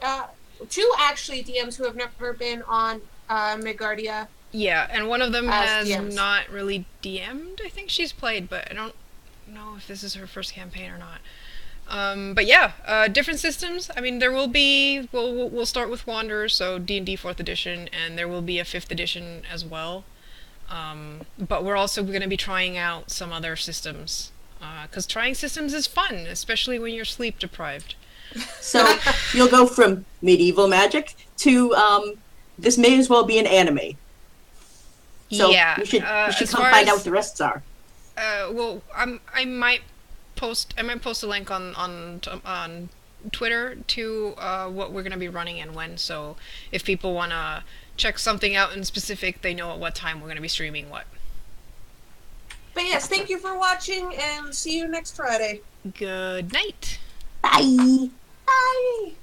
Speaker 6: 2 actually DMs who have never been on Megardia.
Speaker 2: Yeah, and one of them
Speaker 6: As
Speaker 2: has
Speaker 6: DMs.
Speaker 2: not really DM'd. I think she's played, but I don't know if this is her first campaign or not. But yeah, different systems. I mean, there will be. We'll start with Wanderers, so D&D 4th edition, and there will be a 5th edition as well. But we're also going to be trying out some other systems, because trying systems is fun, especially when you're sleep deprived.
Speaker 4: So you'll go from medieval magic to this may as well be an anime. So
Speaker 2: yeah,
Speaker 4: you should
Speaker 2: as
Speaker 4: come
Speaker 2: far
Speaker 4: find out
Speaker 2: as-
Speaker 4: what the rests are.
Speaker 2: Well, I might post a link on Twitter to what we're gonna be running and when. So if people wanna check something out in specific, they know at what time we're gonna be streaming what.
Speaker 6: But yes, thank you for watching and see you next Friday.
Speaker 2: Good night.
Speaker 4: Bye.
Speaker 6: Bye!